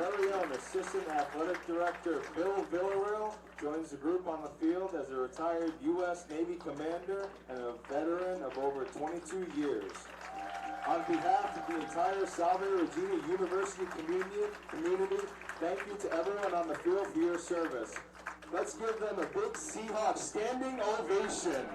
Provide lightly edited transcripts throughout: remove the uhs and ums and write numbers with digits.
very own Assistant Athletic Director Bill Villarreal joins the group on the field as a retired U.S. Navy commander and a veteran of over 22 years. On behalf of the entire Salve Regina University community, thank you to everyone on the field for your service. Let's give them a big Seahawks standing ovation.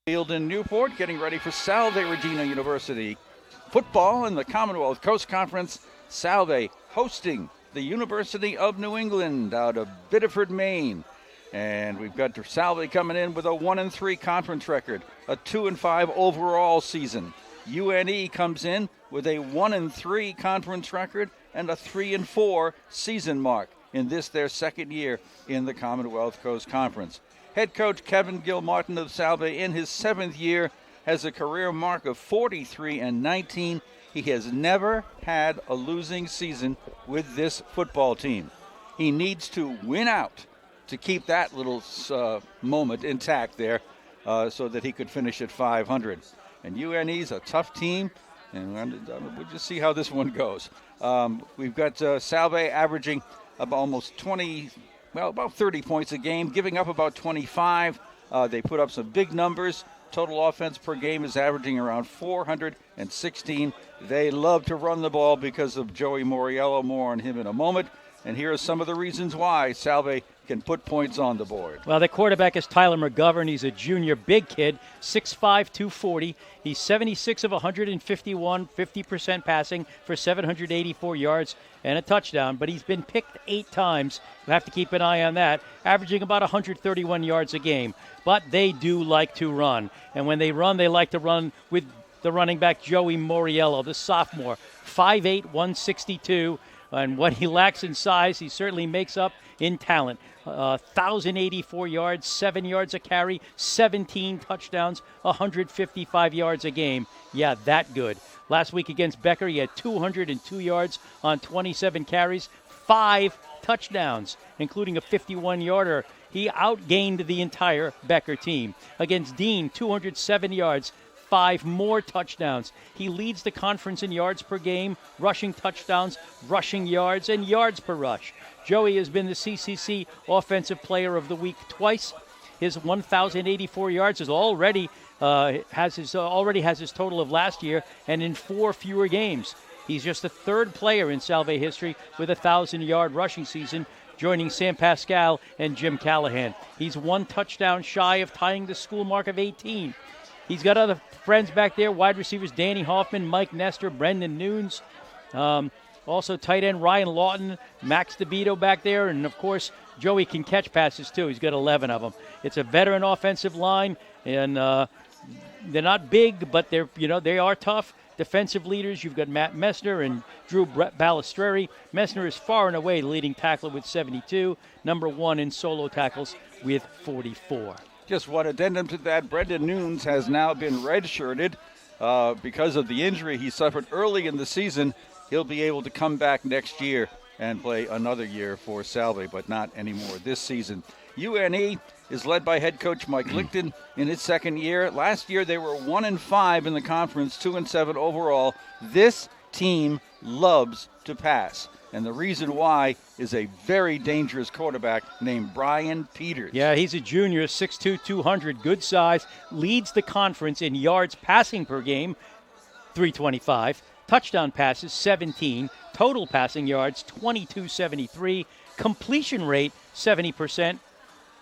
Field in Newport, getting ready for Salve Regina University. Football in the Commonwealth Coast Conference. Salve hosting the University of New England out of Biddeford, Maine. And we've got Salve coming in with a 1-3 conference record, a 2-5 overall season. UNE comes in with a 1-3 conference record and a 3-4 season mark in this, their second year in the Commonwealth Coast Conference. Head coach Kevin Gilmartin of Salve in his 7th year has a career mark of 43-19. He has never had a losing season with this football team. He needs to win out to keep that little moment intact there so that he could finish at 500. And UNE's a tough team, and we'll just see how this one goes. We've got Salve averaging about 30 points a game, giving up about 25. They put up some big numbers. Total offense per game is averaging around 416. They love to run the ball because of Joey Moriello. More on him in a moment. And here are some of the reasons why Salve can put points on the board. Well, the quarterback is Tyler McGovern. He's a junior, big kid, 6'5", 240. He's 76 of 151, 50% passing for 784 yards and a touchdown. But he's been picked 8 times. You have to keep an eye on that, averaging about 131 yards a game. But they do like to run. And when they run, they like to run with the running back Joey Moriello, the sophomore, 5'8", 162. And what he lacks in size, he certainly makes up in talent. 1,084 yards, 7 yards a carry, 17 touchdowns, 155 yards a game. Yeah, that good. Last week against Becker, he had 202 yards on 27 carries, 5 touchdowns, including a 51-yarder. He outgained the entire Becker team. Against Dean, 207 yards, 5 more touchdowns. He leads the conference in yards per game, rushing touchdowns, rushing yards, and yards per rush. Joey has been the CCC Offensive Player of the Week twice. His 1,084 yards is already has his total of last year, and in 4 fewer games. He's just the 3rd player in Salve history with a 1,000-yard rushing season, joining Sam Pascal and Jim Callahan. He's 1 touchdown shy of tying the school mark of 18. He's got other friends back there, wide receivers Danny Hoffman, Mike Nestor, Brendan Nunes. Also tight end Ryan Lawton, Max DeVito back there. And, of course, Joey can catch passes, too. He's got 11 of them. It's a veteran offensive line, and they're not big, but they are tough. Defensive leaders, you've got Matt Messner and Drew Balistreri. Messner is far and away the leading tackler with 72, number 1 in solo tackles with 44. Just one addendum to that, Brendan Nunes has now been redshirted because of the injury he suffered early in the season. He'll be able to come back next year and play another year for Salve, but not anymore this season. UNE is led by head coach Mike Lichten in his 2nd year. Last year they were 1-5 in the conference, 2-7 overall. This team loves to pass. And the reason why is a very dangerous quarterback named Brian Peters. Yeah, he's a junior, 6'2", 200, good size, leads the conference in yards passing per game, 325, touchdown passes, 17, total passing yards, 2273, completion rate, 70%,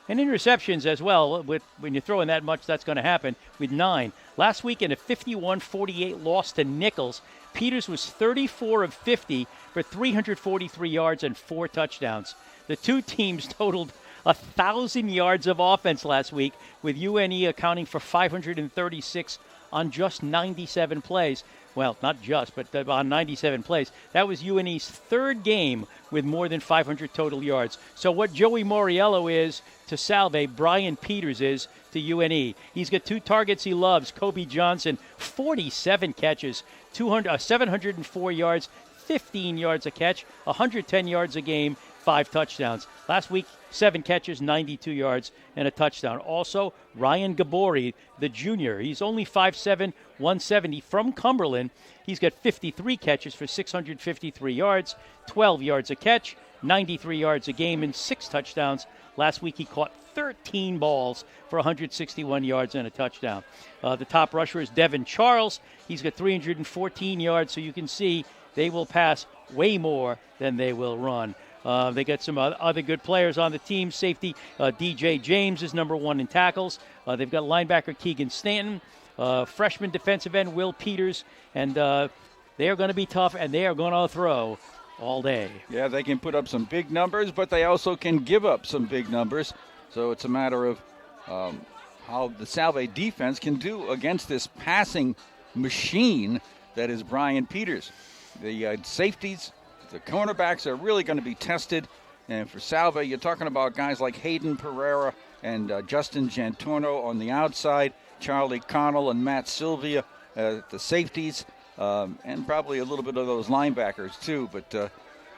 and interceptions as well. When you throw in that much, that's going to happen with 9. Last week in a 51-48 loss to Nichols, Peters was 34 of 50 for 343 yards and 4 touchdowns. The two teams totaled 1,000 yards of offense last week, with UNE accounting for 536 on just 97 plays. Well, not just, but on 97 plays. That was UNE's 3rd game with more than 500 total yards. So what Joey Moriello is to Salve, Brian Peters is to UNE. He's got 2 targets he loves. Kobe Johnson, 47 catches, 704 yards, 15 yards a catch, 110 yards a game, 5 touchdowns. Last week, 7 catches, 92 yards, and a touchdown. Also, Ryan Gabori, the junior. He's only 5'7", 170 from Cumberland. He's got 53 catches for 653 yards, 12 yards a catch, 93 yards a game, and 6 touchdowns. Last week, he caught 13 balls for 161 yards and a touchdown. The top rusher is Devin Charles. He's got 314 yards, so you can see they will pass way more than they will run. They got some other good players on the team. Safety DJ James is number 1 in tackles. They've got linebacker Keegan Stanton, freshman defensive end Will Peters, and they are going to be tough, and they are going to throw all day. Yeah, they can put up some big numbers, but they also can give up some big numbers. So it's a matter of how the Salve defense can do against this passing machine that is Brian Peters. The safeties, the cornerbacks are really going to be tested. And for Salve, you're talking about guys like Hayden Pereira and Justin Jantorno on the outside, Charlie Connell and Matt Sylvia at the safeties, and probably a little bit of those linebackers too. But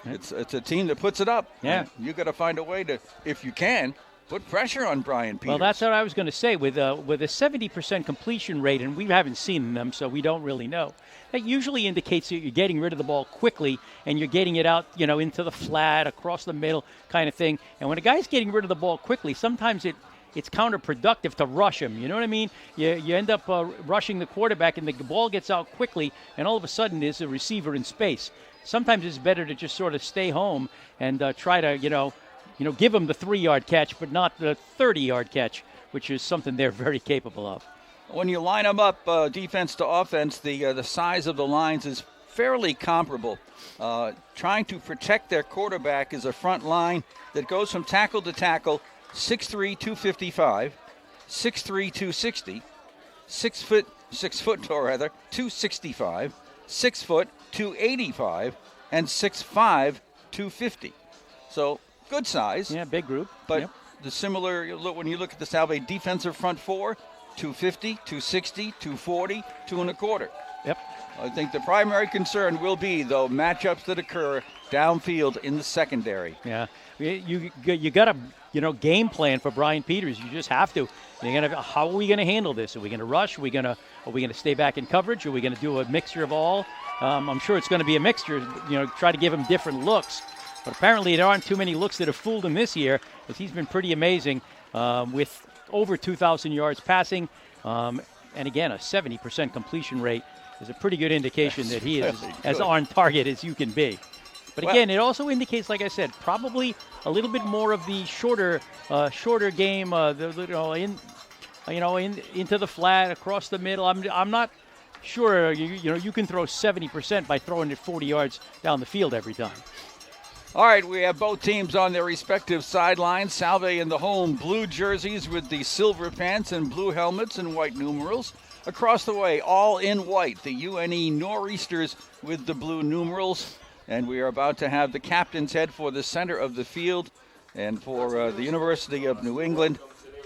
it's a team that puts it up. Yeah. You got to find a way to, if you can, put pressure on Brian Peters. Well, that's what I was going to say. With a 70% completion rate, and we haven't seen them, so we don't really know. That usually indicates that you're getting rid of the ball quickly and you're getting it out, into the flat, across the middle kind of thing. And when a guy's getting rid of the ball quickly, sometimes it's counterproductive to rush him. You know what I mean? You end up rushing the quarterback, and the ball gets out quickly, and all of a sudden there's a receiver in space. Sometimes it's better to just sort of stay home and try to, give them the 3-yard catch, but not the 30-yard catch, which is something they're very capable of. When you line them up defense to offense, the size of the lines is fairly comparable. Trying to protect their quarterback is a front line that goes from tackle to tackle, 6'3", 255, 6'3", 260, 6 foot, 265, 6 foot, 285, and 6'5", 250. So good size. Yeah, big group. But yep. the similar, when you look at the Salve defensive front four, 250, 260, 240, 2.25. Yep. I think the primary concern will be, though, matchups that occur downfield in the secondary. Yeah, you got to game plan for Brian Peters. You just have to. How are we going to handle this? Are we going to rush? Are we going to stay back in coverage? Are we going to do a mixture of all? I'm sure it's going to be a mixture. Try to give him different looks. But apparently there aren't too many looks that have fooled him this year, as he's been pretty amazing with over 2,000 yards passing. And again, a 70% completion rate is a pretty good indication that he is as on target as you can be. But again, it also indicates, like I said, probably a little bit more of the shorter game, into the flat, across the middle. I'm not sure you can throw 70% by throwing it 40 yards down the field every time. All right, we have both teams on their respective sidelines. Salve in the home blue jerseys with the silver pants and blue helmets and white numerals. Across the way, all in white, the UNE Nor'easters with the blue numerals. And we are about to have the captain's head for the center of the field. And for the University of New England,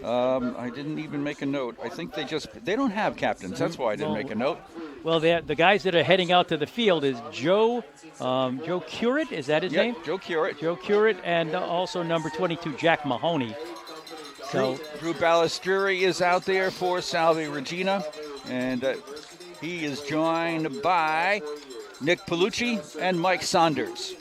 I didn't even make a note. I think they don't have captains. That's why I didn't make a note. Well, the guys that are heading out to the field is Joe Curett. Is that his name? Joe Curett. Joe Curett, and also number 22, Jack Mahoney. So Drew Balistrieri is out there for Salve Regina, and he is joined by Nick Palucci and Mike Saunders,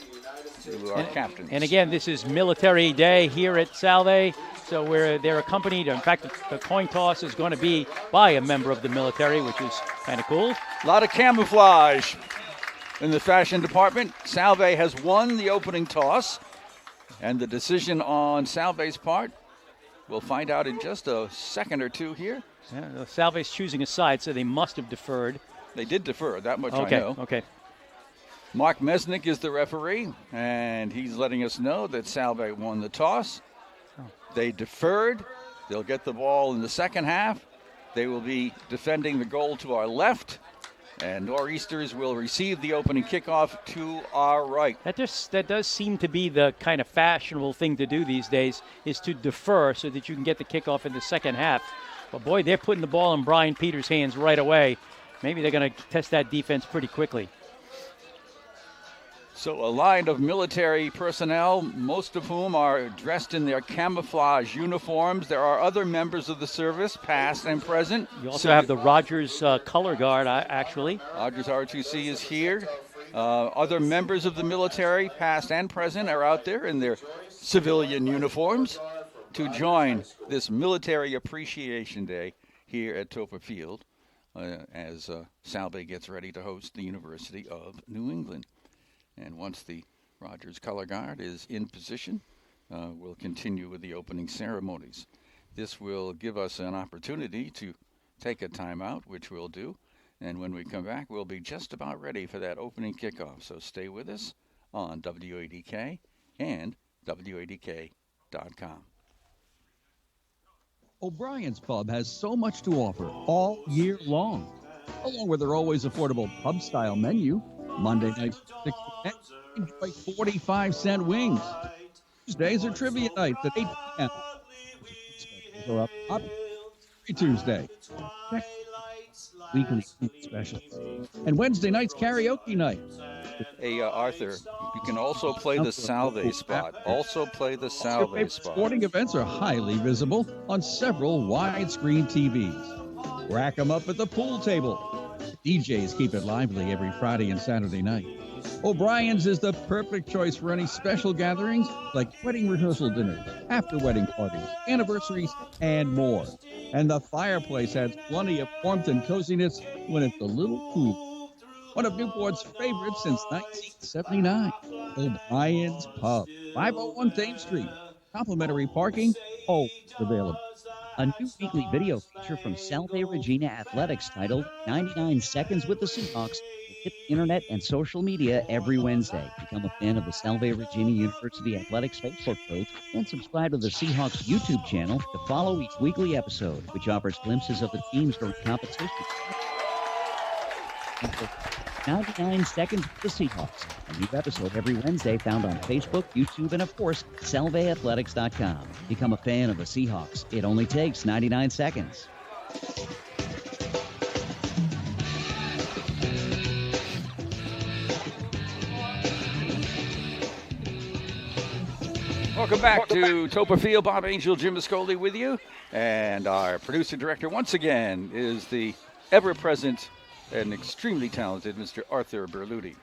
who are captains. And again, this is Military Day here at Salve. So they're accompanied. In fact, the coin toss is going to be by a member of the military, which is kind of cool. A lot of camouflage in the fashion department. Salve has won the opening toss, and the decision on Salve's part, we'll find out in just a second or two here. Yeah, Salve's choosing a side, so they must have deferred. They did defer, that much I know. Okay. Mark Mesnick is the referee, and he's letting us know that Salve won the toss. They deferred. They'll get the ball in the second half. They will be defending the goal to our left, and Nor'easters will receive the opening kickoff to our right. That does seem to be the kind of fashionable thing to do these days, is to defer so that you can get the kickoff in the second half. But boy, they're putting the ball in Brian Peters' hands right away. Maybe they're going to test that defense pretty quickly. So a line of military personnel, most of whom are dressed in their camouflage uniforms. There are other members of the service, past and present. You also have the Rogers color guard, actually. Rogers ROTC is here. Other members of the military, past and present, are out there in their civilian uniforms to join this Military Appreciation Day here at Toppa Field as Salve gets ready to host the University of New England. And once the Rogers color guard is in position. We'll continue with the opening ceremonies. This will give us an opportunity to take a timeout, which we'll do. And when we come back, we'll be just about ready for that opening kickoff. So stay with us on WADK and WADK.com. O'Brien's Pub has so much to offer all year long, along with their always affordable pub-style menu. Monday nights, 6 to 10, enjoy 45-cent wings. Tuesdays are trivia nights at 8 p.m. Specials are up every Tuesday. Check weekly food specials. And Wednesday nights, karaoke night. Hey, Arthur, you can also play the Salve spot. Also play the Salve spot. Sporting events are highly visible on several widescreen TVs. Rack 'em up at the pool table. DJs keep it lively every Friday and Saturday night. O'Brien's is the perfect choice for any special gatherings like wedding rehearsal dinners, after-wedding parties, anniversaries, and more. And the fireplace adds plenty of warmth and coziness when it's a little cool. One of Newport's favorites since 1979. O'Brien's Pub, 501 Thames Street. Complimentary parking, always available. A new weekly video feature from Salve Regina Athletics titled 99 Seconds with the Seahawks will hit the internet and social media every Wednesday. Become a fan of the Salve Regina University Athletics Facebook page and subscribe to the Seahawks YouTube channel to follow each weekly episode, which offers glimpses of the teams during competition. 99 Seconds with the Seahawks. A new episode every Wednesday found on Facebook, YouTube, and of course, salveathletics.com. Become a fan of the Seahawks. It only takes 99 seconds. Welcome back to Toppa Field. Bob Angel, Jim Muscoli with you. And our producer director once again is the ever-present and extremely talented Mr. Arthur Berluti.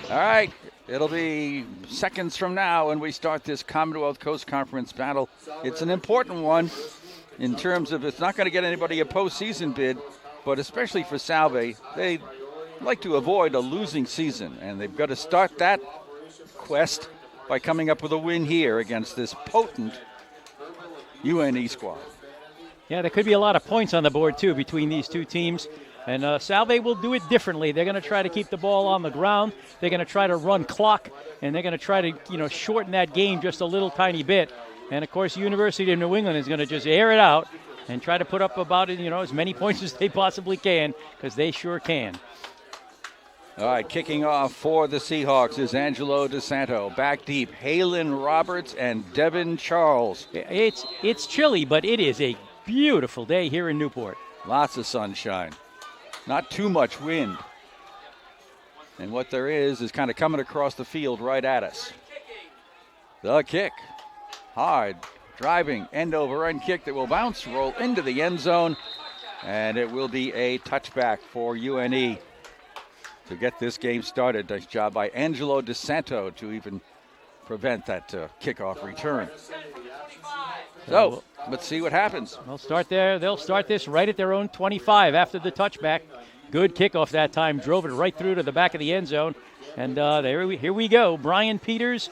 All right, it'll be seconds from now when we start this Commonwealth Coast Conference battle. It's an important one in terms of it's not going to get anybody a postseason bid, but especially for Salve, they like to avoid a losing season, and they've got to start that quest by coming up with a win here against this potent UNE squad. Yeah, there could be a lot of points on the board, too, between these two teams. And Salve will do it differently. They're going to try to keep the ball on the ground. They're going to try to run clock, and they're going to try to, shorten that game just a little tiny bit. And, of course, University of New England is going to just air it out and try to put up about, as many points as they possibly can, because they sure can. All right, kicking off for the Seahawks is Angelo DeSanto. Back deep, Halen Roberts and Devin Charles. It's chilly, but it is a beautiful day here in Newport. Lots of sunshine. Not too much wind. And what there is kind of coming across the field right at us. The kick. Hard, driving, end over end kick that will bounce, roll into the end zone. And it will be a touchback for UNE to get this game started. Nice job by Angelo DeSanto to even prevent that kickoff return. So let's see what happens. They'll start there. They'll start this right at their own 25 after the touchback. Good kickoff that time. Drove it right through to the back of the end zone. And here we go. Brian Peters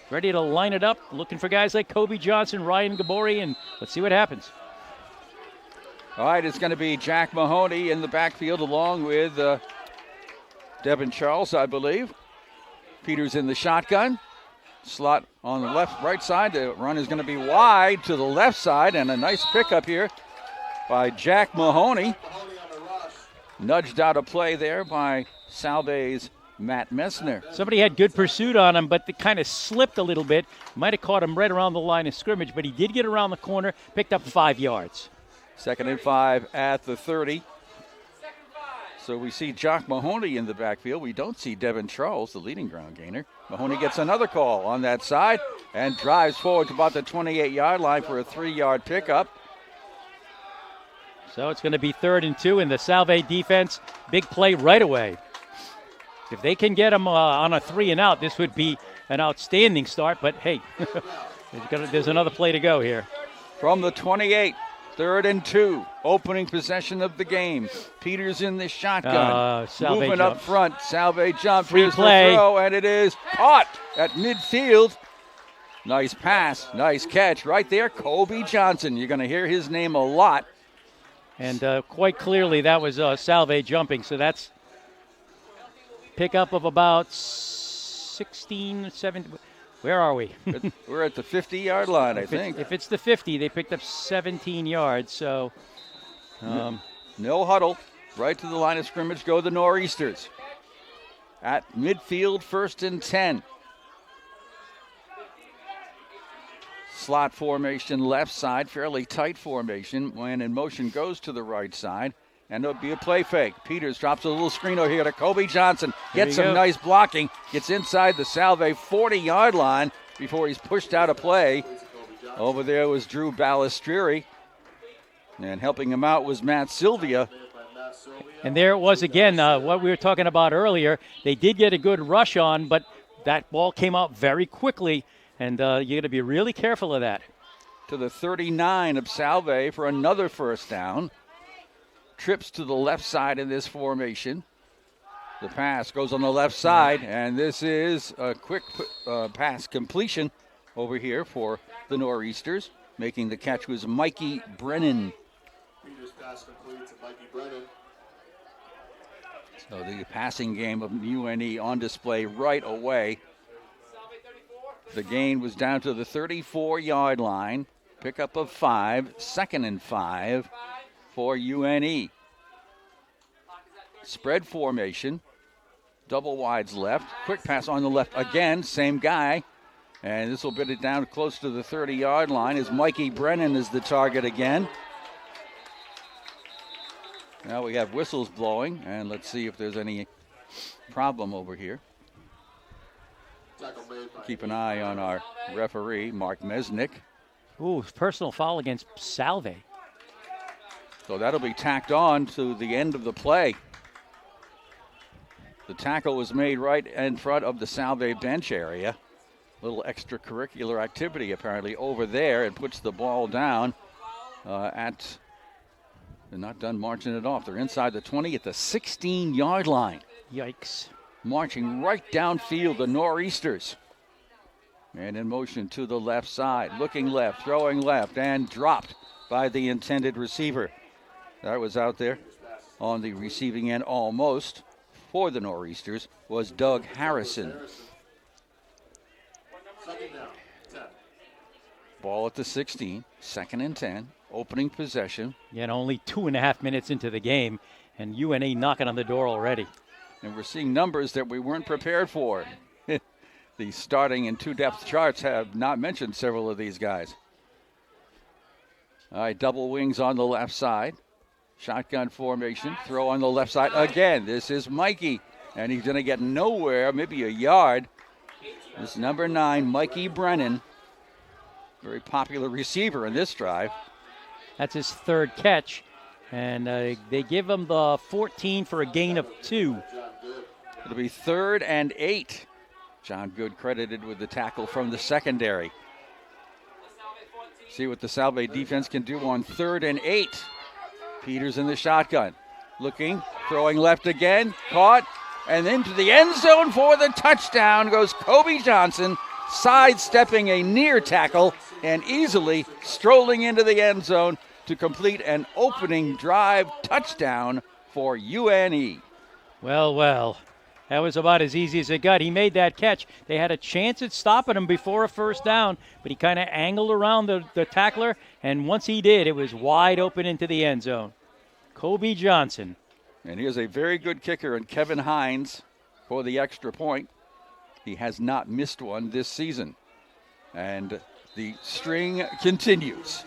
ready to line it up, looking for guys like Kobe Johnson, Ryan Gabori, and let's see what happens. All right, it's going to be Jack Mahoney in the backfield along with Devin Charles, I believe. Peters in the shotgun. Slot on the right side. The run is going to be wide to the left side, and a nice pickup here by Jack Mahoney. Nudged out of play there by Salve's Matt Messner. Somebody had good pursuit on him, but they kind of slipped a little bit. Might have caught him right around the line of scrimmage, but he did get around the corner, picked up 5 yards. 2nd and 5 at the 30. So we see Jock Mahoney in the backfield. We don't see Devin Charles, the leading ground gainer. Mahoney gets another call on that side and drives forward to about the 28-yard line for a 3-yard pickup. So it's going to be 3rd and 2 in the Salve defense. Big play right away. If they can get him on a 3 and out, this would be an outstanding start. But, hey, there's another play to go here. From the 28, 3rd and 2. Opening possession of the game. Peters in the shotgun. Salve Moving jump. up front. Salve jump. Free Here's play. the throw, and it is caught at midfield. Nice pass. Nice catch. Right there, Kobe Johnson. You're going to hear his name a lot. And quite clearly that was Salve jumping. So that's pickup of about 16, 17. Where are we? We're at the 50-yard line, I think. If it's the 50, they picked up 17 yards. So no huddle. Right to the line of scrimmage go the Nor'easters. At midfield, 1st and 10. Slot formation left side, fairly tight formation. When in motion goes to the right side. And it'll be a play fake. Peters drops a little screen over here to Kobe Johnson. Gets some nice blocking. Gets inside the Salve 40-yard line before he's pushed out of play. Over there was Drew Balistrieri. And helping him out was Matt Sylvia. And there it was again, what we were talking about earlier. They did get a good rush on, but that ball came out very quickly. And you got to be really careful of that. To the 39 of Salve for another 1st down. Trips to the left side in this formation. The pass goes on the left side, and this is a quick pass completion over here for the Nor'easters. Making the catch was Mikey Brennan. Peters pass complete to Mikey Brennan. So the passing game of UNE on display right away. The gain was down to the 34-yard line. Pickup of 5, 2nd and 5 for UNE. Spread formation. Double wides left. Quick pass on the left again. Same guy. And this will bid it down close to the 30-yard line as Mikey Brennan is the target again. Now we have whistles blowing, and let's see if there's any problem over here. Keep an eye on our referee, Mark Mesnick. Ooh, personal foul against Salve. So that'll be tacked on to the end of the play. The tackle was made right in front of the Salve bench area. Little extracurricular activity apparently over there, and puts the ball down they're not done marching it off. They're inside the 20 at the 16-yard line. Yikes. Marching right downfield, the Nor'easters. And in motion to the left side, looking left, throwing left, and dropped by the intended receiver. That was out there on the receiving end almost for the Nor'easters was Doug Harrison. Ball at the 16, 2nd and 10, opening possession. Yeah, and only 2.5 minutes into the game, and UNA knocking on the door already. And we're seeing numbers that we weren't prepared for. The starting and 2 depth charts have not mentioned several of these guys. All right, double wings on the left side. Shotgun formation, throw on the left side again. This is Mikey, and he's going to get nowhere, maybe a yard. This number 9, Mikey Brennan, very popular receiver in this drive. That's his 3rd catch, and they give him the 14 for a gain of 2. It'll be 3rd and 8. John Good credited with the tackle from the secondary. See what the Salve defense can do on 3rd and 8. Peters in the shotgun. Looking, throwing left again, caught, and into the end zone for the touchdown goes Kobe Johnson, sidestepping a near tackle and easily strolling into the end zone to complete an opening drive touchdown for UNE. Well, that was about as easy as it got. He made that catch. They had a chance at stopping him before a 1st down, but he kind of angled around the tackler, and once he did, it was wide open into the end zone. Kobe Johnson. And here's a very good kicker in Kevin Hines for the extra point. He has not missed one this season. And the string continues.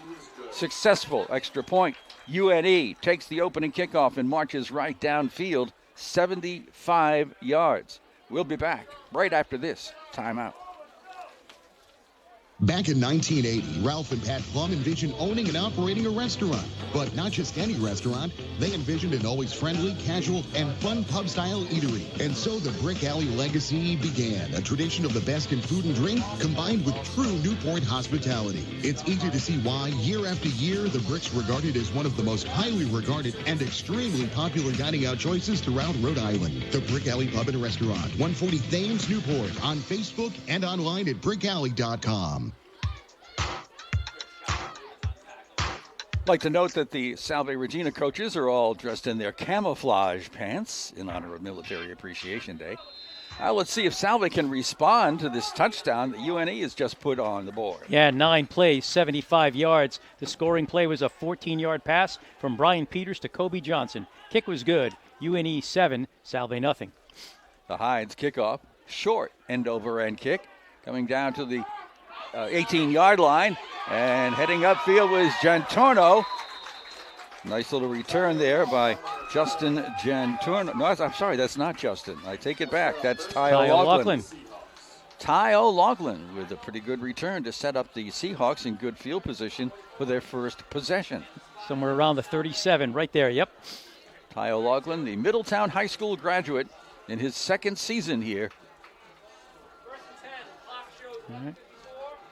Successful extra point. UNE takes the opening kickoff and marches right downfield, 75 yards. We'll be back right after this timeout. Back in 1980, Ralph and Pat Plum envisioned owning and operating a restaurant. But not just any restaurant. They envisioned an always friendly, casual, and fun pub-style eatery. And so the Brick Alley legacy began, a tradition of the best in food and drink combined with true Newport hospitality. It's easy to see why, year after year, the Brick's regarded as one of the most highly regarded and extremely popular dining out choices throughout Rhode Island. The Brick Alley Pub and Restaurant, 140 Thames, Newport, on Facebook and online at brickalley.com. I'd like to note that the Salve Regina coaches are all dressed in their camouflage pants in honor of Military Appreciation Day. Let's see if Salve can respond to this touchdown that UNE has just put on the board. Yeah, 9 plays, 75 yards. The scoring play was a 14-yard pass from Brian Peters to Kobe Johnson. Kick was good. UNE 7, Salve nothing. The Hides kickoff, short end-over-end kick, coming down to the 18-yard line, and heading upfield was Jantorno. Nice little return there by Justin Jantorno. No, I'm sorry, that's not Justin. I take it back. That's Ty O'Loughlin. Ty O'Loughlin with a pretty good return to set up the Seahawks in good field position for their first possession. Somewhere around the 37, right there, yep. Ty O'Loughlin, the Middletown High School graduate in his second season here. All right.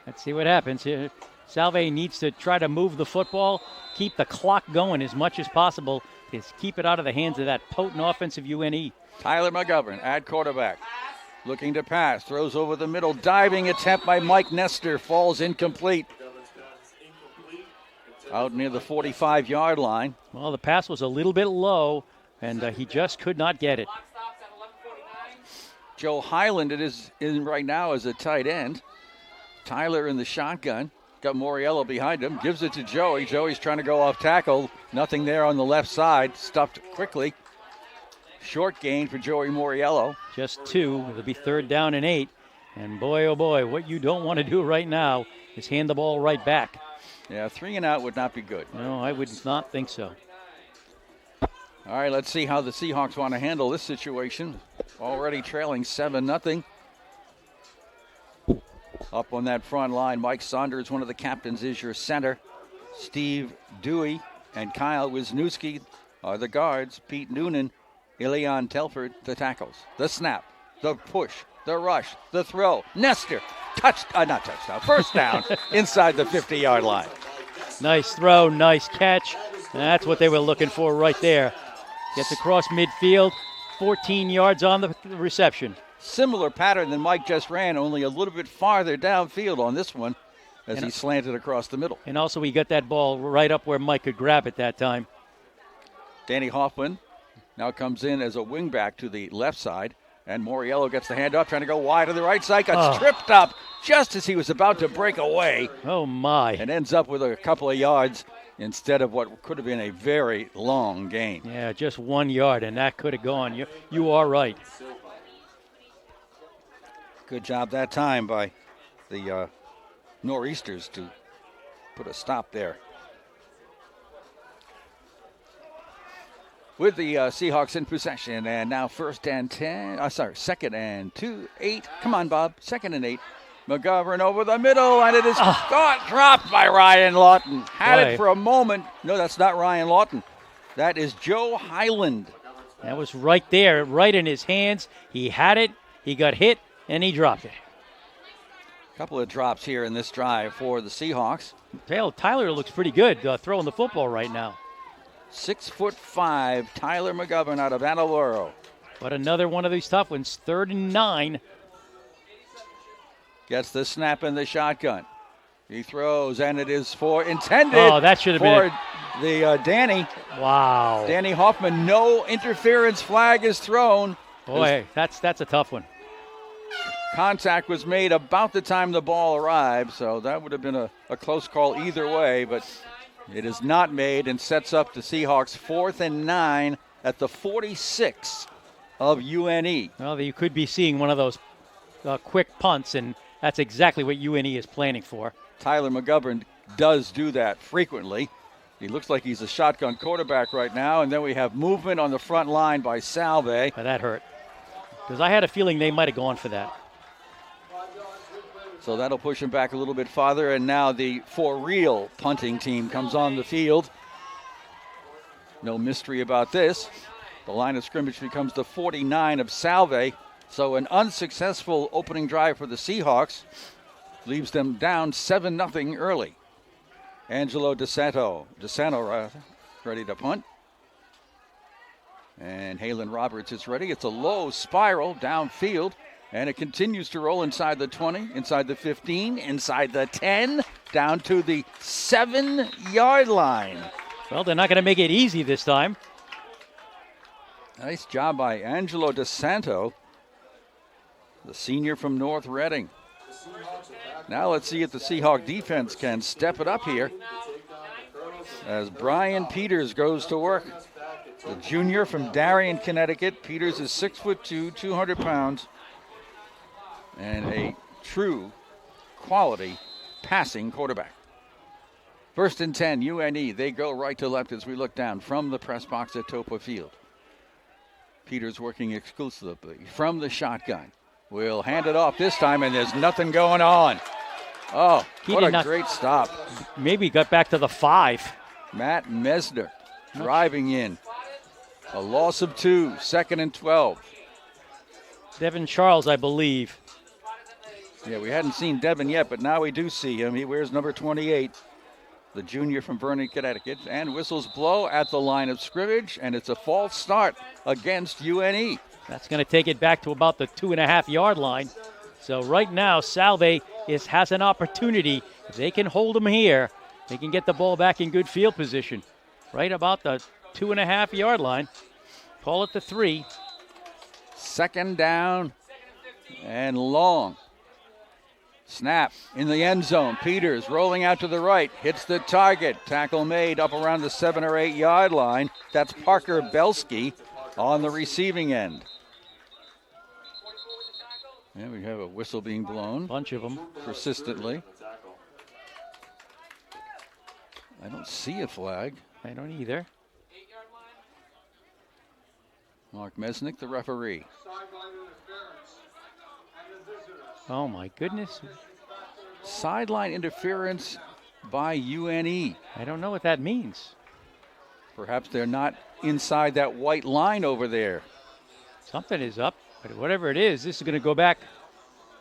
Let's see what happens here. Salve needs to try to move the football, keep the clock going as much as possible, to keep it out of the hands of that potent offensive UNE. Tyler McGovern at quarterback. Looking to pass, throws over the middle, diving attempt by Mike Nestor, falls incomplete. Out near the 45-yard line. Well, the pass was a little bit low, and he just could not get it. Joe Highland is in right now as a tight end. Tyler in the shotgun. Got Moriello behind him. Gives it to Joey. Joey's trying to go off tackle. Nothing there on the left side. Stuffed quickly. Short gain for Joey Moriello. Just 2. It'll be 3rd down and 8. And boy, oh boy, what you don't want to do right now is hand the ball right back. Yeah, 3 and out would not be good. No, I would not think so. All right, let's see how the Seahawks want to handle this situation. Already trailing 7-0. Up on that front line, Mike Saunders, one of the captains, is your center. Steve Dewey and Kyle Wisniewski are the guards. Pete Noonan, Ilion Telford, the tackles. The snap, the push, the rush, the throw. Nestor, not touchdown, first down inside the 50-yard line. Nice throw, nice catch. That's what they were looking for right there. Gets across midfield, 14 yards on the reception. Similar pattern than Mike just ran, only a little bit farther downfield on this one as he slanted across the middle. And also he got that ball right up where Mike could grab it that time. Danny Hoffman now comes in as a wingback to the left side, and Moriello gets the hand up, trying to go wide to the right side, got tripped up just as he was about to break away. Oh, my. And ends up with a couple of yards instead of what could have been a very long gain. Yeah, just 1 yard, and that could have gone. You are right. Good job that time by the Nor'easters to put a stop there. With the Seahawks in possession, and now 2nd and 2, 8. Come on, Bob. 2nd and 8. McGovern over the middle, and it is dropped by Ryan Lawton. Had it for a moment. No, that's not Ryan Lawton. That is Joe Highland. That was right there, right in his hands. He had it, he got hit, and he dropped it. A couple of drops here in this drive for the Seahawks. Tyler looks pretty good throwing the football right now. 6'5", Tyler McGovern out of Attleboro. But another one of these tough ones, 3rd and 9. Gets the snap in the shotgun. He throws, and it is intended. Oh, that should have been the Danny. Wow. Danny Hoffman, no interference flag is thrown. Boy, that's a tough one. Contact was made about the time the ball arrived, so that would have been a close call either way, but it is not made and sets up the Seahawks 4th and 9 at the 46 of UNE. Well, you could be seeing one of those quick punts, and that's exactly what UNE is planning for. Tyler McGovern does do that frequently. He looks like he's a shotgun quarterback right now, and then we have movement on the front line by Salve. That hurt, because I had a feeling they might have gone for that. So that'll push him back a little bit farther. And now the for real punting team comes on the field. No mystery about this. The line of scrimmage becomes the 49 of Salve. So an unsuccessful opening drive for the Seahawks leaves them down 7-0 early. Angelo DeSanto ready to punt. And Halen Roberts is ready. It's a low spiral downfield, and it continues to roll inside the 20, inside the 15, inside the 10, down to the 7-yard line. Well, they're not going to make it easy this time. Nice job by Angelo DeSanto, the senior from North Reading. Now let's see if the Seahawk defense can step it up here as Brian Peters goes to work. The junior from Darien, Connecticut. Peters is 6'2", 200 pounds, and a true quality passing quarterback. First and 10, UNE. They go right to left as we look down from the press box at Toppa Field. Peters working exclusively from the shotgun. Will hand it off this time, and there's nothing going on. Oh, what a great stop. Maybe got back to the 5. Matt Mesner driving in. A loss of 2, 2nd and 12. Devin Charles, I believe. Yeah, we hadn't seen Devin yet, but now we do see him. He wears number 28, the junior from Vernon, Connecticut. And whistles blow at the line of scrimmage, and it's a false start against UNE. That's going to take it back to about the 2.5-yard line. So right now, Salve has an opportunity. If they can hold them here, they can get the ball back in good field position. Right about the 2.5-yard line. Call it the 3. Second down and long. Snap in the end zone. Peters rolling out to the right. Hits the target. Tackle made up around the 7 or 8 yard line. That's Parker Belsky on the receiving end. And we have a whistle being blown. Bunch of them. Persistently. I don't see a flag. I don't either. Mark Mesnick, the referee. Oh, my goodness. Sideline interference by UNE. I don't know what that means. Perhaps they're not inside that white line over there. Something is up, but whatever it is, this is going to go back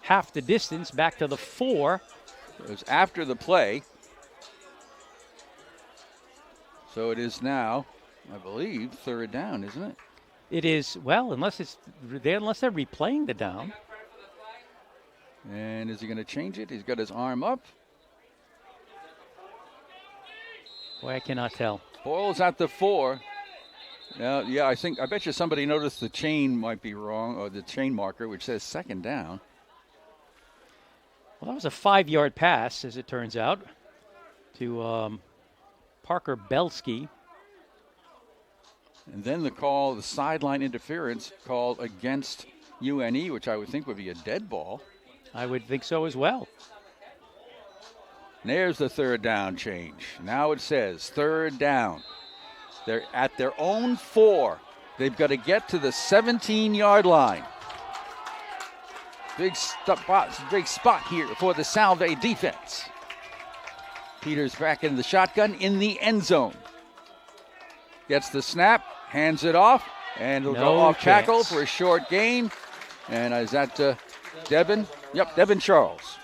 half the distance, back to the 4. It was after the play. So it is now, I believe, 3rd down, isn't it? It is, well, unless they're replaying the down. And is he going to change it? He's got his arm up. Boy, I cannot tell. Boyle's at the 4. Now, yeah, I bet you somebody noticed the chain might be wrong, or the chain marker, which says 2nd down. Well, that was a 5-yard pass, as it turns out, to Parker Belsky. And then the sideline interference called against UNE, which I would think would be a dead ball. I would think so as well. And there's the 3rd down change. Now it says 3rd down. They're at their own 4. They've got to get to the 17-yard line. Big spot here for the Salve defense. Peters back in the shotgun in the end zone. Gets the snap, hands it off, and it'll go off tackle for a short gain. And is that Devin? Yep, Devin Charles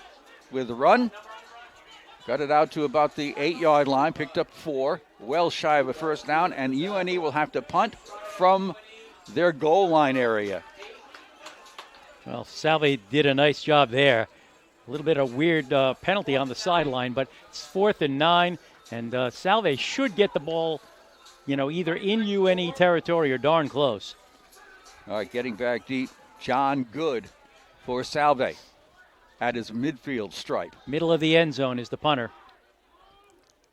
with the run. Got it out to about the 8-yard line, picked up 4, well shy of a first down, and UNE will have to punt from their goal line area. Well, Salve did a nice job there. A little bit of weird penalty on the sideline, but it's 4th and 9, and Salve should get the ball, either in UNE territory or darn close. All right, getting back deep, John Good for Salve at his midfield stripe. Middle of the end zone is the punter.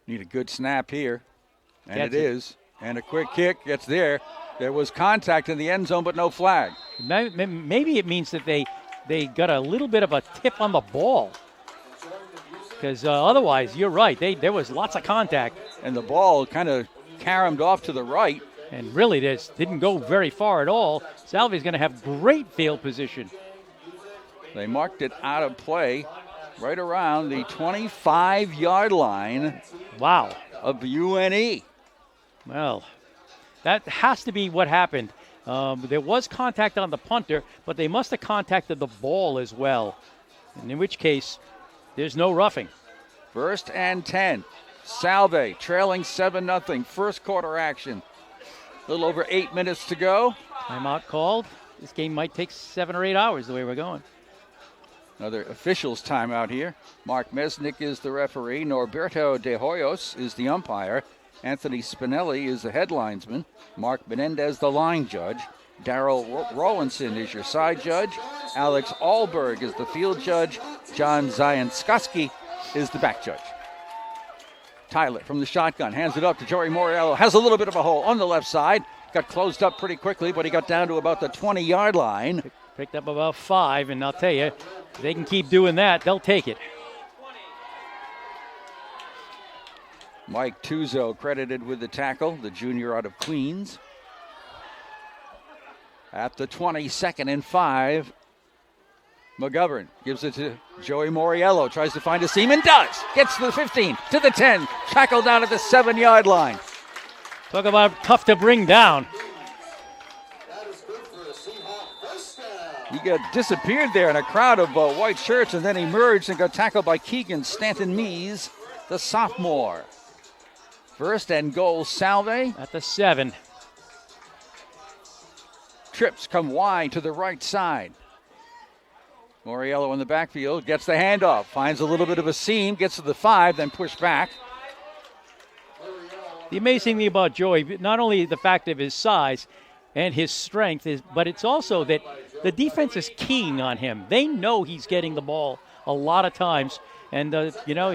Need a good snap here, and it is. And a quick kick gets there. There was contact in the end zone, but no flag. Maybe it means that they got a little bit of a tip on the ball. Because otherwise, you're right, there was lots of contact. And the ball kind of caromed off to the right. And really, this didn't go very far at all. Salve's going to have great field position. They marked it out of play right around the 25-yard line. Wow. Of UNE. Well, that has to be what happened. There was contact on the punter, but they must have contacted the ball as well, and in which case there's no roughing. 1st and 10. Salve trailing 7-0. First quarter action. A little over 8 minutes to go. Timeout called. This game might take 7 or 8 hours the way we're going. Another officials timeout here. Mark Mesnick is the referee. Norberto De Hoyos is the umpire. Anthony Spinelli is the headlinesman. Mark Menendez the line judge. Darrell Rawlinson is your side judge. Alex Allberg is the field judge. John Zienskowski is the back judge. Tyler from the shotgun hands it up to Joey Moriello. Has a little bit of a hole on the left side. Got closed up pretty quickly, but he got down to about the 20-yard line. Picked up about 5, and I'll tell you, if they can keep doing that, they'll take it. Mike Tuzo credited with the tackle, the junior out of Queens. At the 22nd and 5, McGovern gives it to Joey Moriello. Tries to find a seam and does. Gets to the 15, to the 10. Tackled down at the 7-yard line. Talk about tough to bring down. He got disappeared there in a crowd of white shirts and then emerged and got tackled by Keegan Stanton-Mees, the sophomore. 1st and goal, Salve. At the 7. Trips come wide to the right side. Moriello in the backfield gets the handoff, finds a little bit of a seam, gets to the 5, then pushed back. The amazing thing about Joey, not only the fact of his size and his strength, but it's also that the defense is keying on him. They know he's getting the ball a lot of times, and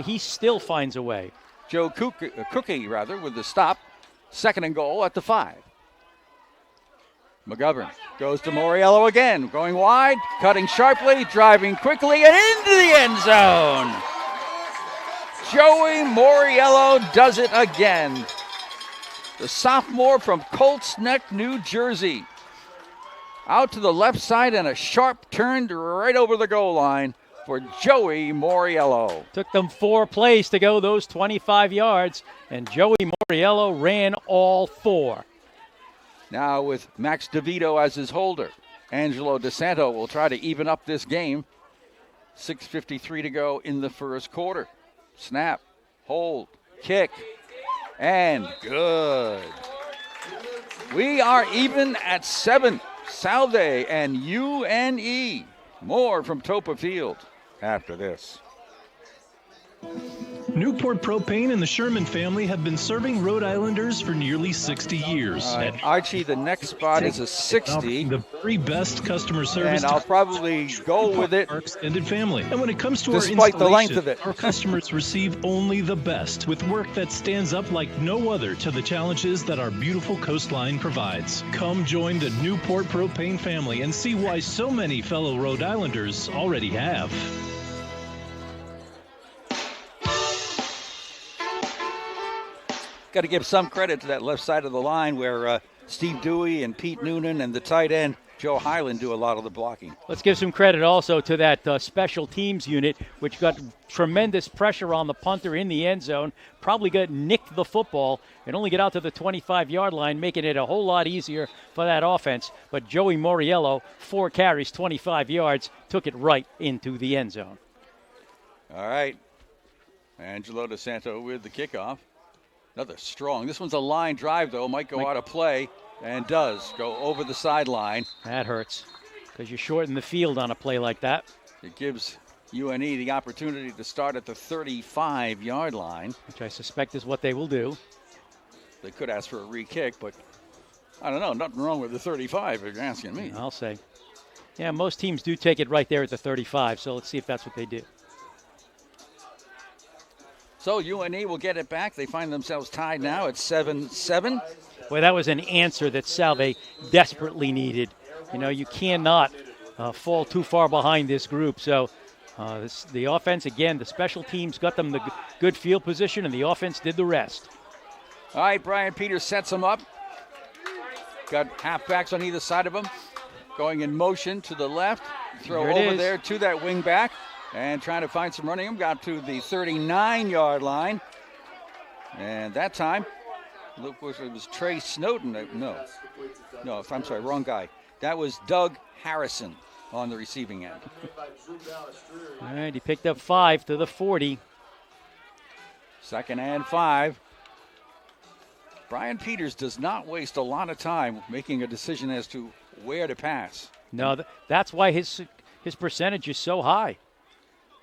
he still finds a way. Joe Cookie with the stop. 2nd and goal at the 5. McGovern goes to Moriello again, going wide, cutting sharply, driving quickly, and into the end zone. Joey Moriello does it again. The sophomore from Colts Neck, New Jersey. Out to the left side and a sharp turn right over the goal line for Joey Moriello. Took them 4 plays to go those 25 yards, and Joey Moriello ran all 4. Now with Max DeVito as his holder, Angelo DeSanto will try to even up this game. 6:53 to go in the first quarter. Snap, hold, kick, and good. We are even at 7. Salve and UNE. More from Toppa Field after this. Newport Propane and the Sherman family have been serving Rhode Islanders for nearly 60 years. Archie, the next spot is a 60. The very best customer service. And I'll probably go with it. Our extended family. And when it comes to despite our the length of it, our customers receive only the best with work that stands up like no other to the challenges that our beautiful coastline provides. Come join the Newport Propane family and see why so many fellow Rhode Islanders already have. Got to give some credit to that left side of the line where Steve Dewey and Pete Noonan and the tight end Joe Hyland do a lot of the blocking. Let's give some credit also to that special teams unit, which got tremendous pressure on the punter in the end zone, probably got nicked the football and only get out to the 25-yard line, making it a whole lot easier for that offense. But Joey Moriello, 4 carries, 25 yards, took it right into the end zone. All right. Angelo DeSanto with the kickoff. Another strong. This one's a line drive, though. Might go out of play, and does go over the sideline. That hurts because you shorten the field on a play like that. It gives UNE the opportunity to start at the 35-yard line. Which I suspect is what they will do. They could ask for a re-kick, but I don't know. Nothing wrong with the 35 if you're asking me. I'll say. Yeah, most teams do take it right there at the 35, so let's see if that's what they do. So UNE will get it back. They find themselves tied now at 7-7. Boy, that was an answer that Salve desperately needed. You know, you cannot fall too far behind this group. So the offense, again, the special teams got them the good field position, and the offense did the rest. All right, Brian Peters sets them up. Got halfbacks on either side of him. Going in motion to the left. Throw over there to that wing back. and trying to find some running room. Got to the 39-yard line. And that time, look, it was Trey Snowden. No, I'm sorry, wrong guy. That was Doug Harrison on the receiving end. All right, he picked up 5 to the 40. 2nd and 5. Brian Peters does not waste a lot of time making a decision as to where to pass. No, that's why his percentage is so high.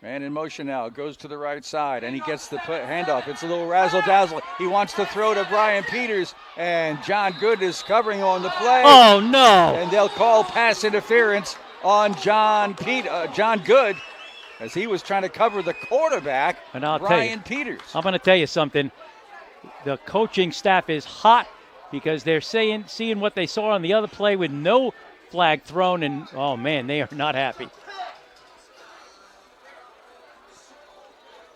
And in motion now, goes to the right side, and he gets the handoff. It's a little razzle-dazzle. He wants to throw to Brian Peters, and John Good is covering on the play. Oh, no. And they'll call pass interference on John Good, as he was trying to cover the quarterback, and I'll Brian Peters. I'm going to tell you something. The coaching staff is hot because they're seeing what they saw on the other play with no flag thrown, and, oh, man, they are not happy.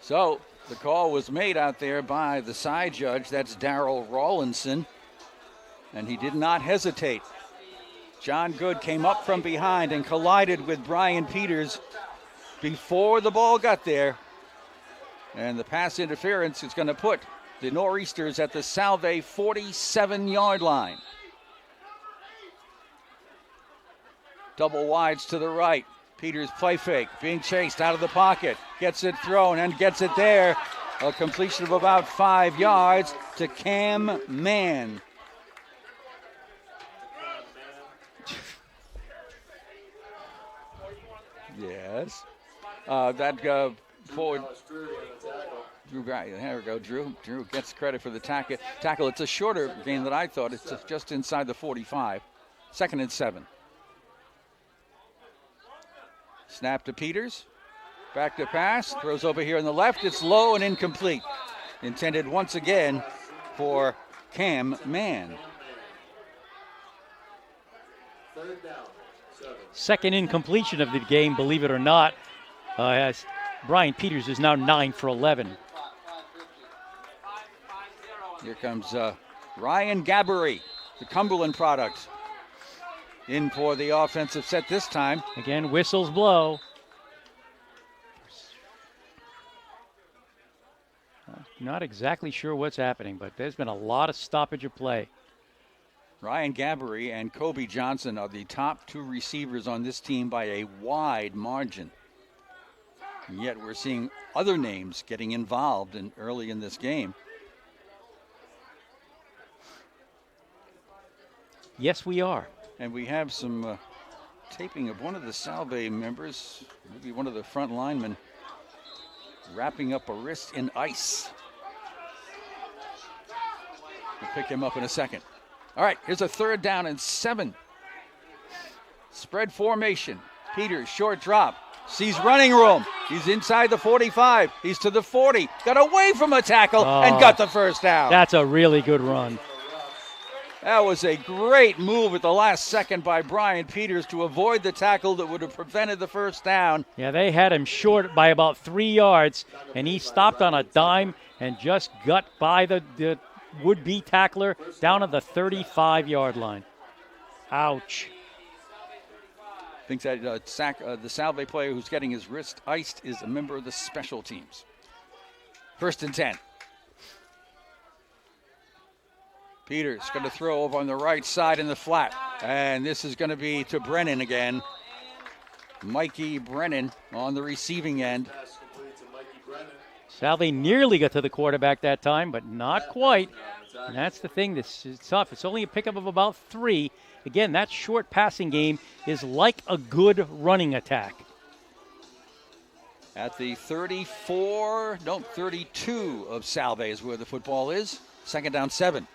So the call was made out there by the side judge. That's Darrell Rawlinson, and he did not hesitate. John Good came up from behind and collided with Brian Peters before the ball got there. And the pass interference is going to put the Nor'easters at the Salve 47-yard line. Double wides to the right. Peters play fake, being chased out of the pocket, gets it thrown and gets it there. A completion of about 5 yards to Cam Mann. Yes. That forward. Drew, there we go. Drew gets credit for the tackle. It's a shorter gain than I thought. It's just inside the 45. 2nd and 7. Snap to Peters. Back to pass. Throws over here on the left. It's low and incomplete. Intended once again for Cam Mann. 3rd down, 7. Second incompletion of the game, believe it or not. As Brian Peters is now 9 for 11. Here comes Ryan Gabbery, the Cumberland product. In for the offensive set this time. Again, whistles blow. Not exactly sure what's happening, but there's been a lot of stoppage of play. Ryan Gabbery and Kobe Johnson are the top 2 receivers on this team by a wide margin. And yet we're seeing other names getting involved early in this game. Yes, we are. And we have some taping of one of the Salve members, maybe one of the front linemen, wrapping up a wrist in ice. We'll pick him up in a second. All right, here's a 3rd down and 7. Spread formation. Peters, short drop. Sees running room. He's inside the 45. He's to the 40. Got away from a tackle and got the 1st down. That's a really good run. That was a great move at the last second by Brian Peters to avoid the tackle that would have prevented the 1st down. Yeah, they had him short by about 3 yards, and he stopped on a dime and just got by the would-be tackler down at the 35-yard line. Ouch. Thinks that the Salve player who's getting his wrist iced is a member of the special teams. 1st and 10. Peters going to throw over on the right side in the flat. And this is going to be to Brennan again. Mikey Brennan on the receiving end. Salve nearly got to the quarterback that time, but not quite. And that's the thing that's tough. It's only a pickup of about 3. Again, that short passing game is like a good running attack. At the 32 of Salve is where the football is. 2nd down, 7.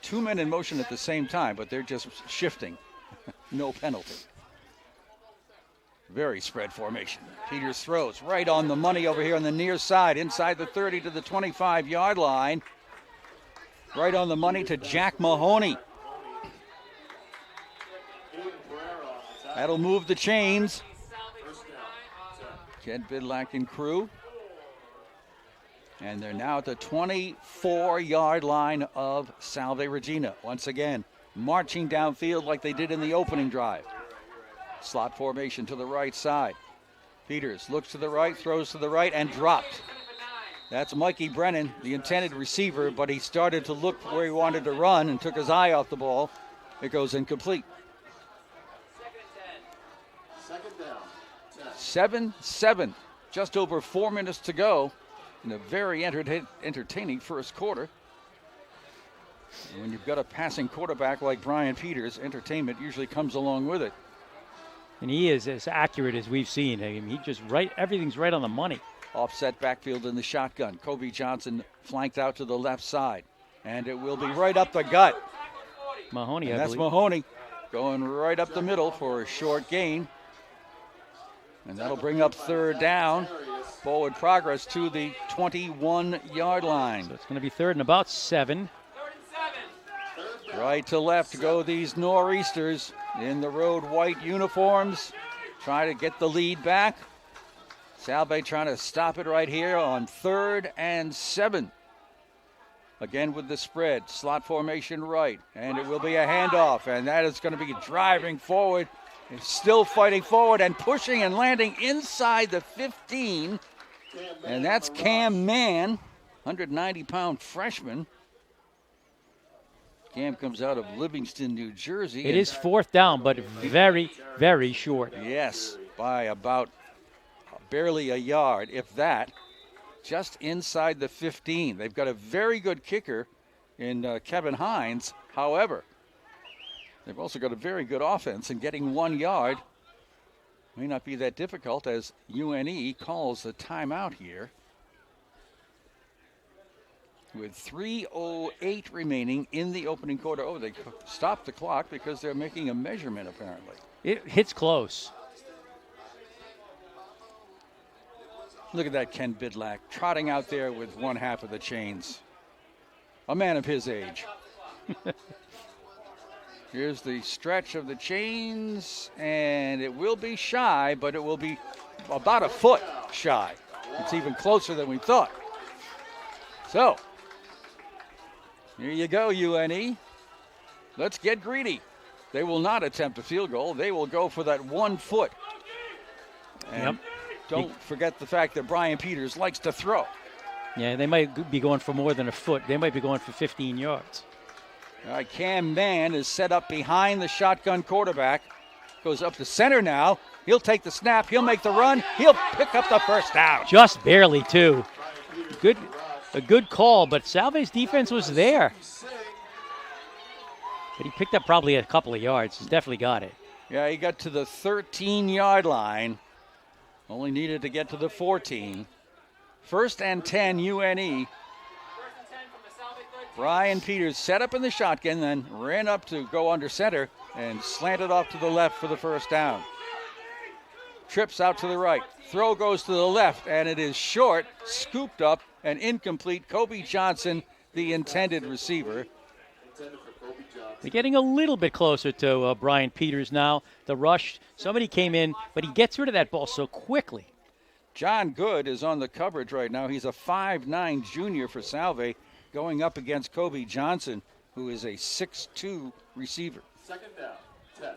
2 men in motion at the same time, but they're just shifting. No penalty. Very spread formation. Peters throws right on the money over here on the near side, inside the 30 to the 25-yard line. Right on the money to Jack Mahoney. That'll move the chains. Jed Bidlack and crew. And they're now at the 24-yard line of Salve Regina. Once again, marching downfield like they did in the opening drive. Slot formation to the right side. Peters looks to the right, throws to the right, and dropped. That's Mikey Brennan, the intended receiver, but he started to look where he wanted to run and took his eye off the ball. It goes incomplete. 7-7, just over 4 minutes to go in a very entertaining first quarter. And when you've got a passing quarterback like Brian Peters, entertainment usually comes along with it. And he is as accurate as we've seen. I mean, he just everything's right on the money. Offset backfield in the shotgun. Kobe Johnson flanked out to the left side. And it will be right up the gut. Mahoney, and I that's believe. Mahoney going right up the middle for a short gain. And that'll bring up third down. Forward progress to the 21-yard line. So it's going to be third and about 7. Right to left go these nor'easters in the Rhode white uniforms. Try to get the lead back. Salve trying to stop it right here on 3rd and 7. Again with the spread, slot formation right, and it will be a handoff, and that is going to be driving forward, and still fighting forward and pushing and landing inside the 15, and that's Cam Mann, 190-pound freshman. Cam comes out of Livingston, New Jersey. It is 4th down, but very, very short. Yes, by about barely a yard, if that, just inside the 15. They've got a very good kicker in Kevin Hines. However, they've also got a very good offense, and getting 1 yard may not be that difficult as UNE calls a timeout here. With 3:08 remaining in the opening quarter. Oh, they stopped the clock because they're making a measurement, apparently. It hits close. Look at that Ken Bidlack trotting out there with one half of the chains. A man of his age. Here's the stretch of the chains, and it will be shy, but it will be about a foot shy. It's even closer than we thought. So, here you go, UNE. Let's get greedy. They will not attempt a field goal. They will go for that 1 foot. And don't forget the fact that Brian Peters likes to throw. Yeah, they might be going for more than a foot. They might be going for 15 yards. All right, Cam Mann is set up behind the shotgun quarterback. Goes up to center now. He'll take the snap. He'll make the run. He'll pick up the first down. Just barely, too. A good call, but Salve's defense was there. But he picked up probably a couple of yards. He's definitely got it. Yeah, he got to the 13-yard line. Only needed to get to the 14. 1st and 10, UNE. Brian Peters set up in the shotgun, then ran up to go under center and slanted off to the left for the first down. Trips out to the right. Throw goes to the left, and it is short, scooped up, and incomplete. Kobe Johnson, the intended receiver. They're getting a little bit closer to Brian Peters now. The rush, somebody came in, but he gets rid of that ball so quickly. John Good is on the coverage right now. He's a 5'9 junior for Salve, going up against Kobe Johnson, who is a 6'2 receiver. 2nd down, 10.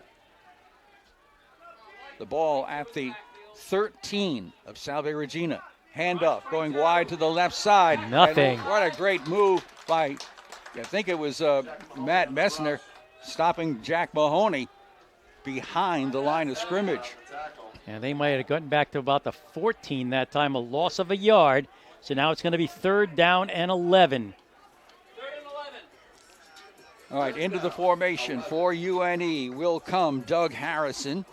The ball at the 13 of Salve Regina. Handoff going wide to the left side. Nothing. And what a great move by, I think it was Matt Messner, stopping Jack Mahoney behind the line of scrimmage. And they might have gotten back to about the 14 that time, a loss of a yard. So now it's going to be 3rd down and 11. All right, into the formation for UNE will come Doug Harrison.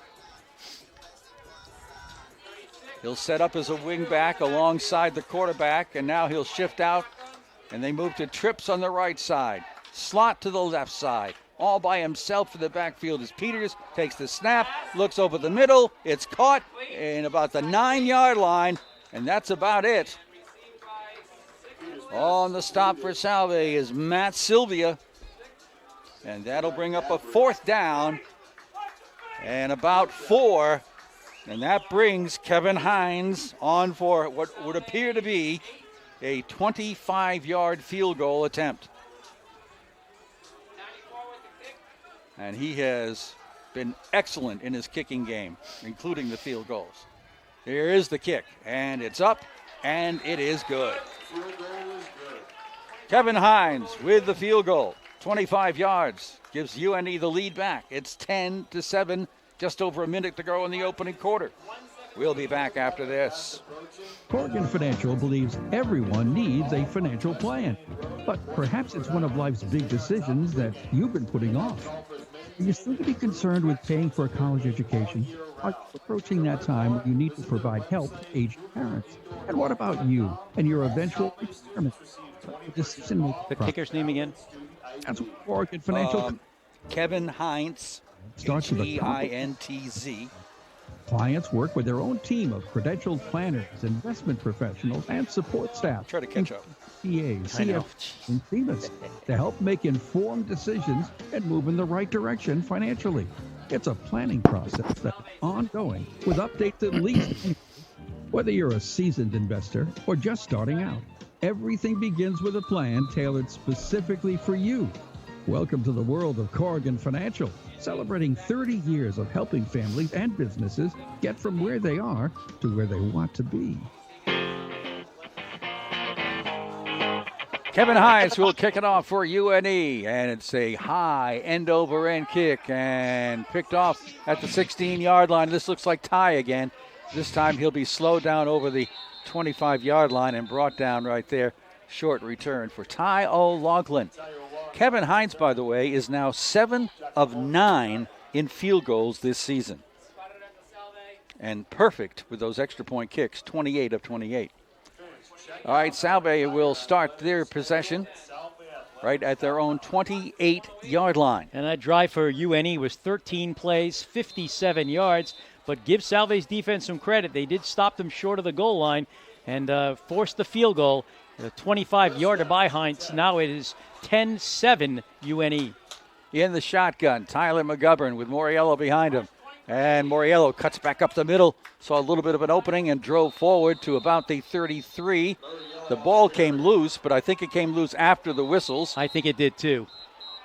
He'll set up as a wing back alongside the quarterback, and now he'll shift out, and they move to trips on the right side. Slot to the left side. All by himself in the backfield as Peters takes the snap, looks over the middle. It's caught in about the 9-yard line, and that's about it. On the stop for Salve is Matt Sylvia, and that'll bring up a 4th down and about 4. And that brings Kevin Hines on for what would appear to be a 25-yard field goal attempt. And he has been excellent in his kicking game, including the field goals. Here is the kick, and it's up, and it is good. Field goal is good. Kevin Hines with the field goal. 25 yards. Gives UNE the lead back. It's 10-7. Just over a minute to go in the opening quarter. We'll be back after this. Corrigan Financial believes everyone needs a financial plan. But perhaps it's one of life's big decisions that you've been putting off. Are you still to be concerned with paying for a college education? Are you approaching that time when you need to provide help to aged parents? And what about you and your eventual retirement? The kicker's name again? That's what Corrigan Financial Kevin Hines. starts with a Hintz. Clients work with their own team of credentialed planners, investment professionals, and support staff. Try to catch up. CPAs, I know. CFPs, and FEMAs to help make informed decisions and move in the right direction financially. It's a planning process that's ongoing with updates at least annually. Whether you're a seasoned investor or just starting out, everything begins with a plan tailored specifically for you. Welcome to the world of Corrigan Financial, celebrating 30 years of helping families and businesses get from where they are to where they want to be. Kevin Hines will kick it off for UNE, and it's a high end-over-end kick and picked off at the 16-yard line. This looks like Ty again. This time he'll be slowed down over the 25-yard line and brought down right there. Short return for Ty O'Loughlin. Kevin Hines, by the way, is now 7 of 9 in field goals this season. And perfect with those extra point kicks, 28 of 28. All right, Salve will start their possession right at their own 28-yard line. And that drive for UNE was 13 plays, 57 yards. But give Salve's defense some credit. They did stop them short of the goal line and forced the field goal. The 25-yarder by Hines. Now it is 10-7 UNE. In the shotgun, Tyler McGovern with Moriello behind him. And Moriello cuts back up the middle, saw a little bit of an opening and drove forward to about the 33. The ball came loose, but I think it came loose after the whistles. I think it did too.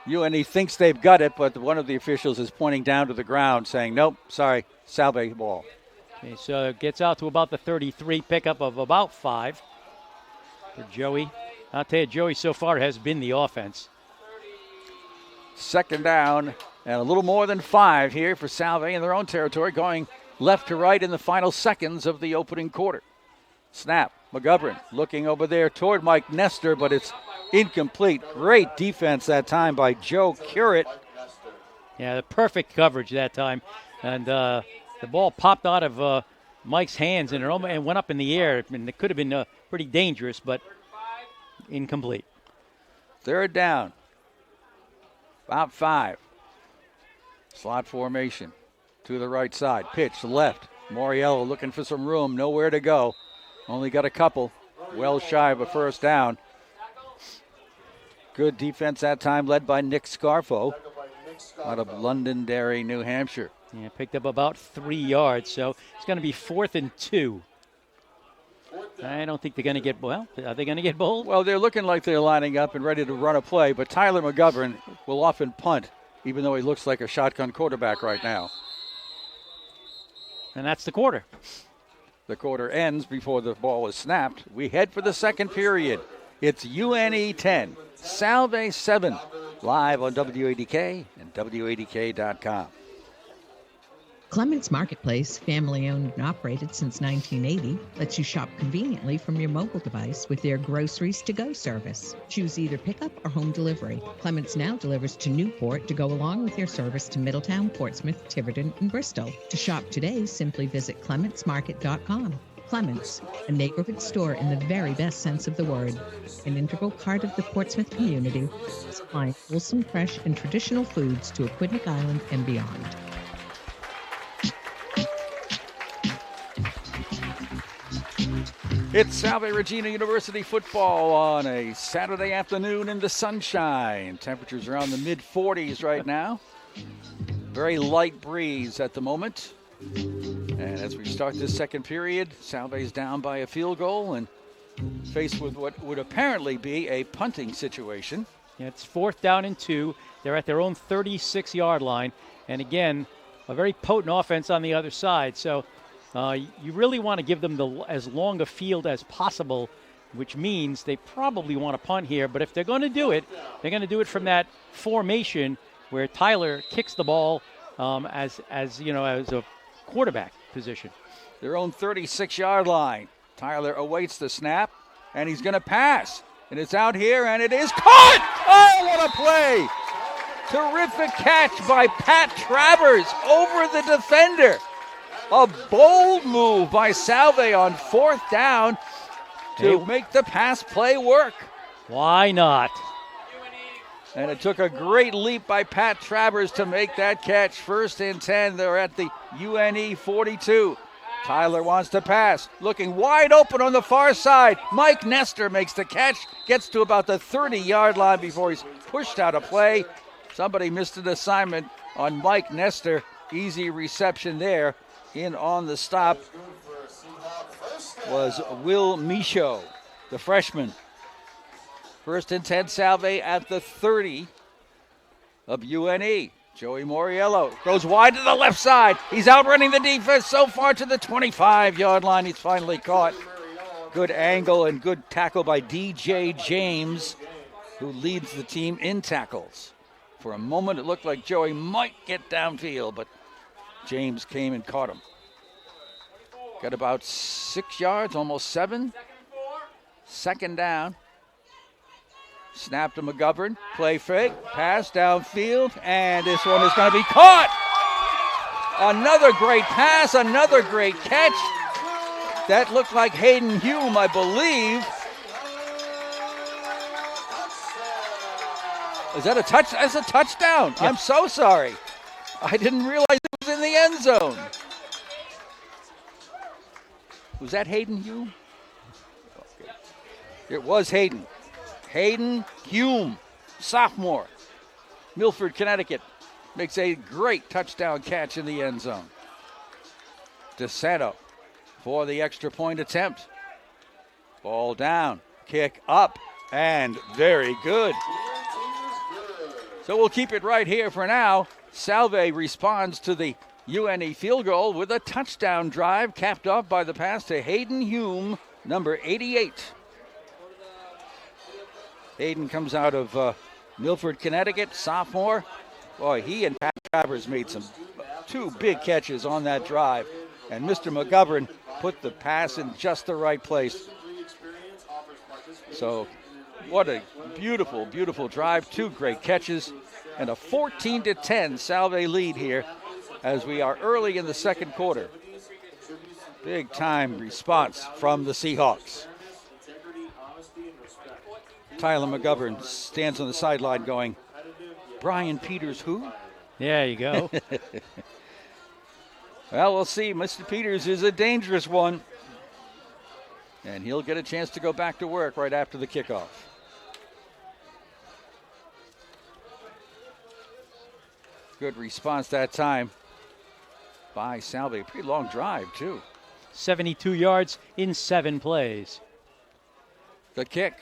UNE thinks they've got it, but one of the officials is pointing down to the ground saying, nope, sorry, Salve ball. Okay, so it gets out to about the 33, pickup of about 5 for Joey. I'll tell you, Joey so far has been the offense. Second down and a little more than 5 here for Salve in their own territory, going left to right in the final seconds of the opening quarter. Snap, McGovern looking over there toward Mike Nestor, but it's incomplete. Great defense that time by Joe Curett. Yeah, the perfect coverage that time. And the ball popped out of Mike's hands and it went up in the air. I mean, it could have been pretty dangerous, but incomplete. Third down. About 5. Slot formation to the right side. Pitch left. Moriello looking for some room. Nowhere to go. Only got a couple. Well shy of a first down. Good defense that time, led by Nick Scarfo out of Londonderry, New Hampshire. Yeah, picked up about 3 yards, so it's going to be 4th and 2. I don't think they're going to get, well, are they going to get bold? Well, they're looking like they're lining up and ready to run a play, but Tyler McGovern will often punt, even though he looks like a shotgun quarterback right now. And that's the quarter. The quarter ends before the ball is snapped. We head for the second period. It's UNE 10, Salve 7, live on WADK and WADK.com. Clements Marketplace, family-owned and operated since 1980, lets you shop conveniently from your mobile device with their groceries-to-go service. Choose either pickup or home delivery. Clements now delivers to Newport to go along with their service to Middletown, Portsmouth, Tiverton, and Bristol. To shop today, simply visit clementsmarket.com. Clements, a neighborhood store in the very best sense of the word, an integral part of the Portsmouth community, supplying wholesome, fresh, and traditional foods to Aquidneck Island and beyond. It's Salve Regina University football on a Saturday afternoon in the sunshine. Temperatures around the mid-40s right now. Very light breeze at the moment. And as we start this second period, Salve's down by a field goal and faced with what would apparently be a punting situation. Yeah, it's 4th down and 2. They're at their own 36-yard line. And again, a very potent offense on the other side. So You really want to give them as long a field as possible, which means they probably want to punt here. But if they're going to do it, they're going to do it from that formation where Tyler kicks the ball as a quarterback position. Their own 36-yard line. Tyler awaits the snap, and he's going to pass. And it's out here, and it is caught! Oh, what a play! Terrific catch by Pat Travers over the defender. A bold move by Salve on 4th down to make the pass play work. Why not? And it took a great leap by Pat Travers to make that catch. 1st and 10. They're at the UNE 42. Tyler wants to pass. Looking wide open on the far side. Mike Nestor makes the catch. Gets to about the 30-yard line before he's pushed out of play. Somebody missed an assignment on Mike Nestor. Easy reception there. In on the stop was Will Michaud, the freshman. 1st and 10, Salve at the 30 of UNE. Joey Moriello goes wide to the left side. He's outrunning the defense so far to the 25-yard line. He's finally caught. Good angle and good tackle by DJ James, who leads the team in tackles. For a moment, it looked like Joey might get downfield, but James came and caught him. Got about 6 yards, almost 7. 2nd down. Snap to McGovern. Play fake. Pass downfield. And this one is going to be caught. Another great pass. Another great catch. That looked like Hayden Hume, I believe. Is that a touch? That's a touchdown. Yeah. I'm so sorry. I didn't realize it was in the end zone. Was that Hayden Hume? Okay. It was Hayden. Hayden Hume, sophomore. Milford, Connecticut, makes a great touchdown catch in the end zone. DeSanto for the extra point attempt. Ball down, kick up, and very good. So we'll keep it right here for now. Salve responds to the UNE field goal with a touchdown drive capped off by the pass to Hayden Hume, number 88. Hayden comes out of Milford, Connecticut, sophomore. Boy, he and Pat Travers made two big catches on that drive. And Mr. McGovern put the pass in just the right place. So what a beautiful, beautiful drive. 2 great catches and a 14-10 Salve lead here as we are early in the 2nd quarter. Big time response from the Seahawks. Tyler McGovern stands on the sideline going, Brian Peters who? There you go. Well, we'll see. Mr. Peters is a dangerous one. And he'll get a chance to go back to work right after the kickoff. Good response that time by Salve. Pretty long drive, too. 72 yards in 7 plays. The kick.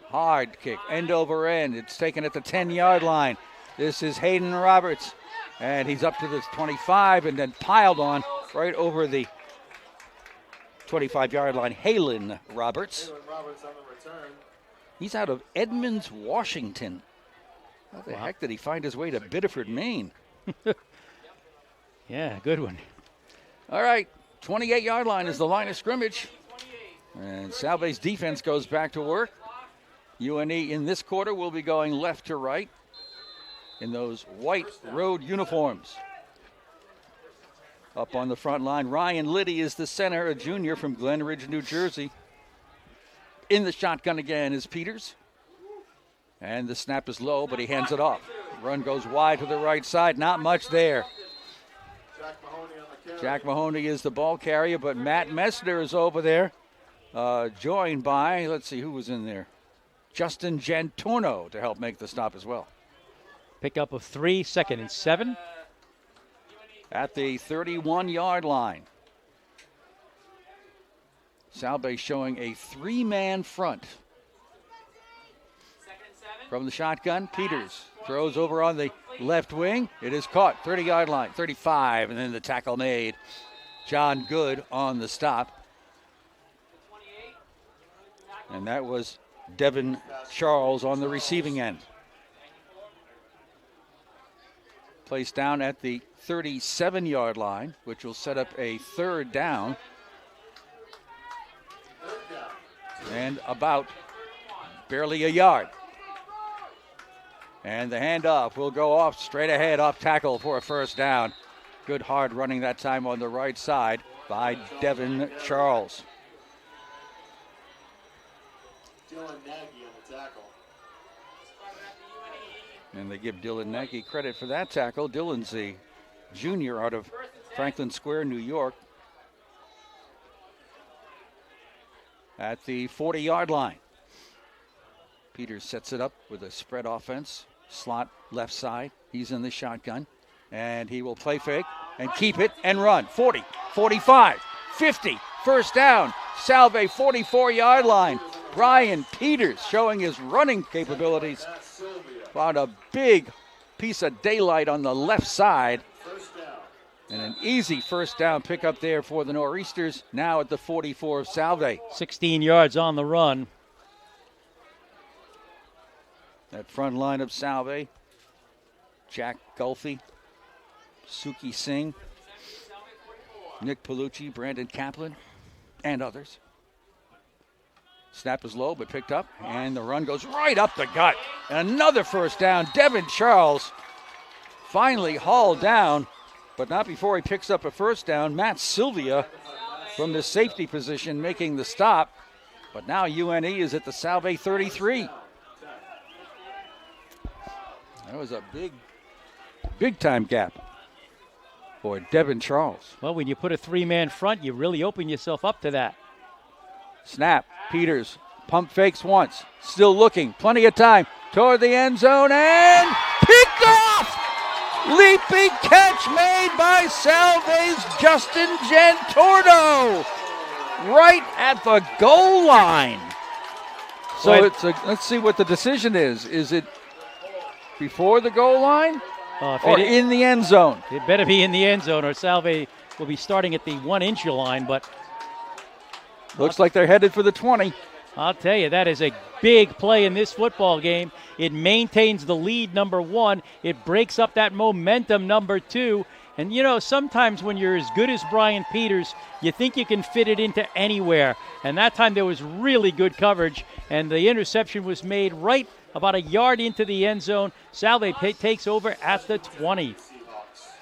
Hard kick. End over end. It's taken at the 10-yard line. This is Hayden Roberts. And he's up to the 25 and then piled on right over the 25-yard line. Halen Roberts. He's out of Edmonds, Washington. How the heck did he find his way to Biddeford, Maine? Yeah, good one. All right, 28-yard line is the line of scrimmage. And Salve's defense goes back to work. UNE in this quarter will be going left to right in those white road uniforms. Up on the front line, Ryan Liddy is the center, a junior from Glen Ridge, New Jersey. In the shotgun again is Peters. And the snap is low, but he hands it off. Run goes wide to the right side, not much there. Jack Mahoney is the ball carrier, but Matt Messner is over there, joined by, let's see who was in there. Justin Jantorno to help make the stop as well. Pickup of 3, 2nd and 7. At the 31-yard line. Salve showing a 3-man front. From the shotgun, Peters throws over on the left wing. It is caught, 30-yard line, 35, and then the tackle made John Good on the stop. And that was Devin Charles on the receiving end. Placed down at the 37-yard line, which will set up a third down. And about barely a yard. And the handoff will go off straight ahead, off tackle for a first down. Good hard running that time on the right side by Devin Charles. Dylan Nagy on the tackle. And they give Dylan Nagy credit for that tackle. Dylan's a junior out of Franklin Square, New York. At the 40-yard line. Peters sets it up with a spread offense. Slot left side. He's in the shotgun. And he will play fake and keep it and run. 40, 45, 50. First down. Salve 44-yard line. Brian Peters showing his running capabilities. Found a big piece of daylight on the left side. And an easy first down pickup there for the Nor'easters, now at the 44 of Salve. 16 yards on the run. That front line of Salve, Jack Gulfey, Suki Singh, Nick Palucci, Brandon Kaplan, and others. Snap is low, but picked up, and the run goes right up the gut. And another first down. Devin Charles finally hauled down, but not before he picks up a first down. Matt Sylvia from the safety position making the stop, but now UNE is at the Salve 33. That was a big time gap for Devin Charles. Well, when you put a three-man front, you really open yourself up to that. Snap. Peters pump fakes once. Still looking. Plenty of time. Toward the end zone and picked off! Leaping catch made by Salve's Justin Jantordo. Right at the goal line. So let's see what the decision is. Is it before the goal line or in the end zone? It better be in the end zone or Salve will be starting at the 1-inch line, but looks like they're headed for the 20. I'll tell you, that is a big play in this football game. It maintains the lead, number one. It breaks up that momentum, number two. And, you know, sometimes when you're as good as Brian Peters, you think you can fit it into anywhere. And that time there was really good coverage, and the interception was made right about a yard into the end zone. Salve takes over at the 20.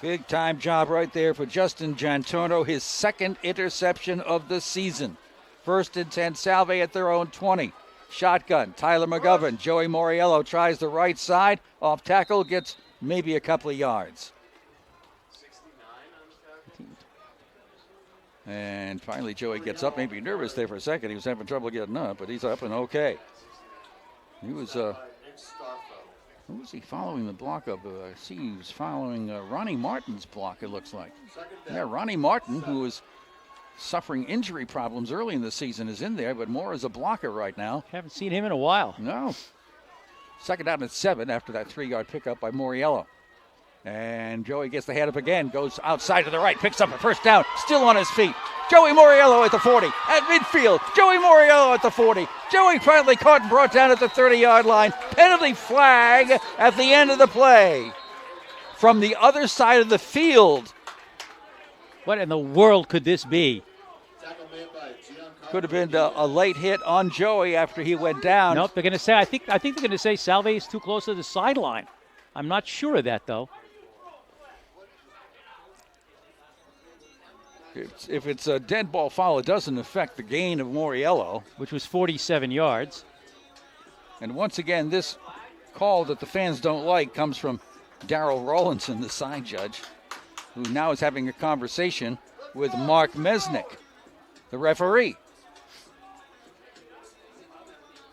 Big time job right there for Justin Jantorno, his second interception of the season. First and 10, Salve at their own 20. Shotgun, Tyler McGovern. Joey Moriello tries the right side. Off tackle, gets maybe a couple of yards. And finally, Joey gets up, maybe nervous there for a second. He was having trouble getting up, but he's up and okay. He was, who was he following the block of? I see he was following Ronnie Martin's block, it looks like. Yeah, Ronnie Martin, who was suffering injury problems early in the season, is in there, but more as a blocker right now. Haven't seen him in a while. No. Second down at 7 after that 3-yard pickup by Moriello. And Joey gets the hand up again, goes outside to the right, picks up a first down, still on his feet. Joey Moriello at the 40, at midfield. Joey Moriello at the 40. Joey finally caught and brought down at the 30-yard line. Penalty flag at the end of the play. From the other side of the field. What in the world could this be? Could have been a late hit on Joey after he went down. Nope, they're going to say, I think they're going to say Salve is too close to the sideline. I'm not sure of that, though. If it's a dead ball foul, it doesn't affect the gain of Moriello, which was 47 yards. And once again, this call that the fans don't like comes from Darryl Rawlinson, the side judge, who now is having a conversation with Mark Mesnick, the referee.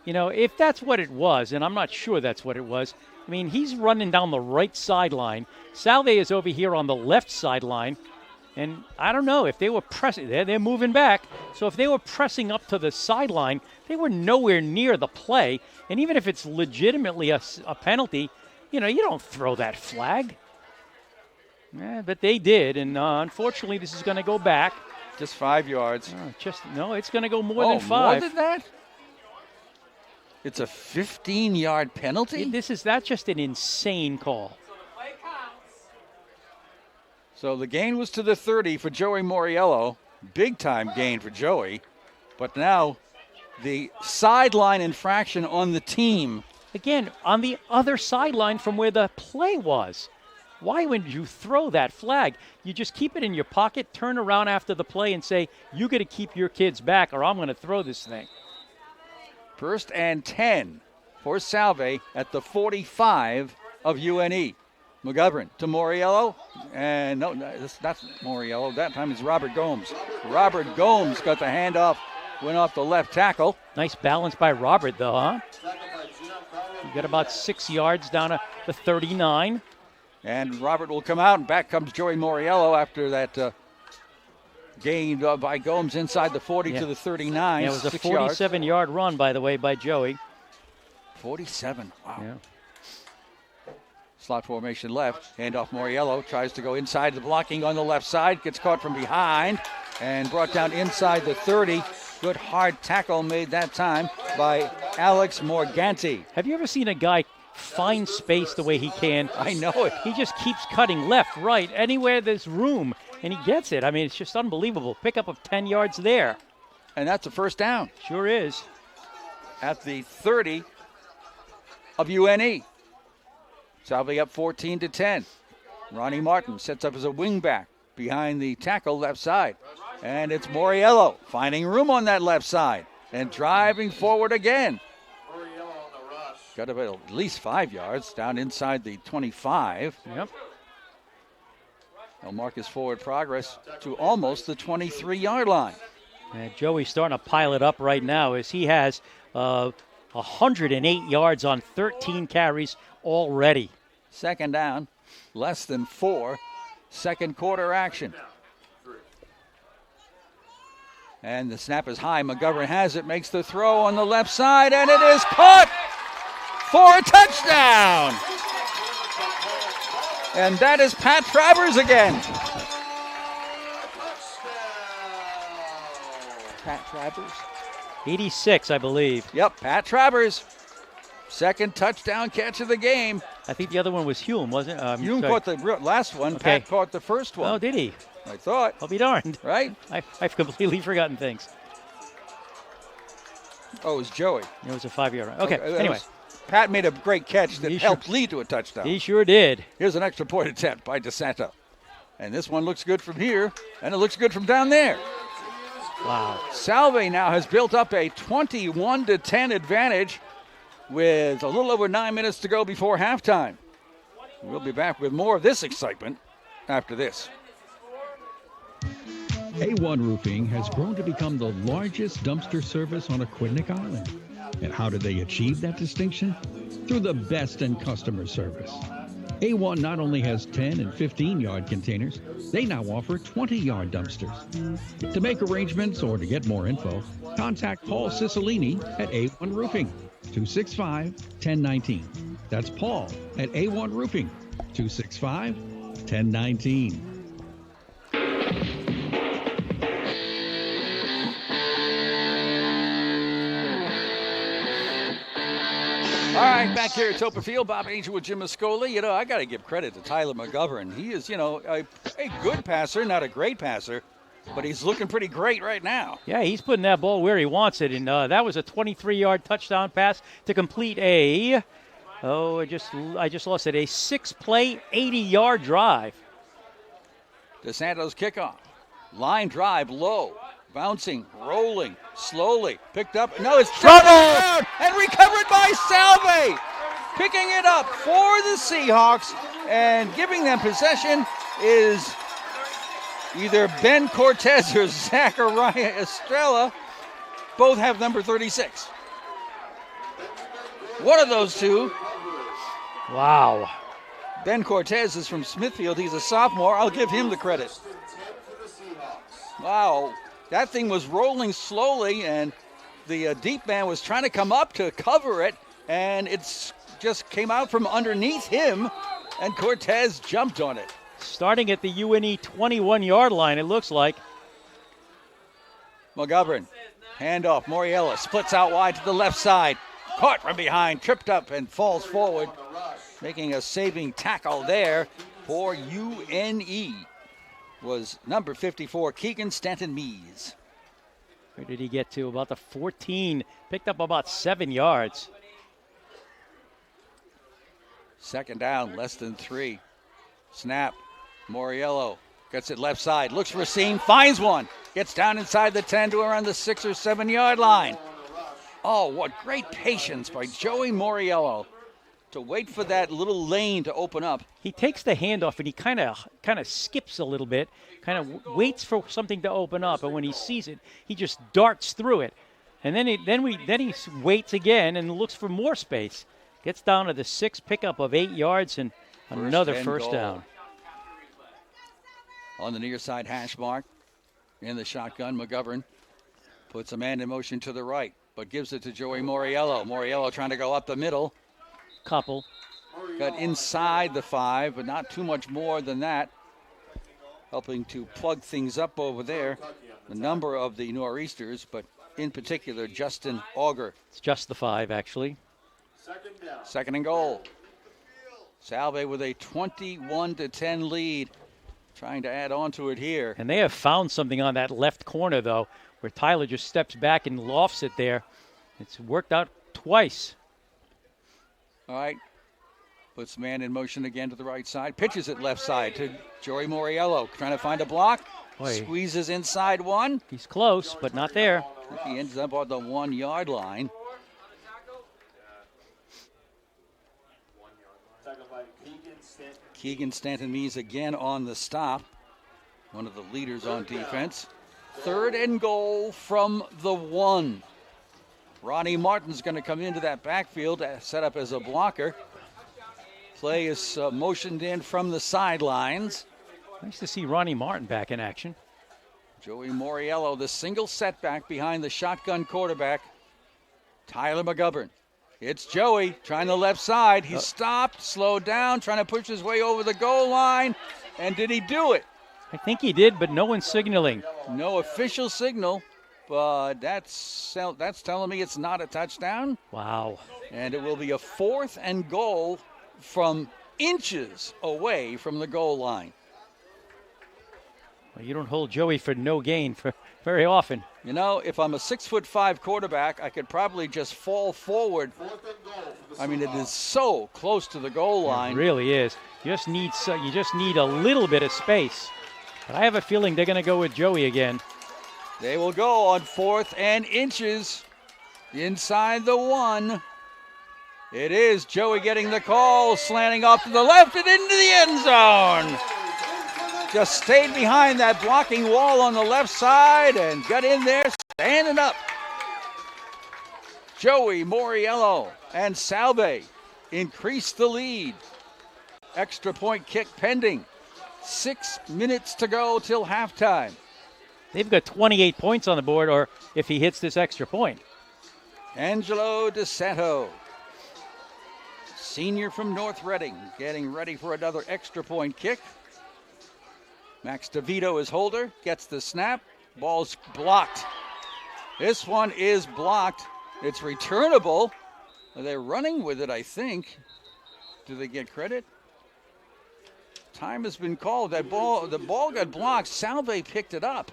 You know, if that's what it was, and I'm not sure that's what it was, I mean, he's running down the right sideline. Salve is over here on the left sideline. And I don't know if they were pressing. They're moving back. So if they were pressing up to the sideline, they were nowhere near the play. And even if it's legitimately a penalty, you know, you don't throw that flag. Yeah, but they did. And unfortunately, this is going to go back. Just 5 yards. No, it's going to go more than 5. More than that? It's a 15-yard penalty? That's just an insane call. So the gain was to the 30 for Joey Moriello. Big-time gain for Joey. But now the sideline infraction on the team. Again, on the other sideline from where the play was. Why would you throw that flag? You just keep it in your pocket, turn around after the play and say, you got to keep your kids back or I'm going to throw this thing. 1st and 10 for Salve at the 45 of UNE. McGovern to Moriello. And no, that's not Moriello. That time it's Robert Gomes. Robert Gomes got the handoff, went off the left tackle. Nice balance by Robert, though, huh? You got about 6 yards down to the 39. And Robert will come out, and back comes Joey Moriello after that gain by Gomes inside the 40 to the 39. Yeah, it was a 47-yard run, by the way, by Joey. 47, wow. Yeah. Slot formation left, handoff Moriello, tries to go inside the blocking on the left side, gets caught from behind, and brought down inside the 30. Good hard tackle made that time by Alex Morganti. Have you ever seen a guy find space the way he can? I know it. He just keeps cutting left, right, anywhere there's room, and he gets it. I mean, it's just unbelievable. Pickup of 10 yards there. And that's a first down. Sure is. At the 30 of UNE. Salve up 14-10. Ronnie Martin sets up as a wingback behind the tackle left side. And it's Moriello finding room on that left side and driving forward again. Got about at least 5 yards down inside the 25. Yep. He'll mark his forward progress to almost the 23-yard line. And Joey's starting to pile it up right now as he has 108 yards on 13 carries already. Second down, less than 4. Second quarter action. And the snap is high. McGovern has it, makes the throw on the left side, and it is caught for a touchdown. And that is Pat Travers again. Pat Travers? 86, I believe. Yep, Pat Travers. Second touchdown catch of the game. I think the other one was Hume, wasn't it? Hume caught the last one. Okay. Pat caught the first one. Oh, did he? I thought. I'll be darned. Right? I've completely forgotten things. Oh, it was Joey. It was a 5-yard run. Okay, anyway. Pat made a great catch that helped lead to a touchdown. He sure did. Here's an extra point attempt by DeSanto. And this one looks good from here, and it looks good from down there. Wow. Salve now has built up a 21-10 advantage with a little over 9 minutes to go before halftime. We'll be back with more of this excitement after this. A1 Roofing has grown to become the largest dumpster service on Aquidneck Island. And how did they achieve that distinction? Through the best in customer service. A1 not only has 10 and 15-yard containers, they now offer 20-yard dumpsters. To make arrangements or to get more info, contact Paul Cicilline at A1 Roofing, 265-1019. That's Paul at A1 Roofing, 265-1019. All right, back here at Toppa Field, Bob Angel with Jim Mascoli. You know, I got to give credit to Tyler McGovern. He is, a good passer, not a great passer, but he's looking pretty great right now. Yeah, he's putting that ball where he wants it, and that was a 23-yard touchdown pass to complete I just lost it, a 6-play, 80-yard drive. DeSanto's kickoff. Line drive low. Bouncing, rolling, slowly, picked up. No, it's turned around and recovered by Salve. Picking it up for the Seahawks and giving them possession is either Ben Cortez or Zachariah Estrella. Both have number 36. One of those two. Wow. Ben Cortez is from Smithfield. He's a sophomore. I'll give him the credit. Wow. That thing was rolling slowly, and the deep man was trying to come up to cover it, and it just came out from underneath him, and Cortez jumped on it. Starting at the UNE 21-yard line, it looks like. McGovern, handoff. Moriello splits out wide to the left side. Caught from behind, tripped up and falls forward. Making a saving tackle there for UNE was number 54, Keegan Stanton-Mees. Where did he get to? About the 14. Picked up about 7 yards. Second down, less than 3. Snap. Moriello gets it left side. Looks for a seam. Finds one. Gets down inside the 10 to around the 6 or 7 yard line. Oh, what great patience by Joey Moriello to wait for that little lane to open up. He takes the handoff and he kind of skips a little bit, kind of waits for something to open up, and when he sees it, he just darts through it. And then he waits again and looks for more space. Gets down to the 6, pickup of 8 yards, and another first down. On the near side hash mark, in the shotgun, McGovern puts a man in motion to the right, but gives it to Joey Moriello. Moriello trying to go up the middle. Couple. Got inside the 5, but not too much more than that. Helping to plug things up over there. A number of the Nor'easters, but in particular, Justin Auger. It's just the 5, actually. Second and goal. Salve with a 21-10 lead. Trying to add on to it here. And they have found something on that left corner, though, where Tyler just steps back and lofts it there. It's worked out twice. All right. Puts man in motion again to the right side. Pitches it left side to Joey Moriello. Trying to find a block. Boy. Squeezes inside one. He's close, but not there. He ends up on the 1 yard line. Keegan Stanton-Mees again on the stop. One of the leaders on defense. Third and goal from the 1. Ronnie Martin's going to come into that backfield, set up as a blocker. Play is motioned in from the sidelines. Nice to see Ronnie Martin back in action. Joey Moriello, the single setback behind the shotgun quarterback, Tyler McGovern. It's Joey trying the left side. He stopped, slowed down, trying to push his way over the goal line. And did he do it? I think he did, but no one's signaling. No official signal, but that's telling me it's not a touchdown. Wow. And it will be a 4th and goal from inches away from the goal line. Well, you don't hold Joey for no gain for very often. You know, if I'm a 6'5" quarterback, I could probably just fall forward. I mean, it is so close to the goal line. It really is. You just need a little bit of space. But I have a feeling they're going to go with Joey again. They will go on 4th and inches inside the 1. It is Joey getting the call, slanting off to the left and into the end zone. Just stayed behind that blocking wall on the left side and got in there standing up. Joey Moriello and Salve increase the lead. Extra point kick pending. 6 minutes to go till halftime. They've got 28 points on the board, or if he hits this extra point. Angelo DeSanto, senior from North Reading, getting ready for another extra point kick. Max DeVito is holder, gets the snap, ball's blocked. This one is blocked. It's returnable. They're running with it, I think. Do they get credit? Time has been called. The ball got blocked. Salve picked it up.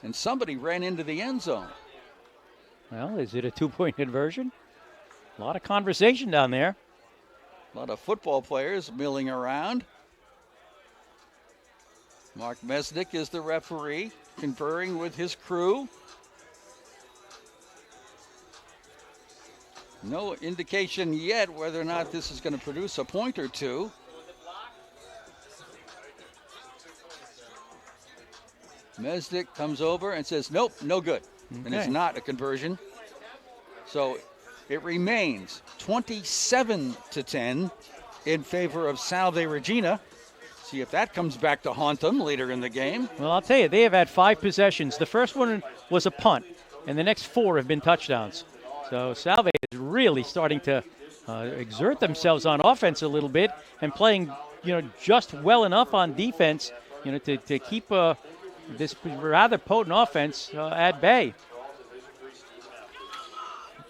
And somebody ran into the end zone. Well, is it a 2-point conversion? A lot of conversation down there. A lot of football players milling around. Mark Mesnick is the referee, conferring with his crew. No indication yet whether or not this is going to produce a point or two. Mesnick comes over and says, nope, no good. Okay. And it's not a conversion. So it remains 27-10 in favor of Salve Regina. See if that comes back to haunt them later in the game. Well, I'll tell you, they have had 5 possessions. The first one was a punt, and the next 4 have been touchdowns. So Salve is really starting to exert themselves on offense a little bit and playing, just well enough on defense, to keep this rather potent offense at bay.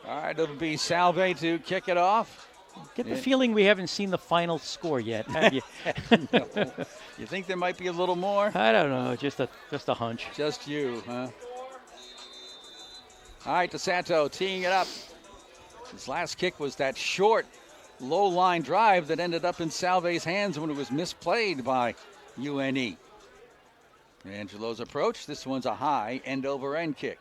All right, it'll be Salve to kick it off. Get the feeling we haven't seen the final score yet, have you? No. You think there might be a little more? I don't know, just a hunch. Just you, huh? All right, DeSanto teeing it up. His last kick was that short, low-line drive that ended up in Salve's hands when it was misplayed by UNE. Angelo's approach. This one's a high end-over-end kick.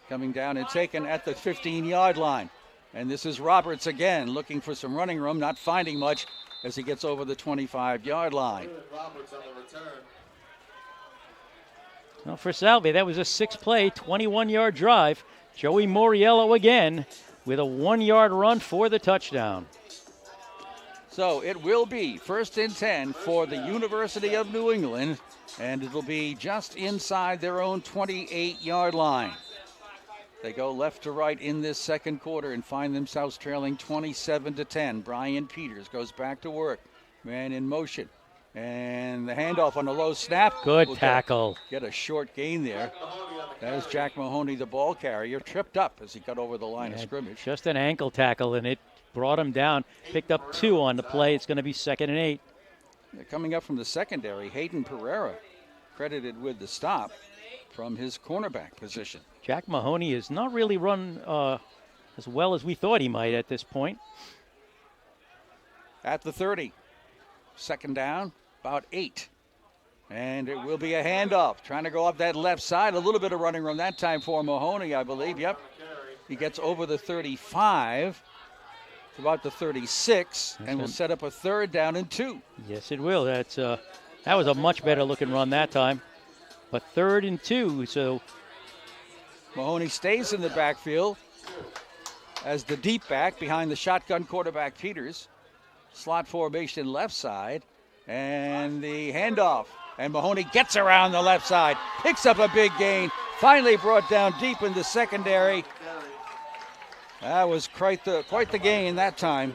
Coming down and taken at the 15-yard line. And this is Roberts again, looking for some running room, not finding much as he gets over the 25-yard line. Roberts on the return. Well, for Salve, that was a 6-play, 21-yard drive. Joey Moriello again with a 1-yard run for the touchdown. So it will be 1st and 10 for the University of New England, and it'll be just inside their own 28-yard line. They go left to right in this second quarter and find themselves trailing 27-10. Brian Peters goes back to work. Man in motion. And the handoff on a low snap. Good tackle. Get a short gain there. There's Jack Mahoney, the ball carrier, tripped up as he got over the line of scrimmage. Just an ankle tackle, and it brought him down. Picked up 2 on the play. It's going to be 2nd and 8. Coming up from the secondary, Hayden Pereira credited with the stop from his cornerback position. Jack Mahoney has not really run as well as we thought he might at this point. At the 30, 2nd down, about 8. And it will be a handoff. Trying to go up that left side. A little bit of running room that time for Mahoney, I believe. Yep. He gets over the 35 to about the 36 and will set up a 3rd down and 2. Yes, it will. That was a much better looking run that time. But 3rd and 2, so Mahoney stays in the backfield as the deep back behind the shotgun quarterback Peters. Slot formation left side. And the handoff. And Mahoney gets around the left side. Picks up a big gain. Finally brought down deep in the secondary. That was quite the gain that time.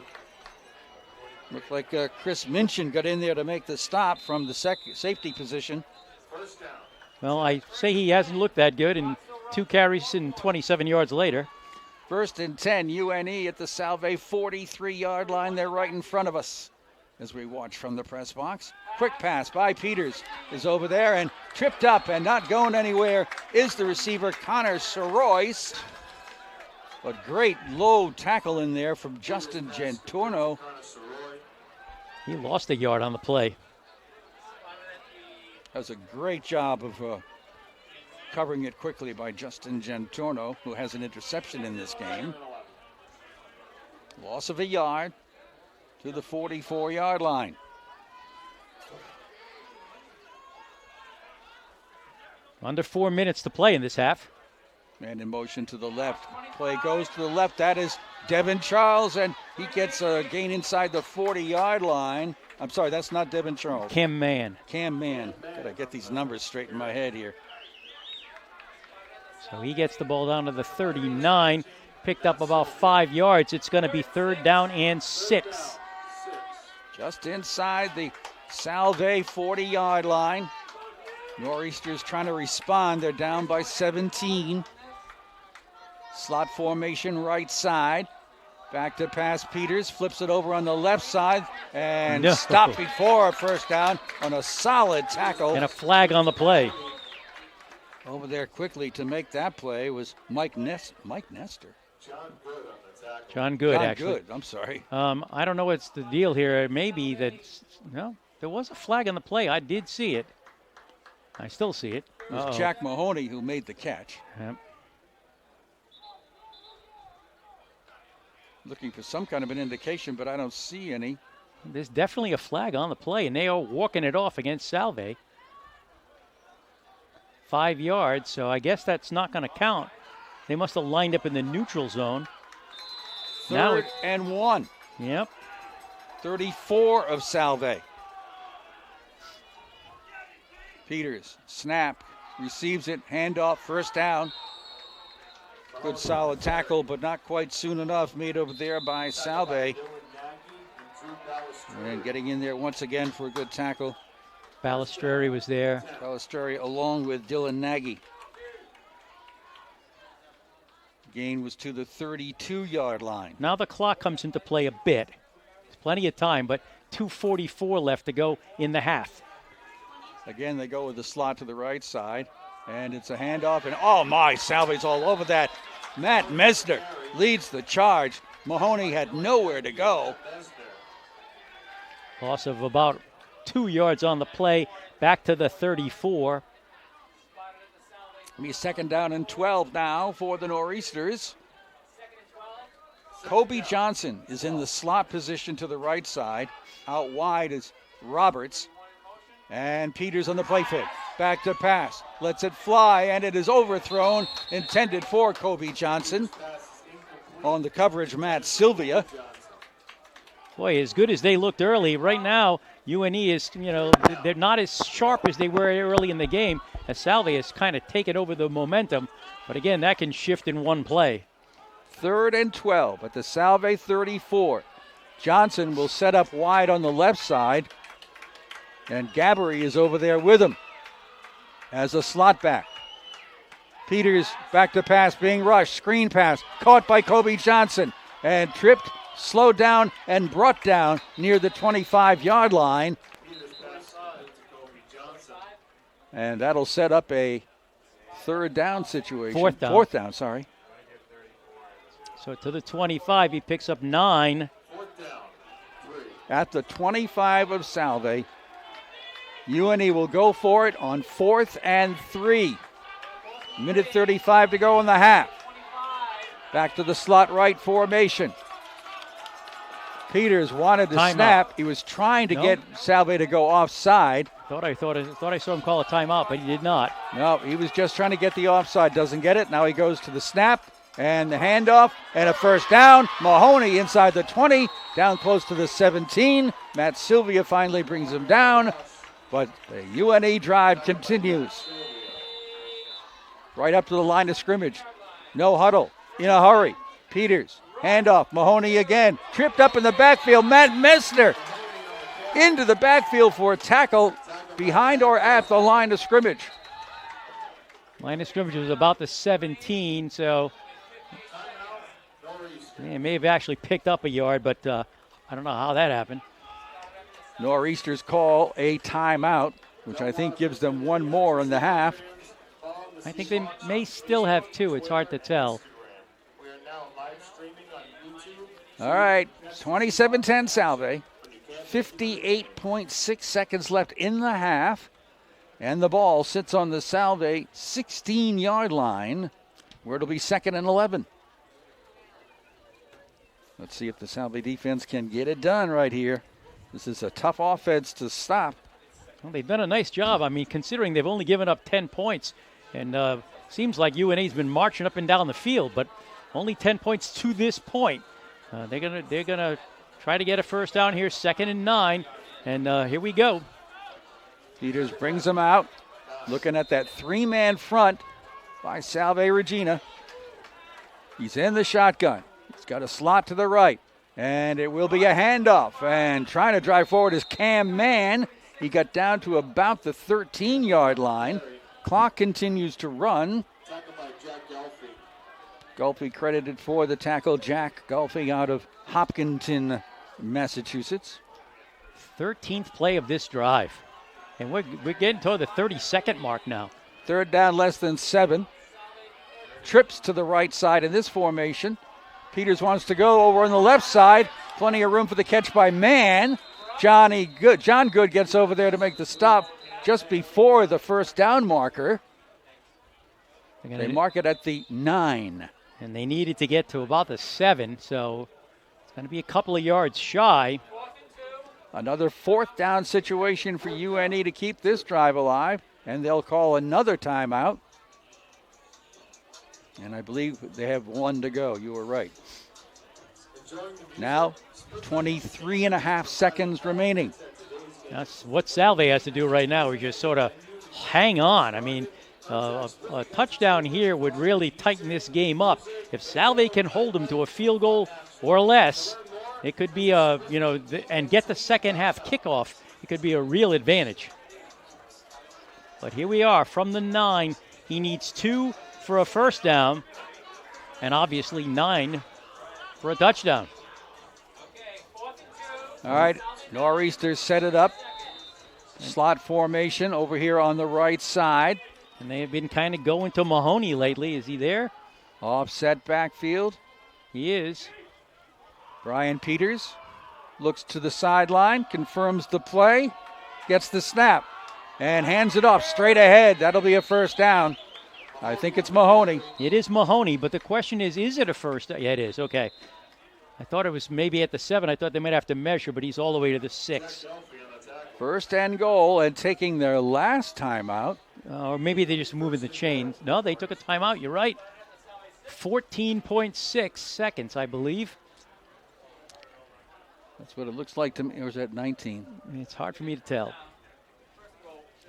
Looked like Chris Minchin got in there to make the stop from the safety position. Well, I say he hasn't looked that good, and 2 carries and 27 yards later. 1st and 10, UNE at the Salve 43-yard line. They're right in front of us as we watch from the press box. Quick pass by Peters is over there and tripped up and not going anywhere is the receiver Connor Sorois. But great low tackle in there from Justin Gentorno. He lost a yard on the play. Does a great job of covering it quickly by Justin Gentorno, who has an interception in this game. Loss of a yard to the 44-yard line. Under 4 minutes to play in this half. Man in motion to the left. Play goes to the left. That is Devin Charles, and he gets a gain inside the 40-yard line. I'm sorry, that's not Devin Charles. Cam Mann. Cam Mann. Gotta get these numbers straight in my head here. So he gets the ball down to the 39. Picked up about 5 yards. It's going to be 3rd down and 6. Just inside the Salve 40-yard line. Nor'easters trying to respond. They're down by 17. Slot formation right side. Back to pass Peters. Flips it over on the left side. And stopped before a 1st down on a solid tackle. And a flag on the play. Over there quickly to make that play was Mike Nestor. John Good, actually. Good, I'm sorry. I don't know what's the deal here. It may be that, no, there was a flag on the play. I did see it. I still see it. It was Jack Mahoney who made the catch. Yep. Looking for some kind of an indication, but I don't see any. There's definitely a flag on the play, and they are walking it off against Salve. 5 yards, so I guess that's not going to count. They must have lined up in the neutral zone. 3rd and 1. Yep. 34 of Salve. Peters, snap, receives it, handoff, 1st down. Good solid tackle, but not quite soon enough. Made over there by Salve. And getting in there once again for a good tackle Balistreri was there. Balistreri along with Dylan Nagy. Gain was to the 32-yard line. Now the clock comes into play a bit. There's plenty of time, but 2:44 left to go in the half. Again, they go with the slot to the right side, and it's a handoff, and oh my, Salve's all over that. Matt Mesner leads the charge. Mahoney had nowhere to go. Loss of about 2 yards on the play, back to the 34. It'll be 2nd down and 12 now for the Nor'easters. Kobe Johnson is in the slot position to the right side. Out wide is Roberts. And Peters on the play fake. Back to pass. Lets it fly, and it is overthrown. Intended for Kobe Johnson. On the coverage, Matt Sylvia. Boy, as good as they looked early, right now, UNE is, they're not as sharp as they were early in the game, as Salve has kind of taken over the momentum. But again, that can shift in one play. 3rd and 12 at the Salve 34. Johnson will set up wide on the left side, and Gabbery is over there with him as a slot back. Peters back to pass, being rushed, screen pass, caught by Kobe Johnson, and tripped, slowed down, and brought down near the 25-yard line. And that'll set up a 3rd down situation. 4th down. 4th down, sorry. So to the 25, he picks up 9. At the 25 of Salve, UNE will go for it on 4th and 3. Minute 35 to go in the half. Back to the slot right formation. Peters wanted to snap. He was trying to get Salve to go offside. Thought I saw him call a timeout, but he did not. No, he was just trying to get the offside. Doesn't get it. Now he goes to the snap and the handoff and a 1st down. Mahoney inside the 20, down close to the 17. Matt Sylvia finally brings him down, but the UNE drive continues. Right up to the line of scrimmage. No huddle. In a hurry. Peters. Handoff. Mahoney again. Tripped up in the backfield. Matt Messner into the backfield for a tackle behind or at the line of scrimmage. Line of scrimmage was about the 17, so he may have actually picked up a yard, but I don't know how that happened. Nor'easters call a timeout, which I think gives them one more in the half. I think they may still have 2. It's hard to tell. All right, 27-10 Salve. 58.6 seconds left in the half. And the ball sits on the Salve 16-yard line, where it'll be 2nd and 11. Let's see if the Salve defense can get it done right here. This is a tough offense to stop. Well, they've done a nice job. I mean, considering they've only given up 10 points. And seems like UNA's been marching up and down the field, but only 10 points to this point. They're gonna try to get a 1st down here, 2nd and 9, and here we go. Peters brings them out, looking at that 3-man front by Salve Regina. He's in the shotgun. He's got a slot to the right, and it will be a handoff. And trying to drive forward is Cam Mann. He got down to about the 13-yard line. Clock continues to run. Gulfey credited for the tackle. Jack Gulfey out of Hopkinton, Massachusetts. 13th play of this drive. And we're getting toward the 30-second mark now. 3rd down, less than 7. Trips to the right side in this formation. Peters wants to go over on the left side. Plenty of room for the catch by Mann. John Good gets over there to make the stop just before the 1st down marker. They mark it at the 9. And they needed to get to about the 7, so it's going to be a couple of yards shy. Another 4th down situation for UNE to keep this drive alive, and they'll call another timeout. And I believe they have 1 to go. You were right. Now, 23 and a half seconds remaining. That's what Salve has to do right now, is just sort of hang on. I mean, a touchdown here would really tighten this game up. If Salve can hold them to a field goal or less, it could be and get the second half kickoff. It could be a real advantage. But here we are from the 9. He needs 2 for a first down, and obviously 9 for a touchdown. All right, Nor'easters set it up. Slot formation over here on the right side. And they have been kind of going to Mahoney lately. Is he there? Offset backfield. He is. Brian Peters looks to the sideline, confirms the play, gets the snap, and hands it off straight ahead. That'll be a first down. I think it's Mahoney. It is Mahoney, but the question is it a first down? Yeah, it is. Okay. I thought it was maybe at the 7. I thought they might have to measure, but he's all the way to the 6. First and goal, and taking their last timeout. Or maybe they're just moving the chain. No, they took a timeout. You're right. 14.6 seconds, I believe. That's what it looks like to me. Or is that 19? It's hard for me to tell.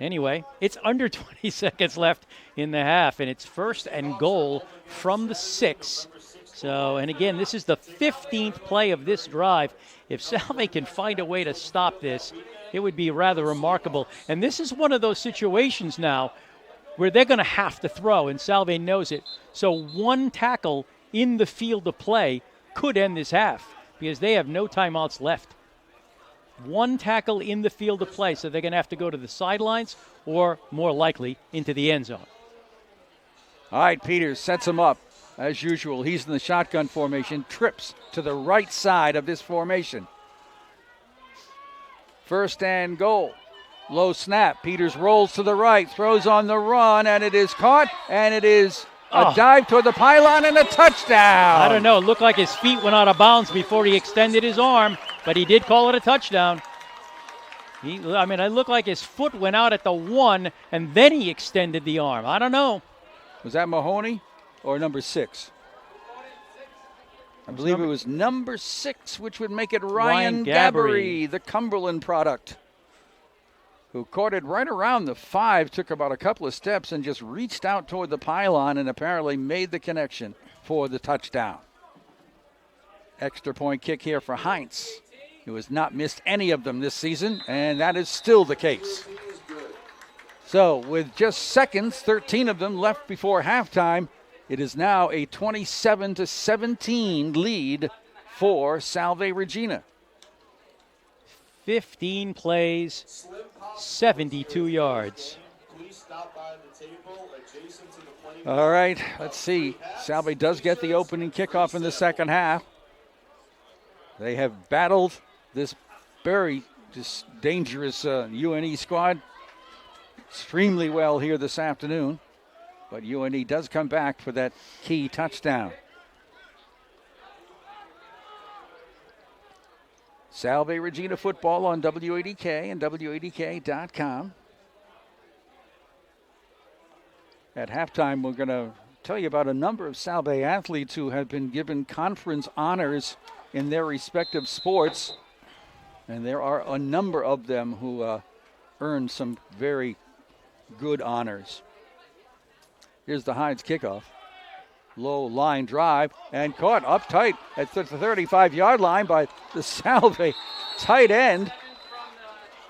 Anyway, it's under 20 seconds left in the half, and it's first and goal from the 6. So, and again, this is the 15th play of this drive. If Salve can find a way to stop this, it would be rather remarkable. And this is one of those situations now where they're going to have to throw, and Salve knows it. So one tackle in the field of play could end this half because they have no timeouts left. One tackle in the field of play, so they're going to have to go to the sidelines or, more likely, into the end zone. All right, Peters sets him up. As usual, he's in the shotgun formation, trips to the right side of this formation. First and goal. Low snap. Peters rolls to the right, throws on the run, and it is caught, and it is a dive toward the pylon and a touchdown. I don't know. It looked like his feet went out of bounds before he extended his arm, but he did call it a touchdown. It looked like his foot went out at the 1, and then he extended the arm. I don't know. Was that Mahoney or number 6? I believe it was number 6, which would make it Ryan Gabbery, the Cumberland product, who caught it right around the 5, took about a couple of steps and just reached out toward the pylon and apparently made the connection for the touchdown. Extra point kick here for Heinz, who has not missed any of them this season, and that is still the case. So with just seconds, 13 of them left before halftime, it is now a 27-17 lead for Salve Regina. 15 plays, 72 yards. All right, let's see. Salve does get the opening kickoff in the second half. They have battled this very just dangerous UNE squad extremely well here this afternoon. But UNE does come back for that key touchdown. Salve Regina football on WADK and WADK.com. At halftime, we're going to tell you about a number of Salve athletes who have been given conference honors in their respective sports. And there are a number of them who earned some very good honors. Here's the Heinz kickoff. Low line drive and caught up tight at the 35-yard line by the Salve tight end.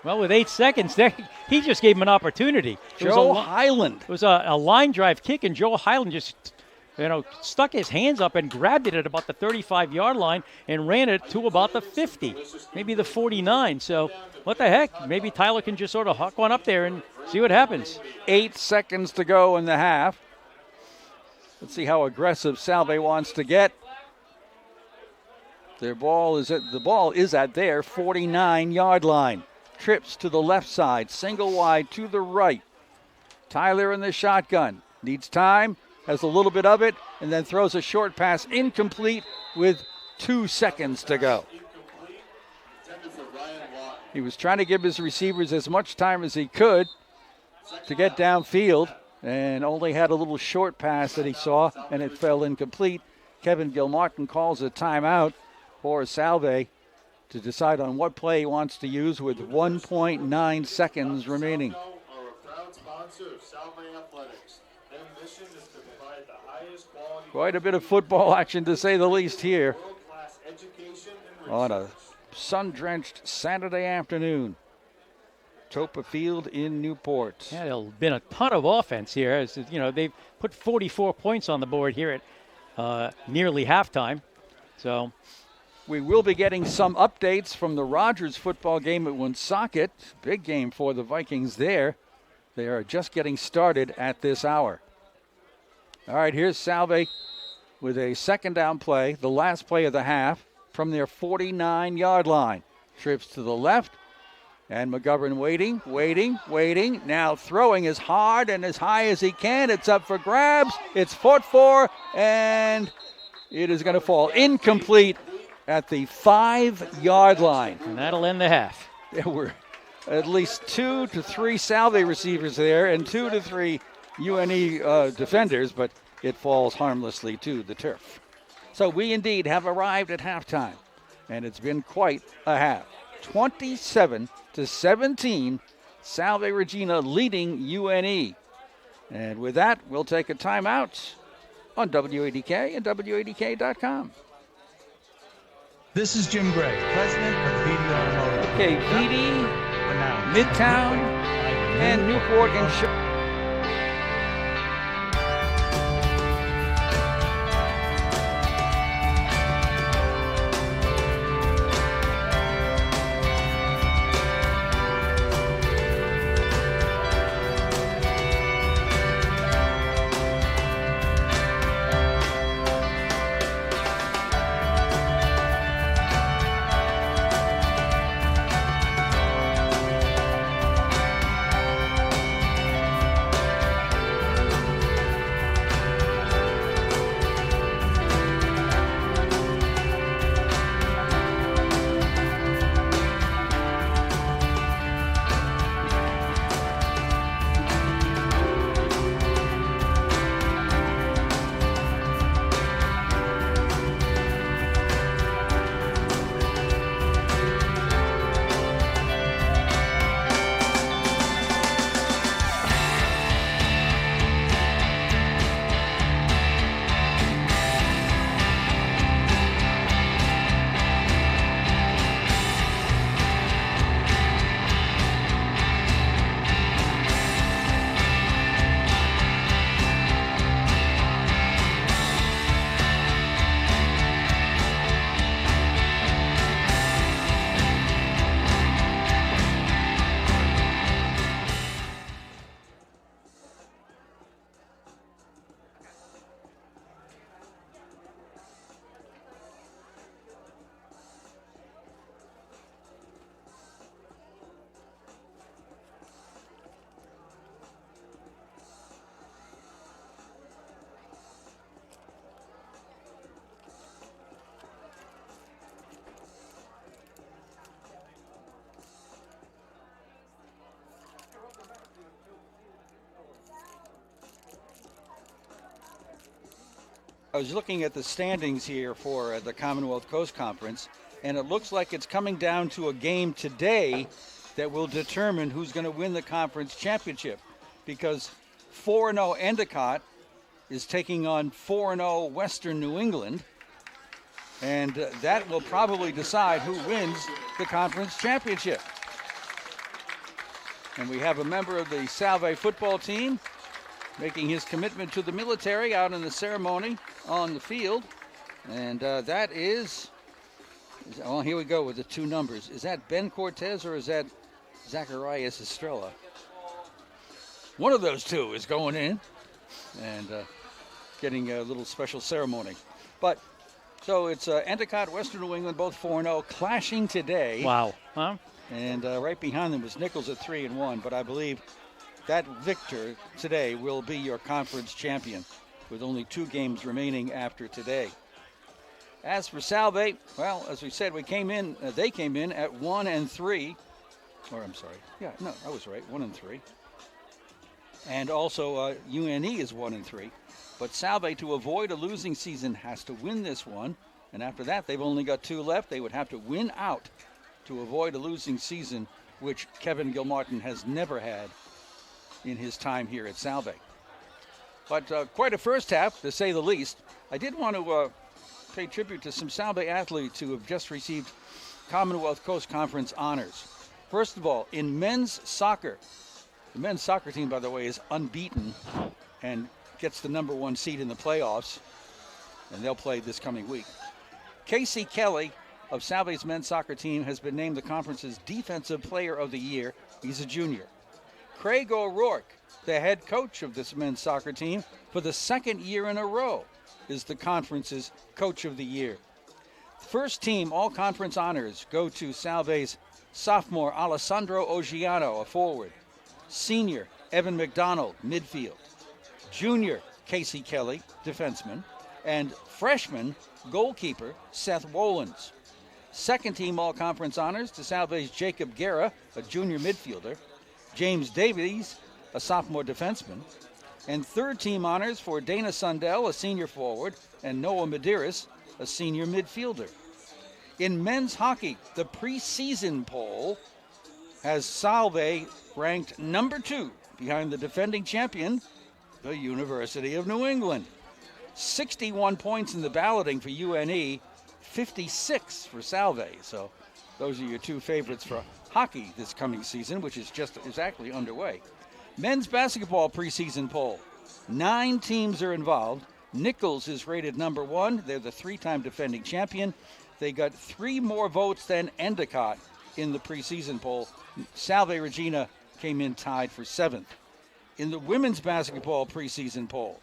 Well, with 8 seconds, he just gave him an opportunity. Joe Highland. It was a line drive kick, and Joe Highland just stuck his hands up and grabbed it at about the 35-yard line and ran it to about the 50, maybe the 49. So what the heck? Maybe Tyler can just sort of huck one up there and see what happens. 8 seconds to go in the half. Let's see how aggressive Salve wants to get. The ball is at their 49-yard line. Trips to the left side, single wide to the right. Tyler in the shotgun. Needs time, has a little bit of it, and then throws a short pass incomplete with 2 seconds to go. He was trying to give his receivers as much time as he could to get downfield, and only had a little short pass that he saw, and it fell incomplete. Kevin Gilmartin calls a timeout for Salve to decide on what play he wants to use with 1.9 seconds remaining. Quite a bit of football action, to say the least, here on a sun-drenched Saturday afternoon. Toppa Field in Newport. Yeah, there's been a ton of offense here. As, they've put 44 points on the board here at nearly halftime. So we will be getting some updates from the Rogers football game at Woonsocket. Big game for the Vikings there. They are just getting started at this hour. All right, here's Salve with a second down play, the last play of the half, from their 49-yard line. Trips to the left, and McGovern waiting. Now throwing as hard and as high as he can. It's up for grabs. It's fought for, and it is going to fall incomplete at the 5-yard line. And that'll end the half. There were at least 2 to 3 Salve receivers there and 2 to 3 UNE defenders, but it falls harmlessly to the turf. So we indeed have arrived at halftime, and it's been quite a half. 27-17, Salve Regina leading UNE. And with that, we'll take a timeout on WADK and WADK.com. This is Jim Gray, president of VD Automotive. Okay, VD, Midtown, and Newport Insurance. I was looking at the standings here for the Commonwealth Coast Conference, and it looks like it's coming down to a game today that will determine who's going to win the conference championship, because 4-0 Endicott is taking on 4-0 Western New England, and that will probably decide who wins the conference championship. And we have a member of the Salve football team making his commitment to the military out in the ceremony on the field. And that is, well, here we go with the two numbers. Is that Ben Cortez or is that Zacharias Estrella? One of those two is going in and getting a little special ceremony. But so it's Endicott, Western New England, both 4-0, clashing today. Wow. Huh? And right behind them was Nichols at 3-1. But I believe that victor today will be your conference champion, with only 2 games remaining after today. As for Salve, well, as we said, they came in at 1-3. Or I'm sorry. Yeah, no, I was right. 1-3. And also UNE is 1-3. But Salve, to avoid a losing season, has to win this one. And after that, they've only got 2 left. They would have to win out to avoid a losing season, which Kevin Gilmartin has never had in his time here at Salve. But quite a first half, to say the least. I did want to pay tribute to some Salve athletes who have just received Commonwealth Coast Conference honors. First of all, in men's soccer, the men's soccer team, by the way, is unbeaten and gets the number 1 seed in the playoffs, and they'll play this coming week. Casey Kelly of Salve's men's soccer team has been named the conference's Defensive Player of the Year. He's a junior. Craig O'Rourke, the head coach of this men's soccer team, for the 2nd year in a row, is the conference's Coach of the Year. First team all-conference honors go to Salve's sophomore Alessandro Oggiano, a forward. Senior Evan McDonald, midfield. Junior Casey Kelly, defenseman. And freshman goalkeeper Seth Wolins. Second team all-conference honors to Salve's Jacob Guerra, a junior midfielder. James Davies, a sophomore defenseman. And third team honors for Dana Sundell, a senior forward, and Noah Medeiros, a senior midfielder. In men's hockey, the preseason poll has Salve ranked number 2 behind the defending champion, the University of New England. 61 points in the balloting for UNE, 56 for Salve. So those are your 2 favorites for hockey this coming season, which is just exactly underway. Men's basketball preseason poll. 9 teams are involved. Nichols is rated number 1. They're the 3-time defending champion. They got 3 more votes than Endicott in the preseason poll. Salve Regina came in tied for 7th. In the women's basketball preseason poll,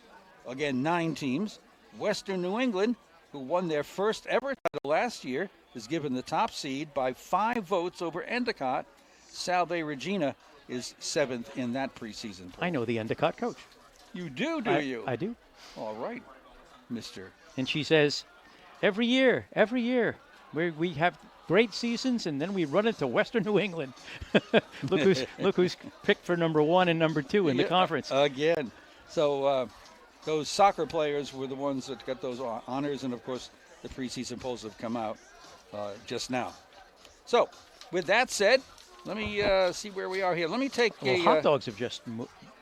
again, 9 teams. Western New England, who won their first ever title last year, is given the top seed by 5 votes over Endicott. Salve Regina is 7th in that preseason poll. I know the Endicott coach. You do you? I do. All right, Mr. And she says, every year, we have great seasons, and then we run into Western New England. look who's picked for number 1 and number 2 in the conference. Again. So those soccer players were the ones that got those honors, and, of course, the preseason polls have come out just now. So, with that said, let me see where we are here. Let me take hot dogs have just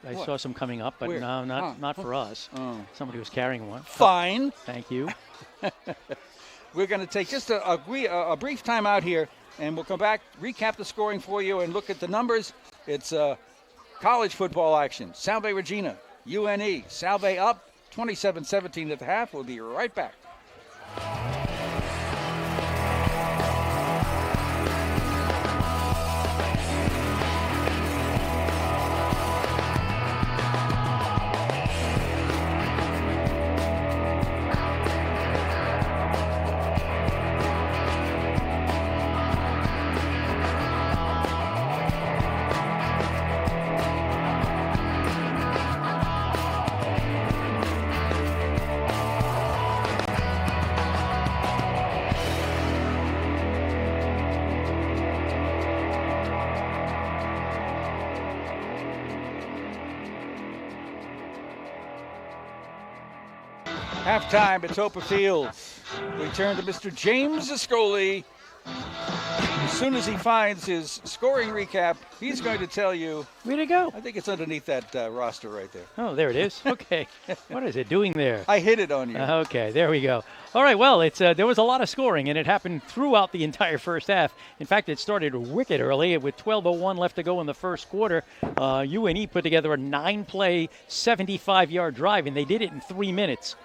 I what? saw some coming up, but Where? no, not for us. Oh. Somebody was carrying one. Fine. Thank you. We're going to take just a brief time out here, and we'll come back, recap the scoring for you, and look at the numbers. It's college football action. Salve Regina, UNE, Salve up 27-17 at the half. We'll be right back. Halftime at Toppa Field. We turn to Mr. James Ascoli. As soon as he finds his scoring recap, he's going to tell you. Where'd it go? I think it's underneath that roster right there. Oh, there it is. Okay. What is it doing there? I hit it on you. Okay, there we go. All right, well, it's there was a lot of scoring, and it happened throughout the entire first half. In fact, it started wicked early with 12:01 left to go in the first quarter. UNE put together a 9-play, 75-yard drive, and they did it in 3 minutes.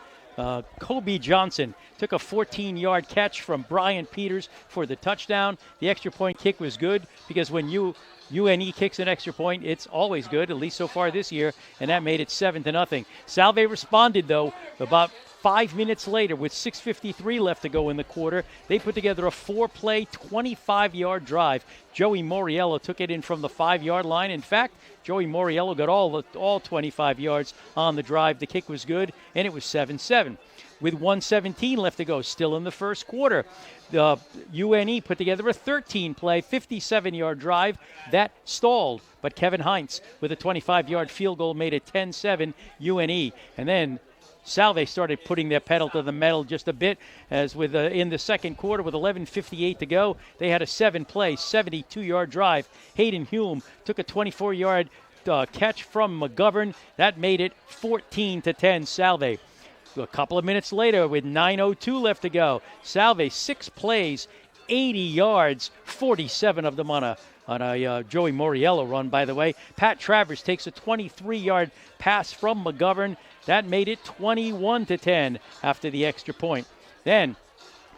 Kobe Johnson took a 14-yard catch from Brian Peters for the touchdown. The extra point kick was good because when UNE kicks an extra point, it's always good, at least so far this year, and that made it 7-0. Salve responded, though, about 5 minutes later with 6:53 left to go in the quarter. They put together a 4-play, 25-yard drive. Joey Moriello took it in from the 5-yard line. In fact, Joey Moriello got all 25 yards on the drive. The kick was good, and it was 7-7. With 1:17 left to go, still in the first quarter, the UNE put together a 13-play, 57-yard drive. That stalled, but Kevin Heinz with a 25-yard field goal made it 10-7 UNE. And then Salve started putting their pedal to the metal just a bit, as with in the second quarter with 11:58 to go, they had a 7-play, 72-yard drive. Hayden Hume took a 24-yard catch from McGovern. That made it 14-10 Salve. A couple of minutes later, with 9:02 left to go, Salve 6 plays, 80 yards, 47 of them on a Joey Moriello run, by the way. Pat Travers takes a 23-yard pass from McGovern. That made it 21-10 after the extra point. Then,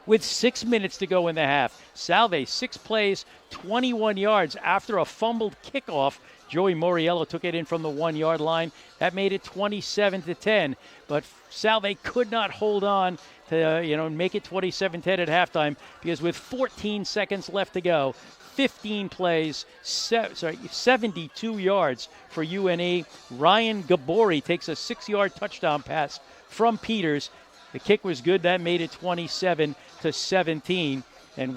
with 6 minutes to go in the half, Salve, 6 plays, 21 yards after a fumbled kickoff. Joey Moriello took it in from the 1-yard line. That made it 27-10. But Salve could not hold on to, make it 27-10 at halftime, because with 14 seconds left to go, 15 plays, 72 yards for UNE. Ryan Gabori takes a 6-yard touchdown pass from Peters. The kick was good. That made it 27-17. And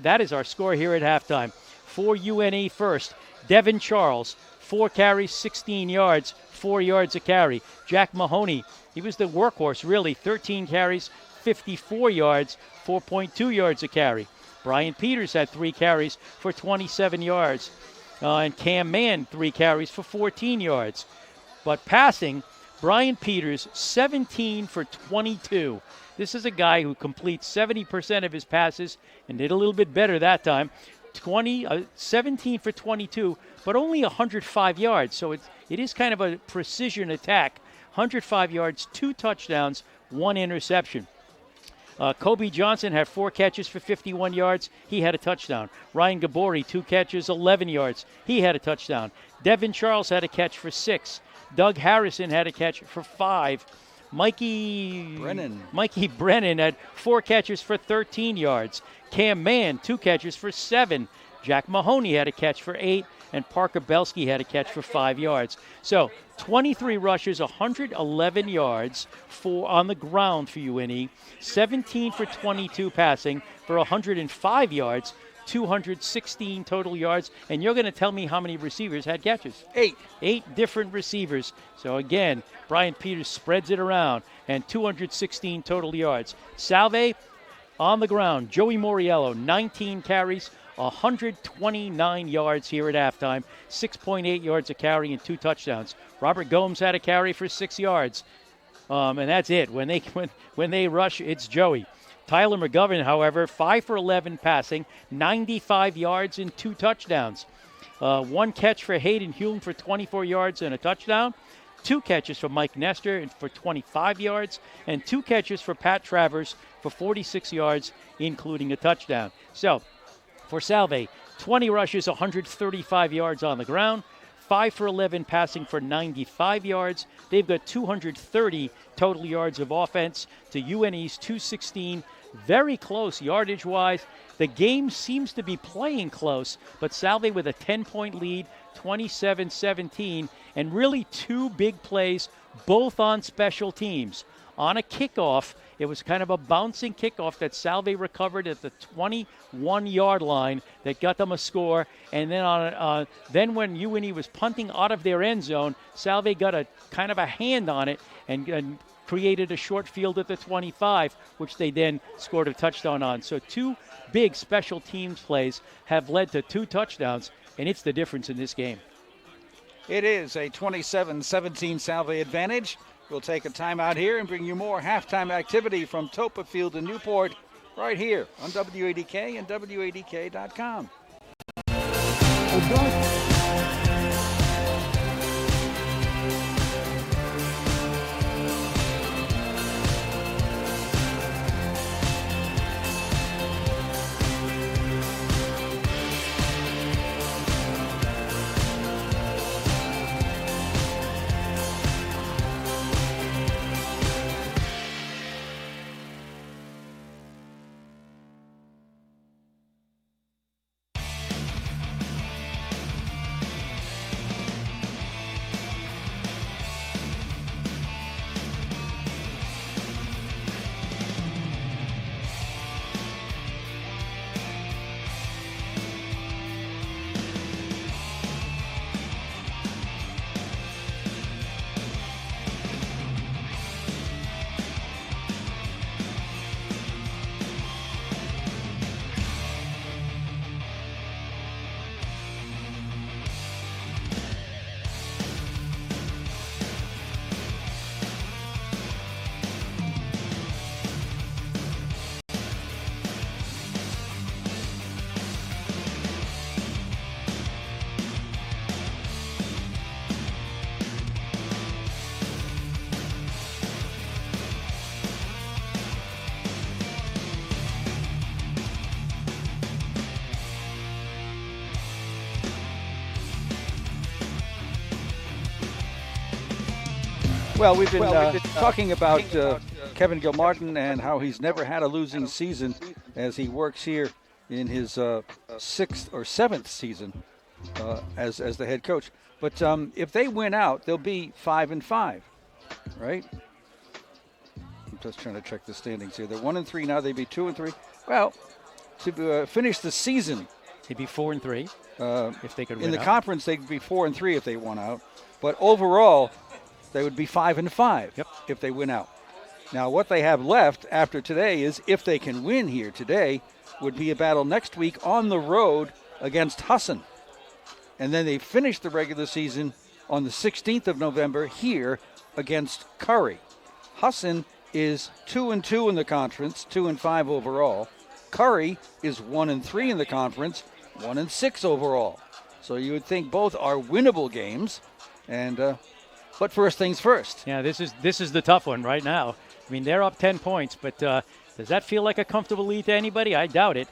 that is our score here at halftime. For UNE first, Devin Charles, 4 carries, 16 yards, 4 yards a carry. Jack Mahoney, he was the workhorse, really. 13 carries, 54 yards, 4.2 yards a carry. Brian Peters had 3 carries for 27 yards. And Cam Mann, 3 carries for 14 yards. But passing, Brian Peters, 17 for 22. This is a guy who completes 70% of his passes and did a little bit better that time. 17 for 22, but only 105 yards. So it is kind of a precision attack. 105 yards, 2 touchdowns, 1 interception. Kobe Johnson had 4 catches for 51 yards. He had a touchdown. Ryan Gabori, 2 catches, 11 yards. He had a touchdown. Devin Charles had a catch for 6. Doug Harrison had a catch for 5. Mikey Brennan had 4 catches for 13 yards. Cam Mann, 2 catches for 7. Jack Mahoney had a catch for 8. And Parker Belsky had a catch for 5 yards. So 23 rushes, 111 yards on the ground for UNE. 17 for 22 passing for 105 yards. 216 total yards. And you're going to tell me how many receivers had catches? 8. 8 different receivers. So again, Brian Peters spreads it around. And 216 total yards. Salve on the ground. Joey Moriello, 19 carries, 129 yards here at halftime. 6.8 yards a carry and 2 touchdowns. Robert Gomes had a carry for 6 yards. And that's it. When they rush, it's Joey. Tyler McGovern, however, 5 for 11 passing, 95 yards and 2 touchdowns. 1 catch for Hayden Hume for 24 yards and a touchdown. 2 catches for Mike Nestor for 25 yards. And 2 catches for Pat Travers for 46 yards, including a touchdown. So, for Salve, 20 rushes, 135 yards on the ground. 5 for 11 passing for 95 yards. They've got 230 total yards of offense to UNE's 216. Very close yardage-wise. The game seems to be playing close, but Salve with a 10-point lead, 27-17, and really 2 big plays, both on special teams. On a kickoff, it was kind of a bouncing kickoff that Salve recovered at the 21-yard line that got them a score. And then then when UNE was punting out of their end zone, Salve got a kind of a hand on it and created a short field at the 25, which they then scored a touchdown on. So 2 big special teams plays have led to 2 touchdowns, and it's the difference in this game. It is a 27-17 Salve advantage. We'll take a timeout here and bring you more halftime activity from Toppa Field in Newport right here on WADK and WADK.com. Well, we've been talking about Kevin Gilmartin and how he's never had a losing season as he works here in his 6th or 7th season as the head coach. But if they win out, they'll be 5-5, right? I'm just trying to check the standings here. They're 1-3 now. They'd be 2-3. Well, to finish the season, they'd be 4-3 if they could win in the out. conference. They'd be 4-3 if they won out. But overall, they would be 5-5 if they win out. Now, what they have left after today is, if they can win here today, would be a battle next week on the road against Husson. And then they finish the regular season on the 16th of November here against Curry. Husson is 2-2 in the conference, 2-5 overall. Curry is 1-3 in the conference, 1-6 overall. So you would think both are winnable games, and but first things first. Yeah, this is the tough one right now. I mean, they're up 10 points, but does that feel like a comfortable lead to anybody? I doubt it.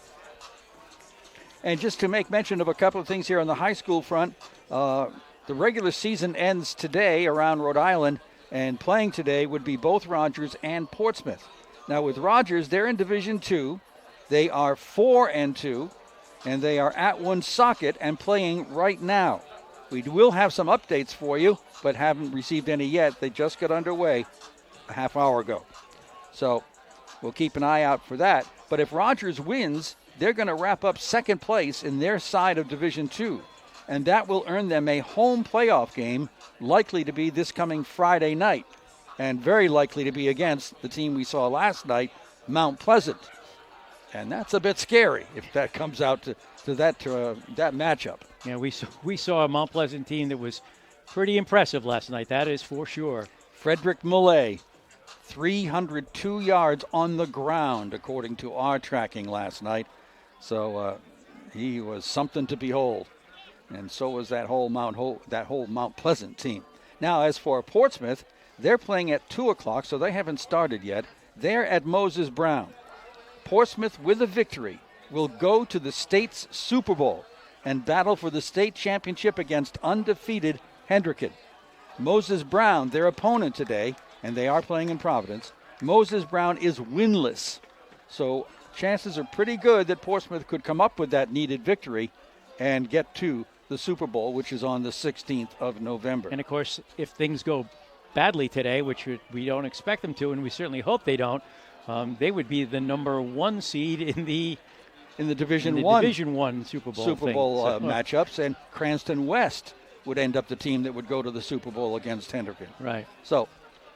And just to make mention of a couple of things here on the high school front, the regular season ends today around Rhode Island, and playing today would be both Rogers and Portsmouth. Now with Rogers, they're in Division II. They are 4-2, and they are at Woonsocket and playing right now. We will have some updates for you, but haven't received any yet. They just got underway a half hour ago. So we'll keep an eye out for that. But if Rogers wins, they're going to wrap up second place in their side of Division II, and that will earn them a home playoff game, likely to be this coming Friday night, and very likely to be against the team we saw last night, Mount Pleasant. And that's a bit scary if that comes out to that matchup. Yeah, we saw a Mount Pleasant team that was pretty impressive last night. That is for sure. Frederick Millay, 302 yards on the ground, according to our tracking last night. So he was something to behold, and so was that whole Mount Pleasant team. Now, as for Portsmouth, they're playing at 2:00, so they haven't started yet. They're at Moses Brown. Portsmouth, with a victory, will go to the state's Super Bowl and battle for the state championship against undefeated Hendricken. Moses Brown, their opponent today, and they are playing in Providence, Moses Brown is winless. So chances are pretty good that Portsmouth could come up with that needed victory and get to the Super Bowl, which is on the 16th of November. And, of course, if things go badly today, which we don't expect them to, and we certainly hope they don't, they would be the number 1 seed in the Division One Super Bowl matchups, and Cranston West would end up the team that would go to the Super Bowl against Hendricken. Right. So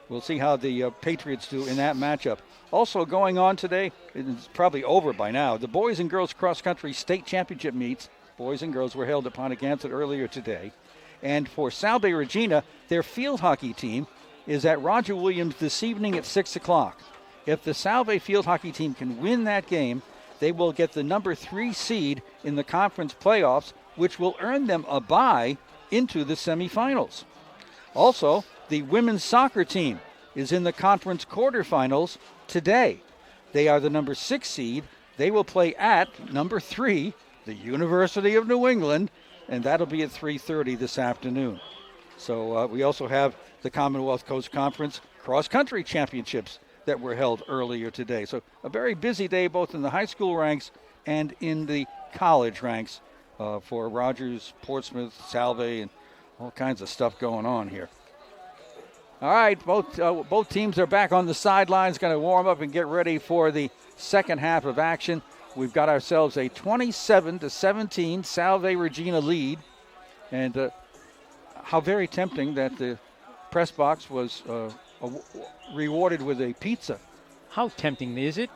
we'll see how the Patriots do in that matchup. Also going on today, it's probably over by now, the boys and girls cross-country state championship meets, boys and girls, were held at Pontiac earlier today. And for Salve Regina, their field hockey team is at Roger Williams this evening at 6:00. If the Salve field hockey team can win that game, they will get the number 3 seed in the conference playoffs, which will earn them a bye into the semifinals. Also, the women's soccer team is in the conference quarterfinals today. They are the number 6 seed. They will play at number 3, the University of New England, and that'll be at 3:30 this afternoon. So we also have the Commonwealth Coast Conference cross-country championships that were held earlier today. So a very busy day both in the high school ranks and in the college ranks for Rogers, Portsmouth, Salve, and all kinds of stuff going on here. All right, both teams are back on the sidelines, going to warm up and get ready for the second half of action. We've got ourselves a 27-17 Salve Regina lead, and how very tempting that the press box was rewarded with a pizza. How tempting is it?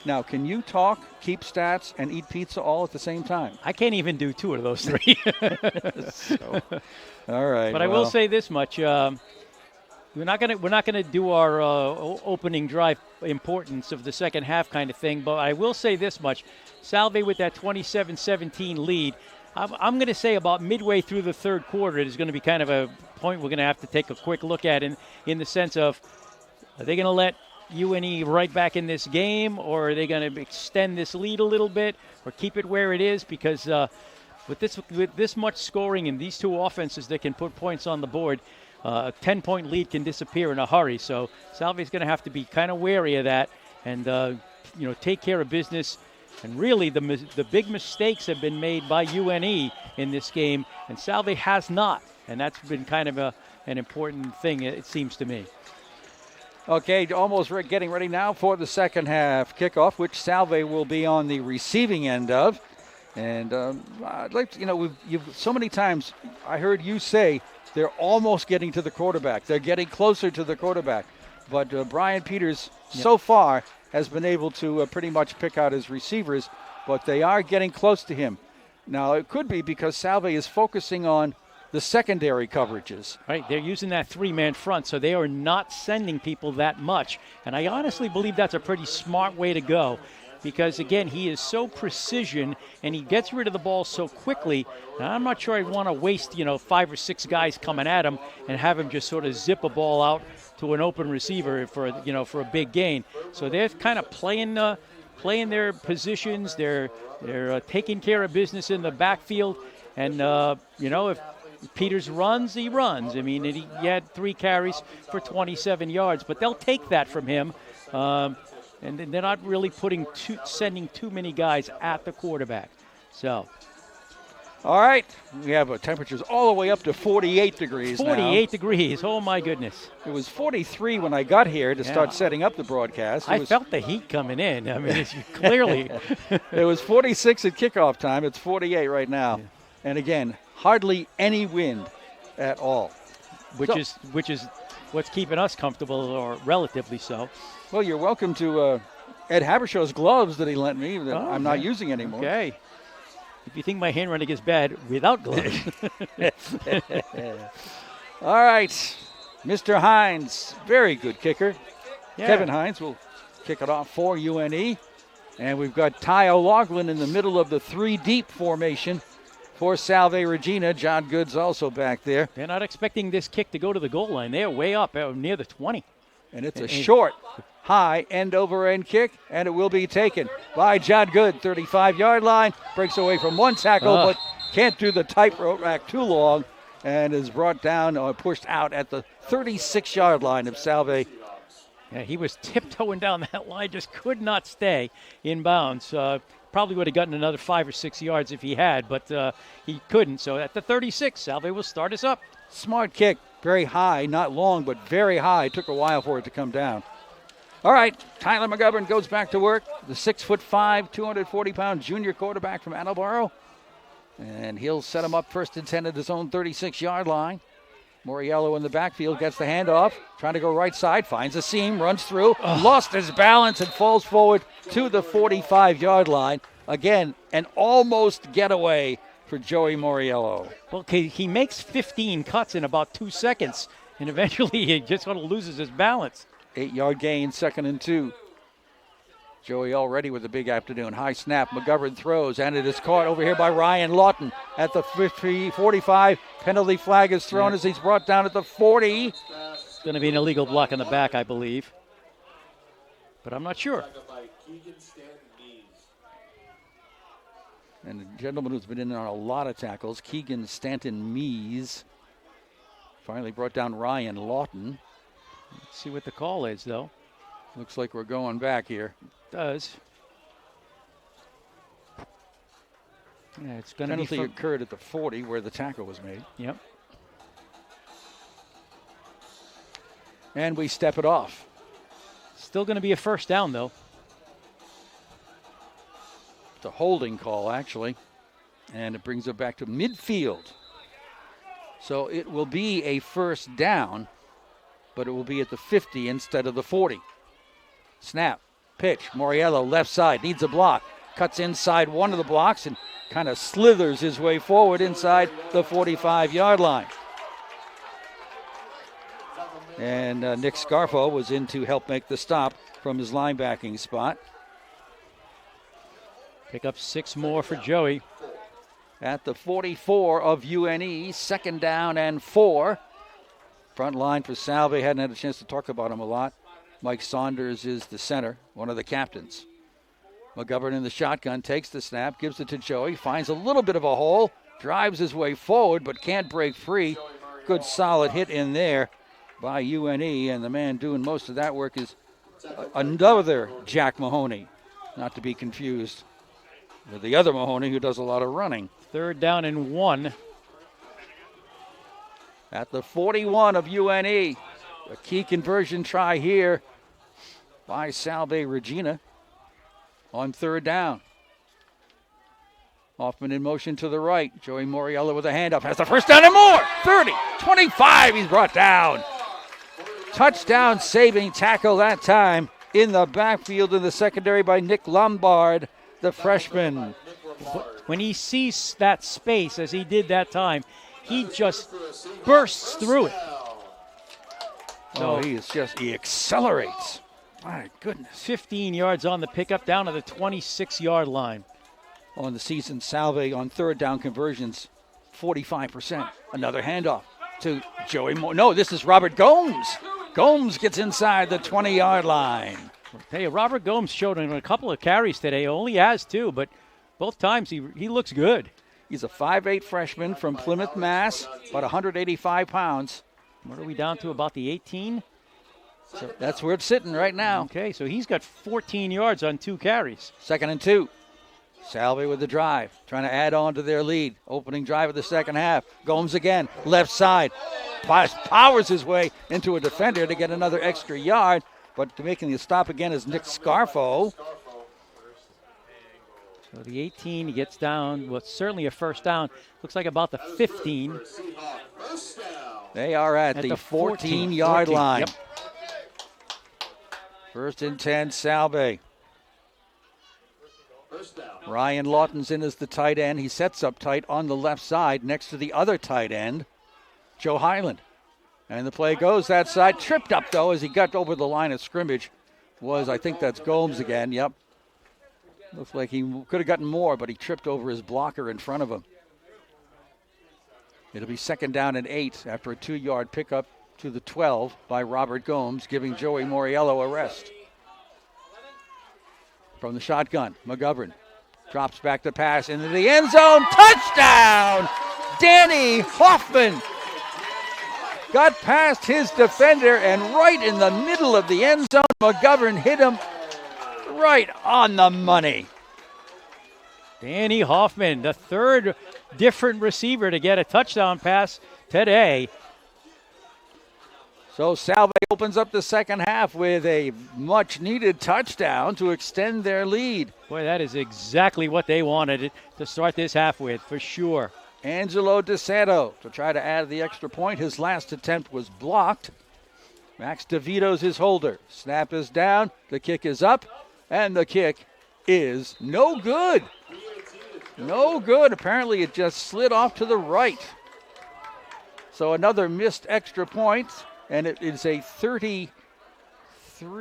Now, can you talk, keep stats, and eat pizza all at the same time? I can't even do 2 of those 3. All right. But I will say this much: we're not gonna do our opening drive importance of the second half kind of thing. But I will say this much: Salve with that 27-17 lead. I'm going to say about midway through the third quarter, it is going to be kind of a point we're going to have to take a quick look at in the sense of, are they going to let UNE right back in this game, or are they going to extend this lead a little bit or keep it where it is? Because with this much scoring and these two offenses that can put points on the board, a 10-point lead can disappear in a hurry. So Salve's going to have to be kind of wary of that and, take care of business. And really, the big mistakes have been made by UNE in this game, and Salve has not. And that's been kind of an important thing, it seems to me. Okay, almost getting ready now for the second half kickoff, which Salve will be on the receiving end of. And I'd like to, you've so many times I heard you say they're almost getting to the quarterback. They're getting closer to the quarterback. But Brian Peters so far has been able to pretty much pick out his receivers, but they are getting close to him. Now, it could be because Salve is focusing on the secondary coverages. Right, they're using that three-man front, so they are not sending people that much. And I honestly believe that's a pretty smart way to go because, again, he is so precision and he gets rid of the ball so quickly. Now, I'm not sure I'd want to waste, 5 or 6 guys coming at him and have him just sort of zip a ball out to an open receiver for a big gain. So they're kind of playing their positions. They're taking care of business in the backfield. And, if Peters runs, he runs. I mean, he had 3 carries for 27 yards, but they'll take that from him. And they're not really sending too many guys at the quarterback. So. All right, we have temperatures all the way up to 48 degrees 48 degrees, oh my goodness. It was 43 when I got here to start setting up the broadcast. I felt the heat coming in. I mean, it's clearly. It was 46 at kickoff time. It's 48 right now. Yeah. And again, hardly any wind at all. Which is what's keeping us comfortable, or relatively so. Well, you're welcome to Ed Habershaw's gloves that he lent me that I'm not using anymore. Okay. If you think my handwriting is bad, without gloves. All right. Mr. Hines, very good kicker. Yeah. Kevin Hines will kick it off for UNE. And we've got Ty O'Loughlin in the middle of the 3-deep formation for Salve Regina. John Good's also back there. They're not expecting this kick to go to the goal line. They're way up near the 20. And it's a short, high, end-over-end kick, and it will be taken by John Good. 35-yard line, breaks away from one tackle, but can't do the tightrope rack too long, and is brought down or pushed out at the 36-yard line of Salve. Yeah, he was tiptoeing down that line, just could not stay in bounds. Probably would have gotten another 5 or 6 yards if he had, but he couldn't. So at the 36, Salve will start us up. Smart kick, very high, not long, but very high. Took a while for it to come down. All right, Tyler McGovern goes back to work. The 6'5", 240-pound junior quarterback from Attleboro. And he'll set him up first and 10 at his own 36-yard line. Moriello in the backfield gets the handoff, trying to go right side, finds a seam, runs through, lost his balance and falls forward to the 45-yard line. Again, an almost getaway for Joey Moriello. Well, he makes 15 cuts in about 2 seconds, and eventually he just sort of loses his balance. 8-yard gain, 2nd and 2. Joey already with a big afternoon. High snap, McGovern throws, and it is caught over here by Ryan Lawton at the 45. Penalty flag is thrown as he's brought down at the 40. It's going to be an illegal block in the back, I believe. But I'm not sure. And the gentleman who's been in on a lot of tackles, Keegan Stanton-Mees, finally brought down Ryan Lawton. Let's see what the call is, though. Looks like we're going back here. It does. Yeah, it's going to be. Penalty occurred at the 40 where the tackle was made. Yep. And we step it off. Still going to be a first down, though. It's a holding call, actually. And it brings it back to midfield. So it will be a first down, but it will be at the 50 instead of the 40. Snap, pitch, Moriello left side, needs a block. Cuts inside one of the blocks and kind of slithers his way forward inside the 45-yard line. And Nick Scarfo was in to help make the stop from his linebacking spot. Pick up 6 more for Joey. At the 44 of UNE, 2nd down and 4. Front line for Salve, hadn't had a chance to talk about him a lot. Mike Saunders is the center, one of the captains. McGovern in the shotgun, takes the snap, gives it to Joey, finds a little bit of a hole, drives his way forward but can't break free. good solid hit in there by UNE, and the man doing most of that work is another Jack Mahoney, not to be confused with the other Mahoney who does a lot of running. 3rd down and 1. At the 41 of UNE, a key conversion try here by Salve Regina on 3rd down. Hoffman in motion to the right. Joey Moriello with a handoff. Has the first down and more. 30, 25, he's brought down. Touchdown saving tackle that time in the backfield in the secondary by Nick Lombard, the freshman. When he sees that space, as he did that time, he just bursts through it. So he accelerates. My goodness. 15 yards on the pickup, down to the 26-yard line. On the season, Salve on 3rd down conversions, 45%. Another handoff to Joey No, this is Robert Gomes. Gomes gets inside the 20-yard line. Hey, Robert Gomes showed him a couple of carries today. Only has 2, but both times he looks good. He's a 5'8 freshman from Plymouth, Mass, about 185 pounds. What are we down to, about the 18? So that's where it's sitting right now. Okay, so he's got 14 yards on 2 carries. 2nd and 2. Salve with the drive, trying to add on to their lead. Opening drive of the second half. Gomes again, left side. Powers his way into a defender to get another extra yard, but making the stop again is Nick Scarfo. So the 18, he gets down. Well, it's certainly a first down. Looks like about the 15. They are at the 14-yard line. Yep. 1st and 10, Salve. Ryan Lawton's in as the tight end. He sets up tight on the left side next to the other tight end, Joe Highland. And the play goes that side. Tripped up, though, as he got over the line of scrimmage. I think that's Gomes again. Yep. Looks like he could have gotten more, but he tripped over his blocker in front of him. It'll be 2nd down and 8 after a 2-yard pickup to the 12 by Robert Gomes, giving Joey Moriello a rest. From the shotgun, McGovern drops back to pass into the end zone. Touchdown! Danny Hoffman got past his defender and right in the middle of the end zone. McGovern hit him right on the money. Danny Hoffman, the 3rd different receiver to get a touchdown pass today. So Salve opens up the second half with a much-needed touchdown to extend their lead. Boy, that is exactly what they wanted to start this half with, for sure. Angelo DeSanto to try to add the extra point. His last attempt was blocked. Max DeVito's his holder. Snap is down, the kick is up, and the kick is no good. No good. Apparently it just slid off to the right. So another missed extra point. And it is a 33,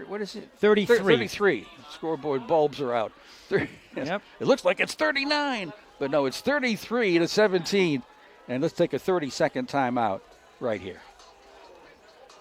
what is it? 33. 33. Scoreboard bulbs are out. Yep. It looks like it's 39, but no, it's 33-17. And let's take a 30-second timeout right here.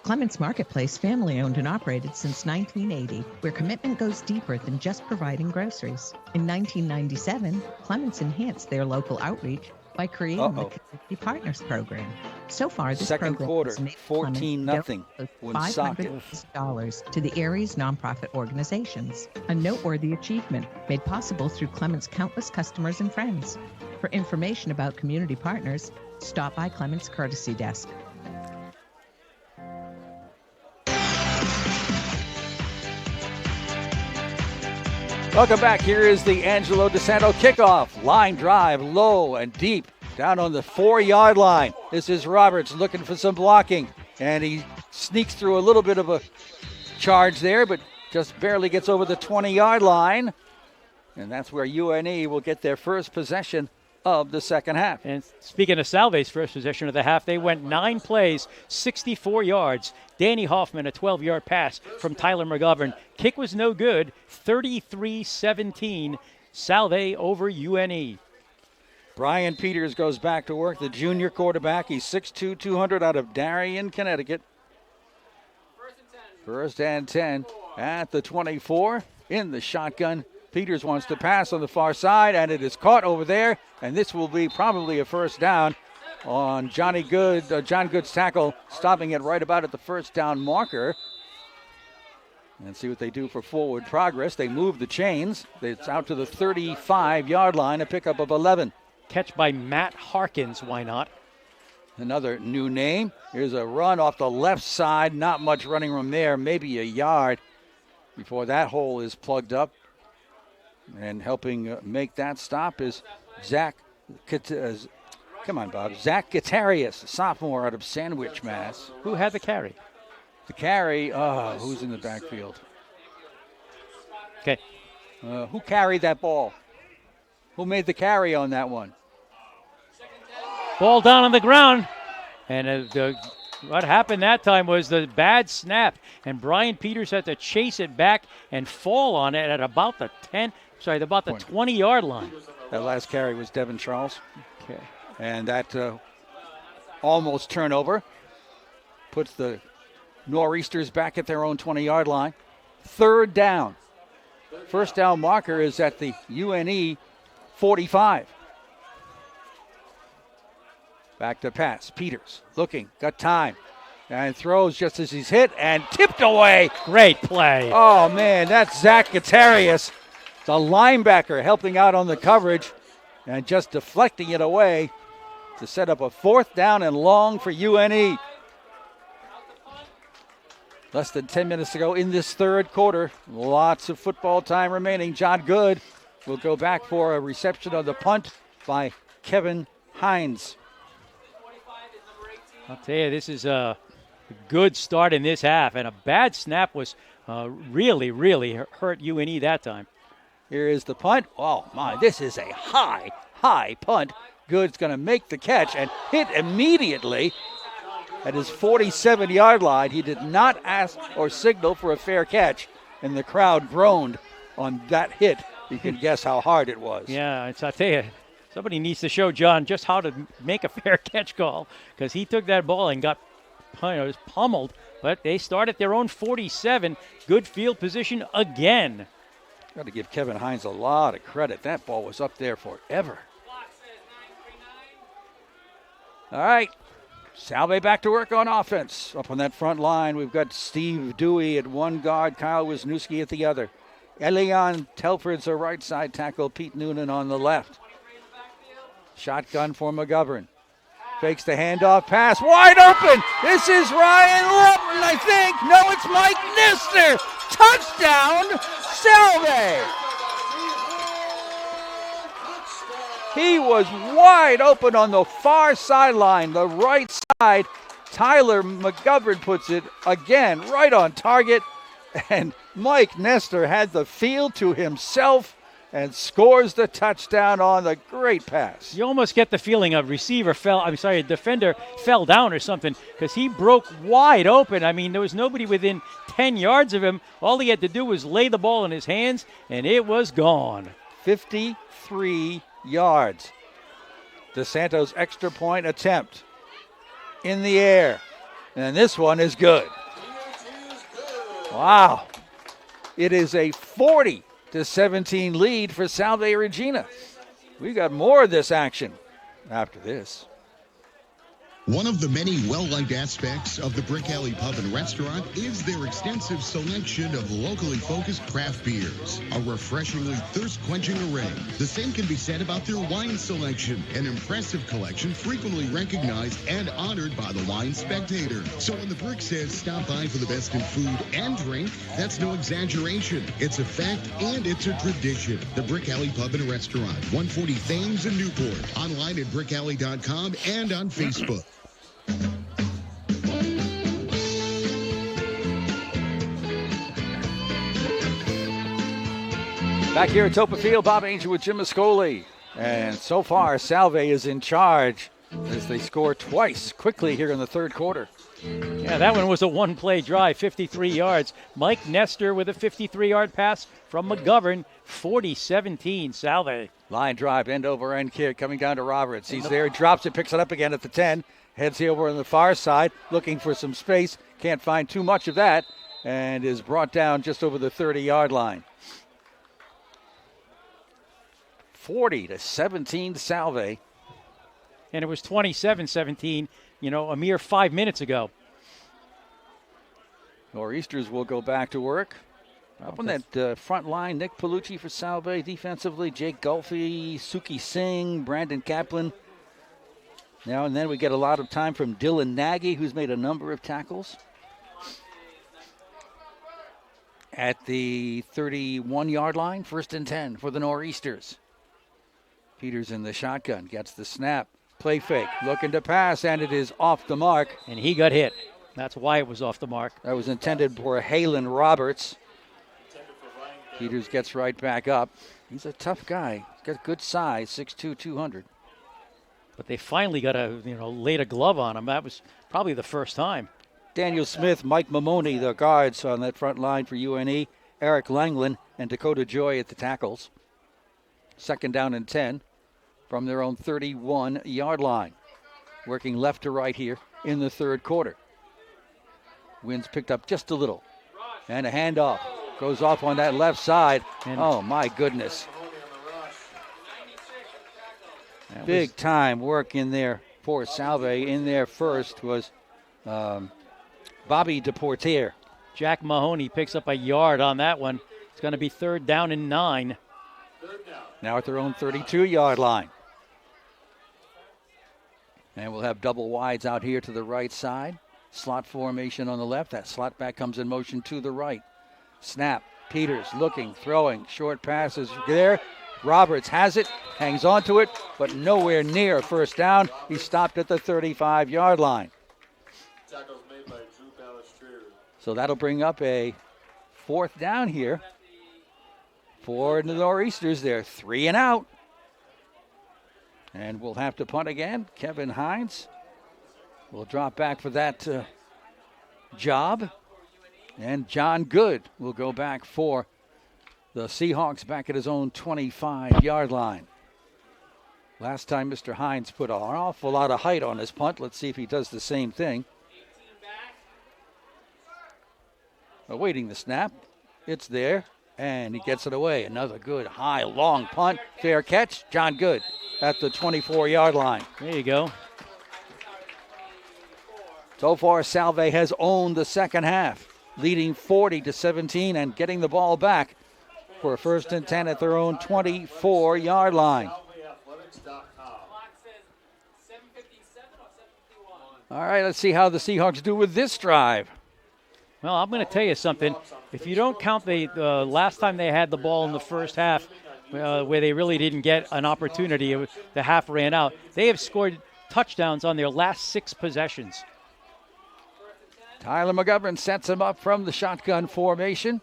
Clements Marketplace, family owned and operated since 1980, where commitment goes deeper than just providing groceries. In 1997, Clements enhanced their local outreach by creating the Community Partners Program. So far, this second program quarter, has made 14-0 Woonsocket. $500 to the area's nonprofit organizations, a noteworthy achievement made possible through Clements' countless customers and friends. For information about Community Partners, stop by Clements' Courtesy Desk. Welcome back. Here is the Angelo DeSanto kickoff. Line drive, low and deep, down on the 4-yard line. This is Roberts looking for some blocking, and he sneaks through a little bit of a charge there, but just barely gets over the 20-yard line. And that's where UNE will get their first possession of the second half. And speaking of Salve's first possession of the half, they went 9 plays, 64 yards. Danny Hoffman, a 12-yard pass from Tyler McGovern. Kick was no good, 33-17, Salve over UNE. Brian Peters goes back to work, the junior quarterback. He's 6'2", 200 out of Darien, Connecticut. 1st and 10 at the 24 in the shotgun. Peters wants to pass on the far side, and it is caught over there, and this will be probably a first down on John Good's tackle, stopping it right about at the first down marker. And see what they do for forward progress. They move the chains. It's out to the 35-yard line, a pickup of 11. Catch by Matt Harkins, why not? Another new name. Here's a run off the left side. Not much running room there, maybe a yard before that hole is plugged up. And helping make that stop is Zach Katarius, sophomore out of Sandwich, Mass. Who had the carry? The carry, who's in the backfield? Okay. Who carried that ball? Who made the carry on that one? Ball down on the ground. And what happened that time was the bad snap. And Brian Peters had to chase it back and fall on it at about the 20-yard line. That last carry was Devin Charles. Okay. And that almost turnover puts the Nor'easters back at their own 20-yard line. Third down. First down marker is at the UNE 45. Back to pass. Peters looking, got time, and throws just as he's hit and tipped away. Great play. Oh, man, that's Zach Katarius, the linebacker, helping out on the coverage and just deflecting it away to set up a fourth down and long for UNE. Less than 10 minutes to go in this third quarter. Lots of football time remaining. John Good will go back for a reception of the punt by Kevin Hines. I'll tell you, this is a good start in this half, and a bad snap was really hurt UNE that time. Here is the punt. Oh, my, this is a high punt. Good's going to make the catch and hit immediately at his 47-yard line. He did not ask or signal for a fair catch, and the crowd groaned on that hit. You can guess how hard it was. Yeah, I'll tell you, somebody needs to show John just how to make a fair catch call, because he took that ball and got pummeled. But they start at their own 47. Good field position again. Got to give Kevin Hines a lot of credit. That ball was up there forever. All right. Salve back to work on offense. Up on that front line, we've got Steve Dewey at one guard, Kyle Wisniewski at the other. Elion Telford's a right side tackle, Pete Noonan on the left. Shotgun for McGovern. Fakes the handoff pass. Wide open. This is Ryan Lupton, I think. No, it's Mike Nestor. Touchdown, Salve. He was wide open on the far sideline, the right side. Tyler McGovern puts it again right on target. And Mike Nestor had the field to himself and scores the touchdown on the great pass. You almost get the feeling a defender fell down or something, because he broke wide open. I mean, there was nobody within 10 yards of him. All he had to do was lay the ball in his hands, and it was gone. 53 yards. DeSanto's extra point attempt in the air. And this one is good. Wow. It is a 40-17 lead for Salve Regina. We got more of this action after this. One of the many well-liked aspects of the Brick Alley Pub and Restaurant is their extensive selection of locally focused craft beers, a refreshingly thirst-quenching array. The same can be said about their wine selection, an impressive collection frequently recognized and honored by the Wine Spectator. So when the Brick says stop by for the best in food and drink, that's no exaggeration. It's a fact and it's a tradition. The Brick Alley Pub and Restaurant, 140 Thames in Newport. Online at brickalley.com and on Facebook. Back here at Toppa Field, Bob Angel with Jim Mascoli. And so far, Salve is in charge as they score twice quickly here in the third quarter. Yeah, that one was a one-play drive, 53 yards. Mike Nestor with a 53-yard pass from McGovern, 40-17, Salve. Line drive, end over end kick coming down to Roberts. He's there, drops it, picks it up again at the 10. Heads over on the far side, looking for some space. Can't find too much of that, and is brought down just over the 30-yard line. 40-17 Salve. and it was 27-17, a mere 5 minutes ago. Nor'easters will go back to work. Up on that front line, Nick Palucci for Salve. Defensively, Jake Gulfey, Suki Singh, Brandon Kaplan. Now and then we get a lot of time from Dylan Nagy, who's made a number of tackles. At the 31-yard line, 1st and 10 for the Nor'easters. Peters in the shotgun, gets the snap. Play fake, looking to pass, and it is off the mark. And he got hit. That's why it was off the mark. That was intended for Halen Roberts. Peters gets right back up. He's a tough guy. He's got good size, 6'2", 200. But they finally got laid a glove on him. That was probably the first time. Daniel Smith, Mike Mamoni, the guards on that front line for UNE. Eric Langland and Dakota Joy at the tackles. 2nd down and 10 from their own 31-yard line. Working left to right here in the 3rd quarter. Wind's picked up just a little. And a handoff. Goes off on that left side. And oh, my goodness. Big time work in there for Salve. In there first was Bobby DePortier. Jack Mahoney picks up a yard on that one. It's going to be 3rd down and 9. Now at their own 32-yard line. And we'll have double wides out here to the right side. Slot formation on the left. That slot back comes in motion to the right. Snap. Peters looking, throwing. Short passes there. Roberts has it, hangs on to it, but nowhere near 1st down. He stopped at the 35-yard line. Tackles made by Drew Balistrieri. So that'll bring up a 4th down here for the Nor'easters. They're 3 and out. And we'll have to punt again. Kevin Hines will drop back for that job. And John Good will go back for the Seahawks back at his own 25-yard line. Last time Mr. Hines put an awful lot of height on his punt. Let's see if he does the same thing. Awaiting the snap. It's there, and he gets it away. Another good, high, long punt. Fair catch. John Good at the 24-yard line. There you go. So far, Salve has owned the second half, leading 40-17 and getting the ball back for a 1st and 10 at their own 24-yard line. All right, let's see how the Seahawks do with this drive. Well, I'm going to tell you something. If you don't count the last time they had the ball in the first half, where they really didn't get an opportunity, the half ran out, they have scored touchdowns on their last 6 possessions. Tyler McGovern sets him up from the shotgun formation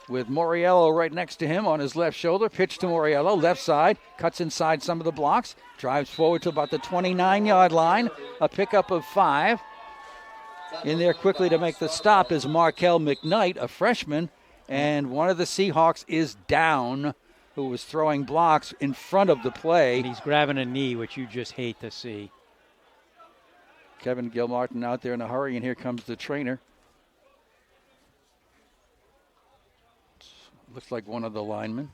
with Moriello right next to him on his left shoulder. Pitch to Moriello, left side, cuts inside some of the blocks, drives forward to about the 29-yard line, a pickup of 5. In there quickly to make the stop is Markel McKnight, a freshman, and one of the Seahawks is down, who was throwing blocks in front of the play. And he's grabbing a knee, which you just hate to see. Kevin Gilmartin out there in a hurry, and here comes the trainer. Looks like one of the linemen.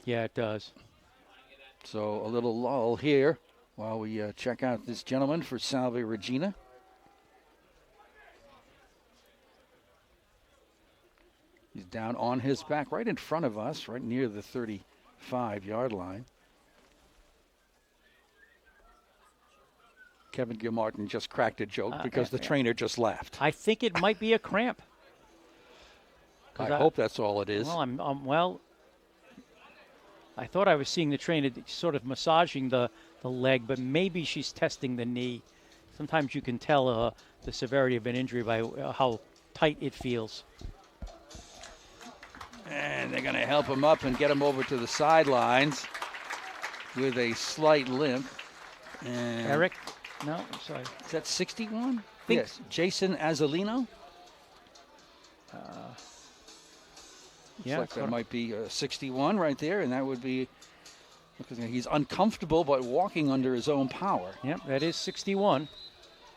Yeah, it does. So a little lull here while we check out this gentleman for Salve Regina. He's down on his back right in front of us, right near the 35-yard line. Kevin Gilmartin just cracked a joke because the trainer just laughed. I think it might be a cramp. I hope that's all it is. Well, I thought I was seeing the trainer sort of massaging the leg, but maybe she's testing the knee. Sometimes you can tell the severity of an injury by how tight it feels. And they're going to help him up and get him over to the sidelines with a slight limp. And Eric? No, I'm sorry. Is that 61? Yes. Jason Azzolino? Yeah, like that might be 61 right there, and that would be, he's uncomfortable but walking under his own power. Yep, that is 61.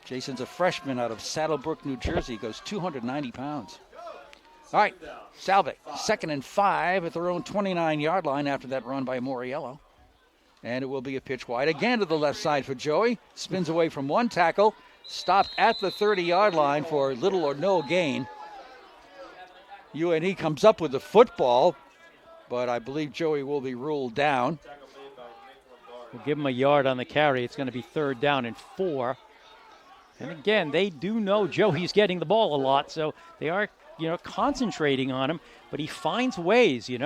Jason's a freshman out of Saddlebrook, New Jersey, goes 290 pounds. All right, Salve, 2nd and 5 at their own 29-yard line after that run by Moriello. And it will be a pitch wide again to the left side for Joey. Spins away from one tackle. Stopped at the 30-yard line for little or no gain. UNE comes up with the football, but I believe Joey will be ruled down. We'll give him a yard on the carry. It's going to be 3rd down and 4. And again, they do know Joey's getting the ball a lot, so they are, concentrating on him. But he finds ways, he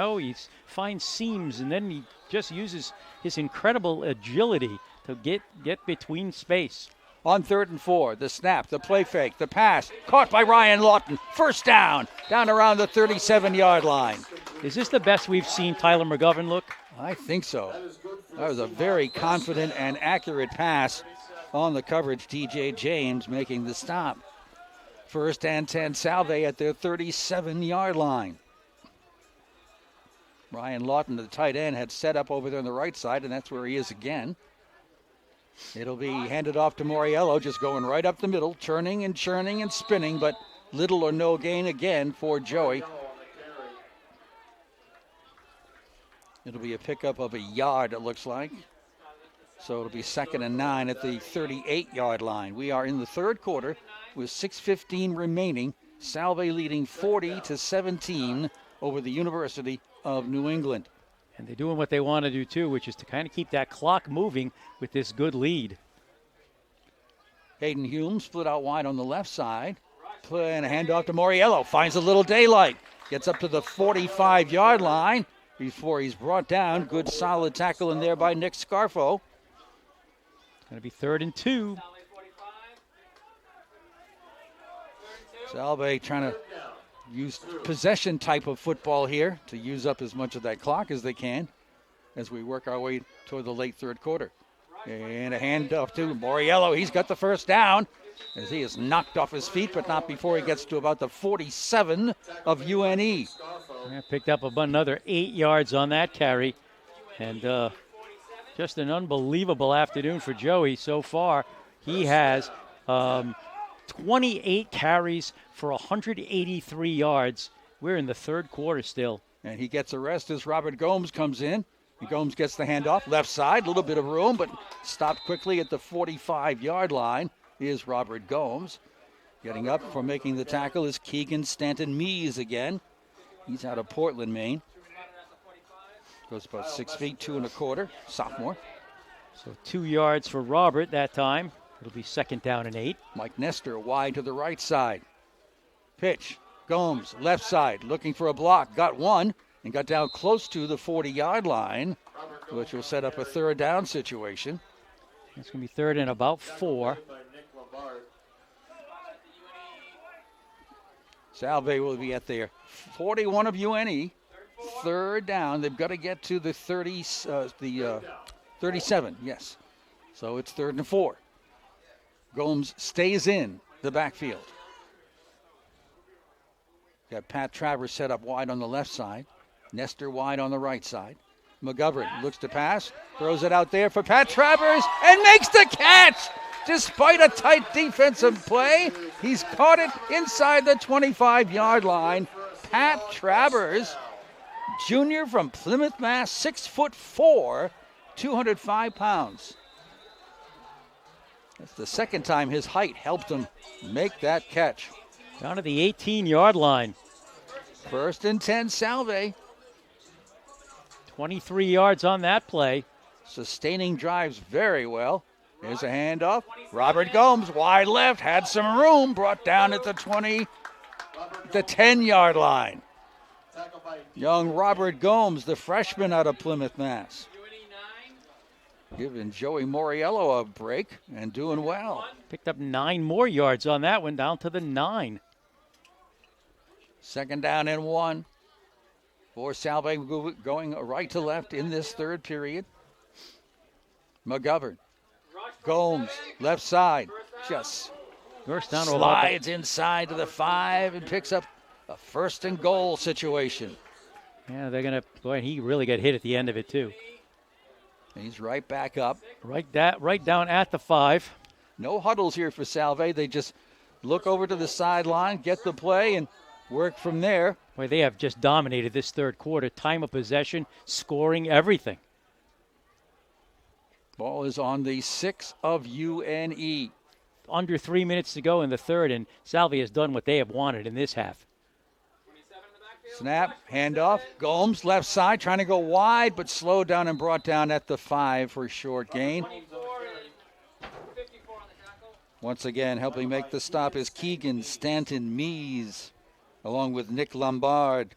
finds seams, and then he just uses his incredible agility to get between space. On 3rd and 4, the snap, the play fake, the pass, caught by Ryan Lawton. First down around the 37-yard line. Is this the best we've seen Tyler McGovern look? I think so. That was a very confident and accurate pass on the coverage. DJ James making the stop. 1st and 10, Salve at their 37-yard line. Ryan Lawton, the tight end, had set up over there on the right side, and that's where he is again. It'll be handed off to Moriello, just going right up the middle, churning and spinning, but little or no gain again for Joey. It'll be a pickup of a yard, it looks like. So it'll be 2nd and 9 at the 38-yard line. We are in the 3rd quarter with 6:15 remaining. Salve leading 40-17 over the University of New England. And they're doing what they want to do, too, which is to kind of keep that clock moving with this good lead. Hayden Hume split out wide on the left side. And a handoff to Moriello. Finds a little daylight. Gets up to the 45-yard line before he's brought down. Good solid tackle in there by Nick Scarfo. It's going to be 3rd and 2. Salve trying to use possession type of football here to use up as much of that clock as they can as we work our way toward the late 3rd quarter. And a handoff to Moriello. He's got the first down as he is knocked off his feet, but not before he gets to about the 47 of UNE. Yeah, picked up another 8 yards on that carry. And just an unbelievable afternoon for Joey so far. He has 28 carries for 183 yards. We're in the 3rd quarter still. And he gets a rest as Robert Gomes comes in. And Gomes gets the handoff, left side, a little bit of room, but stopped quickly at the 45-yard line is Robert Gomes. Getting up for making the tackle is Keegan Stanton-Mees again. He's out of Portland, Maine. Goes about 6 feet, 2 1/4, sophomore. So 2 yards for Robert that time. It'll be 2nd down and 8. Mike Nestor wide to the right side. Pitch. Gomes, left side, looking for a block. Got one and got down close to the 40-yard line, which will set up a 3rd down situation. It's going to be 3rd and about 4. Salve will be at their 41 of UNE. 3rd down. They've got to get to the 37, yes. So it's 3rd and 4. Gomes stays in the backfield. Got Pat Travers set up wide on the left side. Nestor wide on the right side. McGovern looks to pass, throws it out there for Pat Travers, and makes the catch! Despite a tight defensive play, he's caught it inside the 25-yard line. Pat Travers, junior from Plymouth, Mass., 6'4", 205 pounds. That's the 2nd time his height helped him make that catch. Down to the 18-yard line. 1st and 10, Salve. 23 yards on that play. Sustaining drives very well. There's a handoff. Robert Gomes, wide left, had some room, brought down at the 10-yard line. Young Robert Gomes, the freshman out of Plymouth, Mass. Giving Joey Moriello a break and doing well. Picked up 9 more yards on that one, down to the 9. 2nd down and 1 for Salve, going right to left in this 3rd period. McGovern. Gomes, left side, just slides inside to the 5 and picks up a 1st and goal situation. Yeah, they're going to, boy, he really got hit at the end of it, too. He's right back up. Right down at the 5. No huddles here for Salve. They just look over to the sideline, get the play, and work from there. Boy, they have just dominated this 3rd quarter. Time of possession, scoring, everything. Ball is on the 6 of UNE. Under 3 minutes to go in the third, and Salve has done what they have wanted in this half. Snap, handoff. Gomes, left side, trying to go wide, but slowed down and brought down at the 5 for a short gain. Once again, helping make the stop is Keegan Stanton Mees, along with Nick Lombard.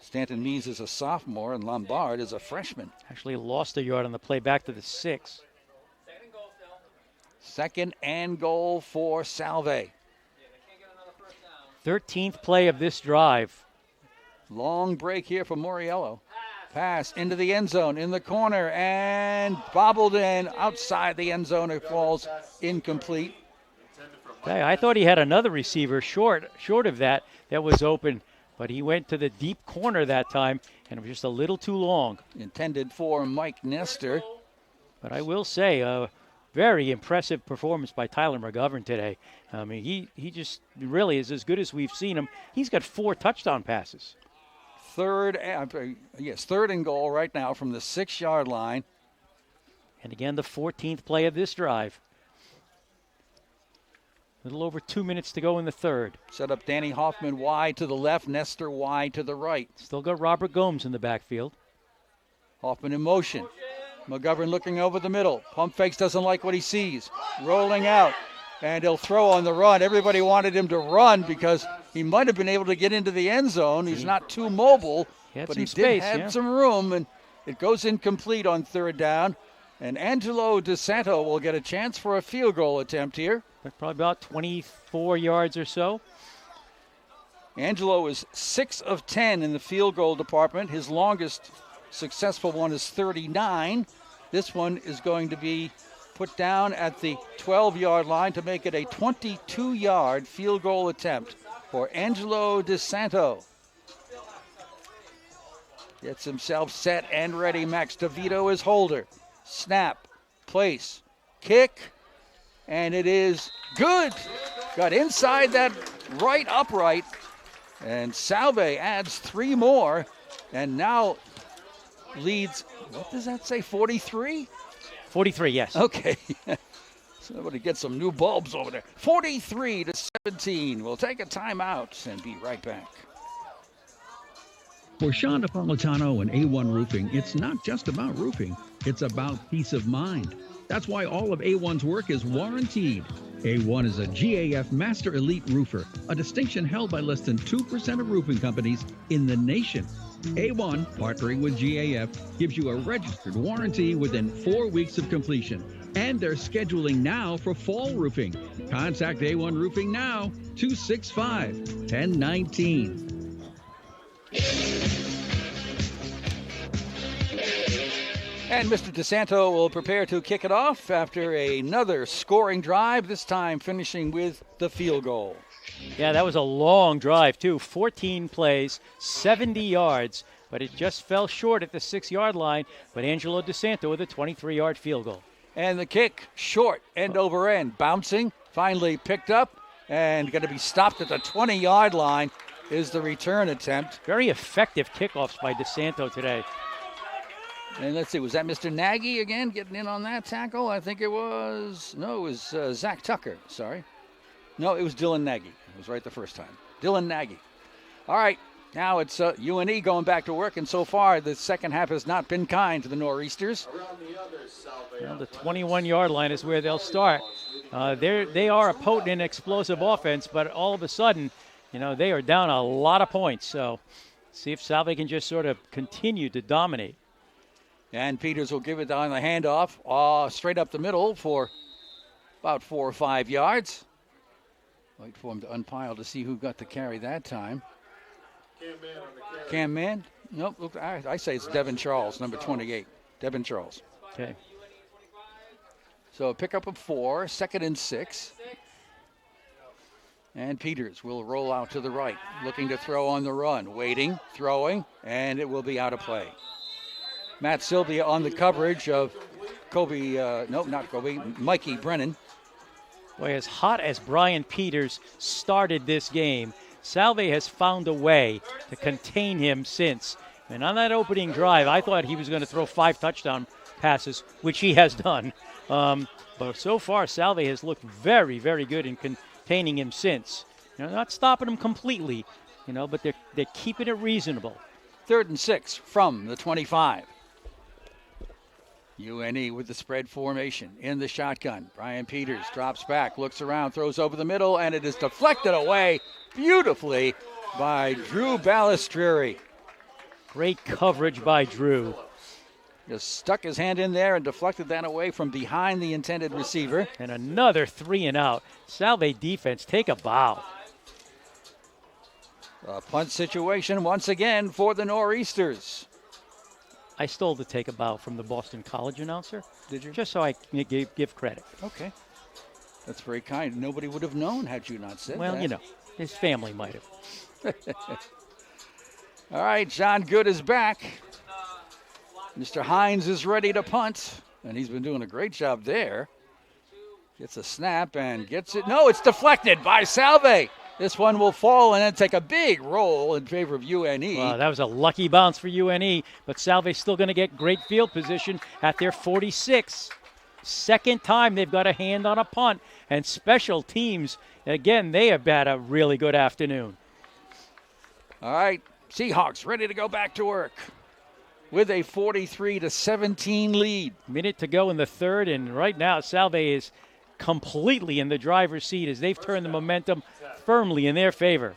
Stanton Mees is a sophomore, and Lombard is a freshman. Actually lost a yard on the play back to the 6. Second and goal for Salve. 13th play of this drive. Long break here for Moriello. Pass into the end zone, in the corner, and bobbled in outside the end zone. It falls incomplete. Hey, I thought he had another receiver short of that was open, but he went to the deep corner that time, and it was just a little too long. Intended for Mike Nestor. But I will say, very impressive performance by Tyler McGovern today. I mean, he just really is as good as we've seen him. He's got 4 touchdown passes. Third and goal right now from the 6-yard line. And again, the 14th play of this drive. A little over 2 minutes to go in the third. Set up Danny Hoffman wide to the left, Nestor wide to the right. Still got Robert Gomes in the backfield. Hoffman in motion. McGovern looking over the middle. Pump fakes, doesn't like what he sees. Rolling out. And he'll throw on the run. Everybody wanted him to run because he might have been able to get into the end zone. He's not too mobile, but he did have some room, and it goes incomplete on third down. And Angelo DeSanto will get a chance for a field goal attempt here. Probably about 24 yards or so. Angelo is 6 of 10 in the field goal department. His longest successful one is 39. This one is going to be put down at the 12-yard line to make it a 22-yard field goal attempt for Angelo DeSanto. Gets himself set and ready. Max DeVito is holder. Snap, place, kick, and it is good. Got inside that right upright, and Salve adds 3 more, and now leads, what does that say, 43? 43, yes. Okay. Somebody get some new bulbs over there. 43-17. We'll take a timeout and be right back. For Sean Napolitano and A1 Roofing, it's not just about roofing, it's about peace of mind. That's why all of A1's work is warranted. A1 is a GAF Master Elite Roofer, a distinction held by less than 2% of roofing companies in the nation. A1, partnering with GAF, gives you a registered warranty within 4 weeks of completion. And they're scheduling now for fall roofing. Contact A1 Roofing now, 265-1019. And Mr. DeSanto will prepare to kick it off after another scoring drive, this time finishing with the field goal. Yeah, that was a long drive, too. 14 plays, 70 yards, but it just fell short at the 6-yard line. But Angelo DeSanto with a 23-yard field goal. And the kick, short, end over end, bouncing, finally picked up, and going to be stopped at the 20-yard line is the return attempt. Very effective kickoffs by DeSanto today. And let's see, was that Mr. Nagy again getting in on that tackle? I think it was, no, it was Zach Tucker, sorry. No, it was Dylan Nagy. It was right the first time. Dylan Nagy. All right, now it's UNE going back to work, and so far the second half has not been kind to the Nor'easters. Well, the 21-yard line is where they'll start. They are a potent and explosive offense, but all of a sudden, they are down a lot of points. So see if Salve can just sort of continue to dominate. And Peters will give it on the handoff, straight up the middle for about 4 or 5 yards. Wait for him to unpile to see who got the carry that time. Cam Mann? Nope, look, I say it's Devin Charles, number 28. Devin Charles. Okay. So a pickup of 4, 2nd and 6. And Peters will roll out to the right, looking to throw on the run. Waiting, throwing, and it will be out of play. Matt Sylvia on the coverage of Mikey Brennan. Boy, as hot as Brian Peters started this game, Salve has found a way to contain him since. And on that opening drive, I thought he was going to throw 5 touchdown passes, which he has done. But so far, Salve has looked very, very good in containing him since. Not stopping him completely, but they're keeping it reasonable. 3rd and 6 from the 25. UNE with the spread formation in the shotgun. Brian Peters drops back, looks around, throws over the middle, and it is deflected away beautifully by Drew Balistrieri. Great coverage by Drew. Just stuck his hand in there and deflected that away from behind the intended receiver. And another 3 and out. Salve defense, take a bow. A punt situation once again for the Nor'easters. I stole the take a bow from the Boston College announcer. Did you? Just so I can give credit. Okay. That's very kind. Nobody would have known had you not said well, that. His family might have. All right, John Good is back. Mr. Hines is ready to punt, and he's been doing a great job there. Gets a snap and gets it. No, it's deflected by Salve. This one will fall and then take a big roll in favor of UNE. Well, that was a lucky bounce for UNE, but Salve's still going to get great field position at their 46. Second time they've got a hand on a punt, and special teams, again, they have had a really good afternoon. All right, Seahawks ready to go back to work with a 43-17 lead. Minute to go in the third, and right now Salve is completely in the driver's seat as they've turned the momentum firmly in their favor.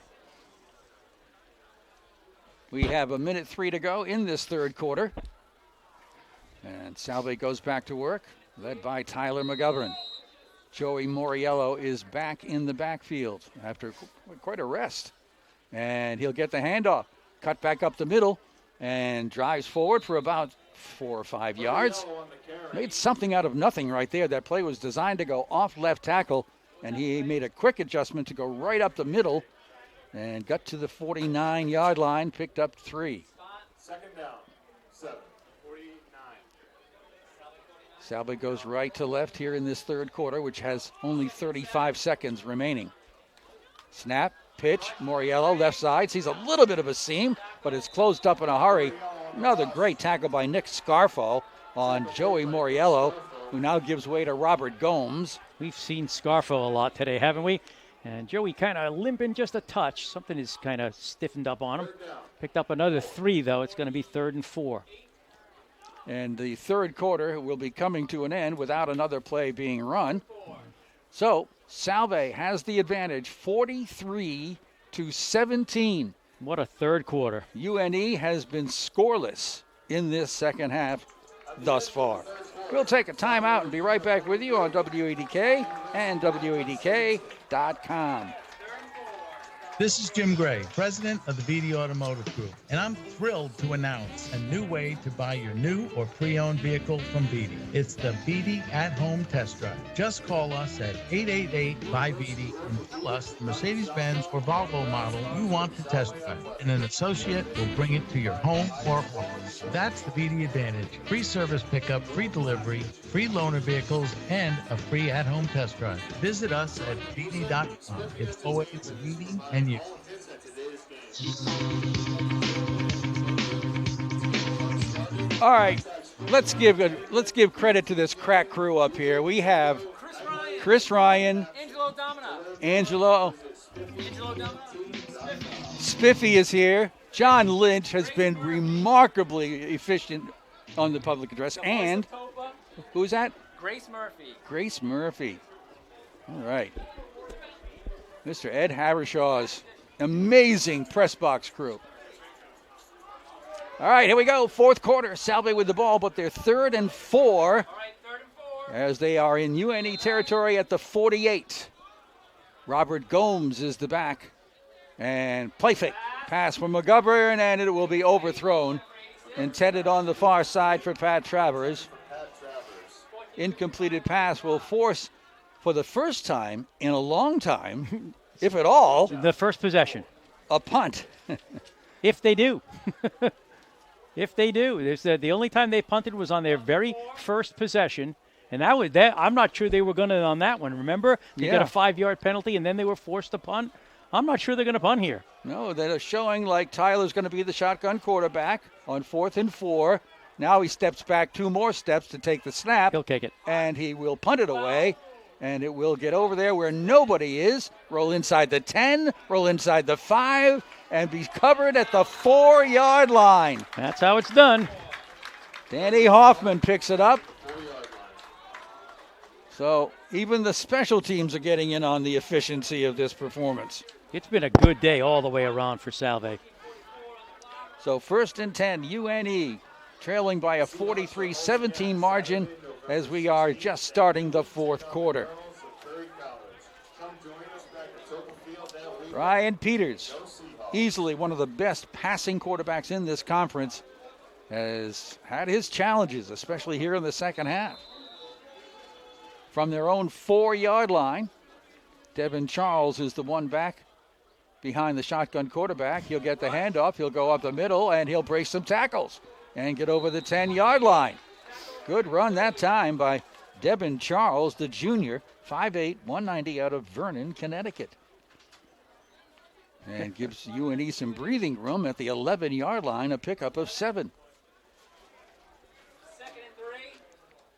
We have a minute 3 to go in this third quarter. And Salve goes back to work, led by Tyler McGovern. Joey Moriello is back in the backfield after quite a rest. And he'll get the handoff, cut back up the middle, and drives forward for about 4 or 5 yards. Made something out of nothing right there. That play was designed to go off left tackle, and he made a quick adjustment to go right up the middle and got to the 49-yard line, picked up 3. 2nd down, 7. 49. Salve goes right to left here in this third quarter, which has only 35 seconds remaining. Snap, pitch, Moriello, left side, sees a little bit of a seam, but it's closed up in a hurry. Another great tackle by Nick Scarfo on Joey Moriello, who now gives way to Robert Gomes. We've seen Scarfo a lot today, haven't we? And Joey kind of limping just a touch. Something is kind of stiffened up on him. Picked up another 3, though. It's going to be 3rd and 4. And the third quarter will be coming to an end without another play being run. So Salve has the advantage, 43-17. What a third quarter. UNE has been scoreless in this second half thus far. We'll take a timeout and be right back with you on WADK and WADK.com. This is Jim Gray, president of the BD Automotive Group, and I'm thrilled to announce a new way to buy your new or pre-owned vehicle from BD. It's the BD at-home test drive. Just call us at 888-BUY-BD and tell us the Mercedes-Benz or Volvo model you want to test drive, and an associate will bring it to your home or office. That's the BD advantage. Free service pickup, free delivery, free loaner vehicles, and a free at-home test drive. Visit us at BD.com. It's always BD and you. All right, let's give credit to this crack crew up here. We have Chris Ryan, Angelo Spiffy is here. John Lynch has been remarkably efficient on the public address. And who's that? Grace Murphy. Grace Murphy. All right. Mr. Ed Habershaw's amazing press box crew. All right, here we go. Fourth quarter. Salve with the ball, but they're 3rd and 4. All right, 3rd and 4. As they are in UNE territory at the 48. Robert Gomes is the back. And play fake. Pass from McGovern, and it will be overthrown. Intended on the far side for Pat Travers. Incompleted pass will force, for the first time in a long time, if at all, the first possession. A punt. If they do. If they do. The only time they punted was on their very first possession. And I'm not sure they were going to on that one. Remember? They got a 5-yard penalty, and then they were forced to punt. I'm not sure they're going to punt here. No, they're showing like Tyler's going to be the shotgun quarterback on 4th and 4. Now he steps back 2 more steps to take the snap. He'll kick it. And he will punt it away. And it will get over there where nobody is. Roll inside the 10, roll inside the 5, and be covered at the 4-yard line. That's how it's done. Danny Hoffman picks it up. So even the special teams are getting in on the efficiency of this performance. It's been a good day all the way around for Salve. So 1st and 10, UNE trailing by a 43-17 margin as we are just starting the 4th quarter. Brian Peters, easily one of the best passing quarterbacks in this conference, has had his challenges, especially here in the second half. From their own 4-yard line, Devin Charles is the one back behind the shotgun quarterback. He'll get the handoff, he'll go up the middle, and he'll break some tackles and get over the 10-yard line. Good run that time by Devin Charles, the junior, 5'8", 190 out of Vernon, Connecticut. And gives UNE some breathing room at the 11-yard line, a pickup of 7.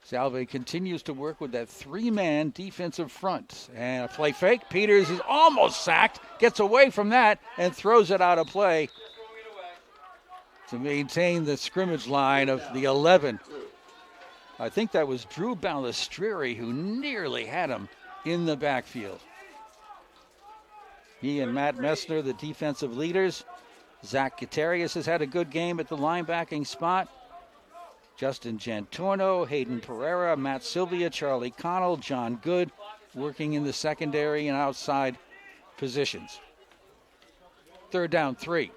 Salve continues to work with that 3-man defensive front. And a play fake. Peters is almost sacked, gets away from that, and throws it out of play to maintain the scrimmage line of the 11. I think that was Drew Balistrieri who nearly had him in the backfield. He and Matt Messner, the defensive leaders. Zach Gutierrez has had a good game at the linebacking spot. Justin Jantorno, Hayden Pereira, Matt Sylvia, Charlie Connell, John Good working in the secondary and outside positions. 3rd down, 3.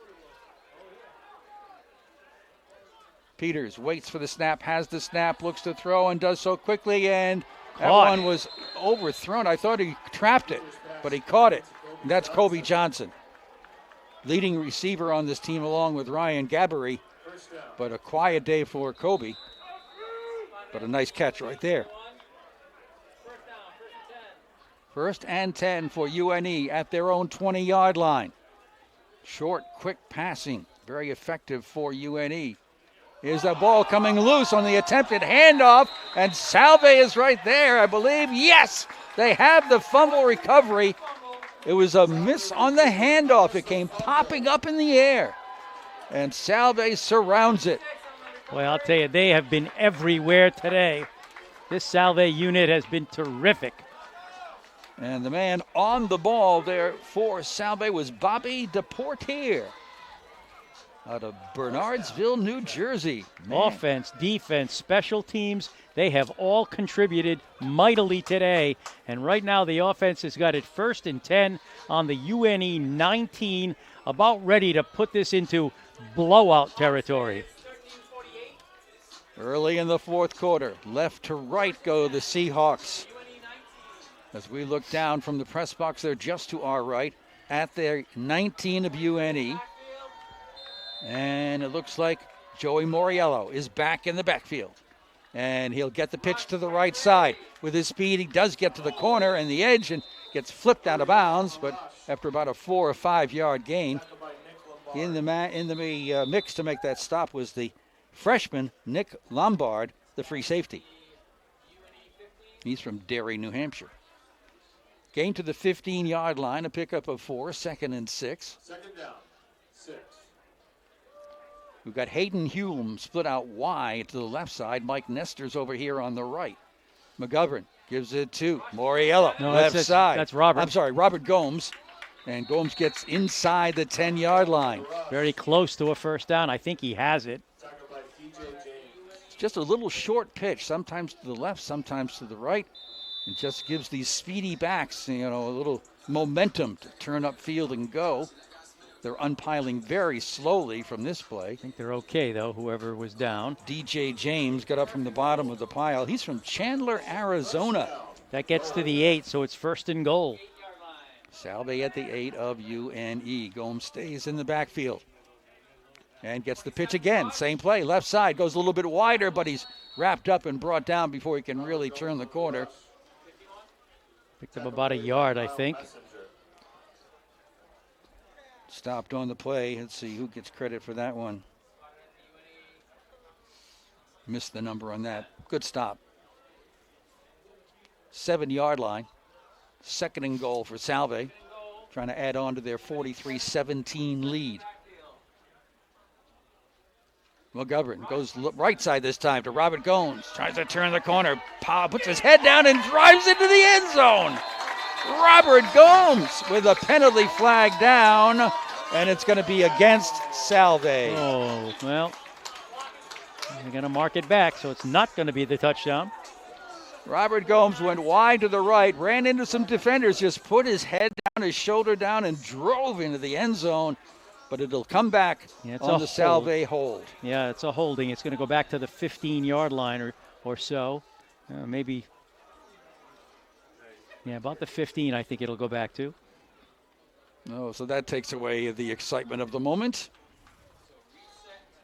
Peters waits for the snap, has the snap, looks to throw, and does so quickly, and that one was overthrown. I thought he trapped it, but he caught it. And that's Kobe Johnson, leading receiver on this team along with Ryan Gabbery. But a quiet day for Kobe. But a nice catch right there. 1st and 10 for UNE at their own 20-yard line. Short, quick passing, very effective for UNE. Here's a ball coming loose on the attempted handoff, and Salve is right there, I believe. Yes, they have the fumble recovery. It was a miss on the handoff. It came popping up in the air, and Salve surrounds it. Well, I'll tell you, they have been everywhere today. This Salve unit has been terrific. And the man on the ball there for Salve was Bobby DePortier out of Bernardsville, New Jersey. Man. Offense, defense, special teams, they have all contributed mightily today. And right now the offense has got it 1st and 10 on the UNE 19, about ready to put this into blowout territory. Early in the 4th quarter, left to right go the Seahawks. As we look down from the press box, they're just to our right at their 19 of UNE. And it looks like Joey Moriello is back in the backfield. And he'll get the pitch to the right side. With his speed, he does get to the corner and the edge and gets flipped out of bounds. But after about a 4 or 5 yard gain, in the mix to make that stop was the freshman Nick Lombard, the free safety. He's from Derry, New Hampshire. Gain to the 15-yard line, a pickup of 4, 2nd and 6. 2nd down, 6. We've got Hayden Hume split out wide to the left side. Mike Nestor's over here on the right. McGovern gives it to Moriello, left side. That's Robert. I'm sorry, Robert Gomes. And Gomes gets inside the 10-yard line. Very close to a 1st down. I think he has it. It's just a little short pitch, sometimes to the left, sometimes to the right. It just gives these speedy backs, a little momentum to turn upfield and go. They're unpiling very slowly from this play. I think they're okay, though, whoever was down. DJ James got up from the bottom of the pile. He's from Chandler, Arizona. That gets to the 8, so it's 1st and goal. Salve at the 8 of UNE. Gomes stays in the backfield and gets the pitch again. Same play, left side, goes a little bit wider, but he's wrapped up and brought down before he can really turn the corner. Picked up about a yard, I think. Stopped on the play. Let's see who gets credit for that one. Missed the number on that. Good stop. 7-yard line. 2nd and goal for Salve. Trying to add on to their 43-17 lead. McGovern goes right side this time to Robert Gomes. Tries to turn the corner. Puts his head down and drives into the end zone. Robert Gomes with a penalty flag down, and it's going to be against Salve. Oh, well, they're going to mark it back, so it's not going to be the touchdown. Robert Gomes went wide to the right, ran into some defenders, just put his head down, his shoulder down, and drove into the end zone. But it'll come back on the Salve hold. Yeah, it's a holding. It's going to go back to the 15-yard line or so. Maybe, yeah, about the 15 I think it'll go back to. Oh, so that takes away the excitement of the moment.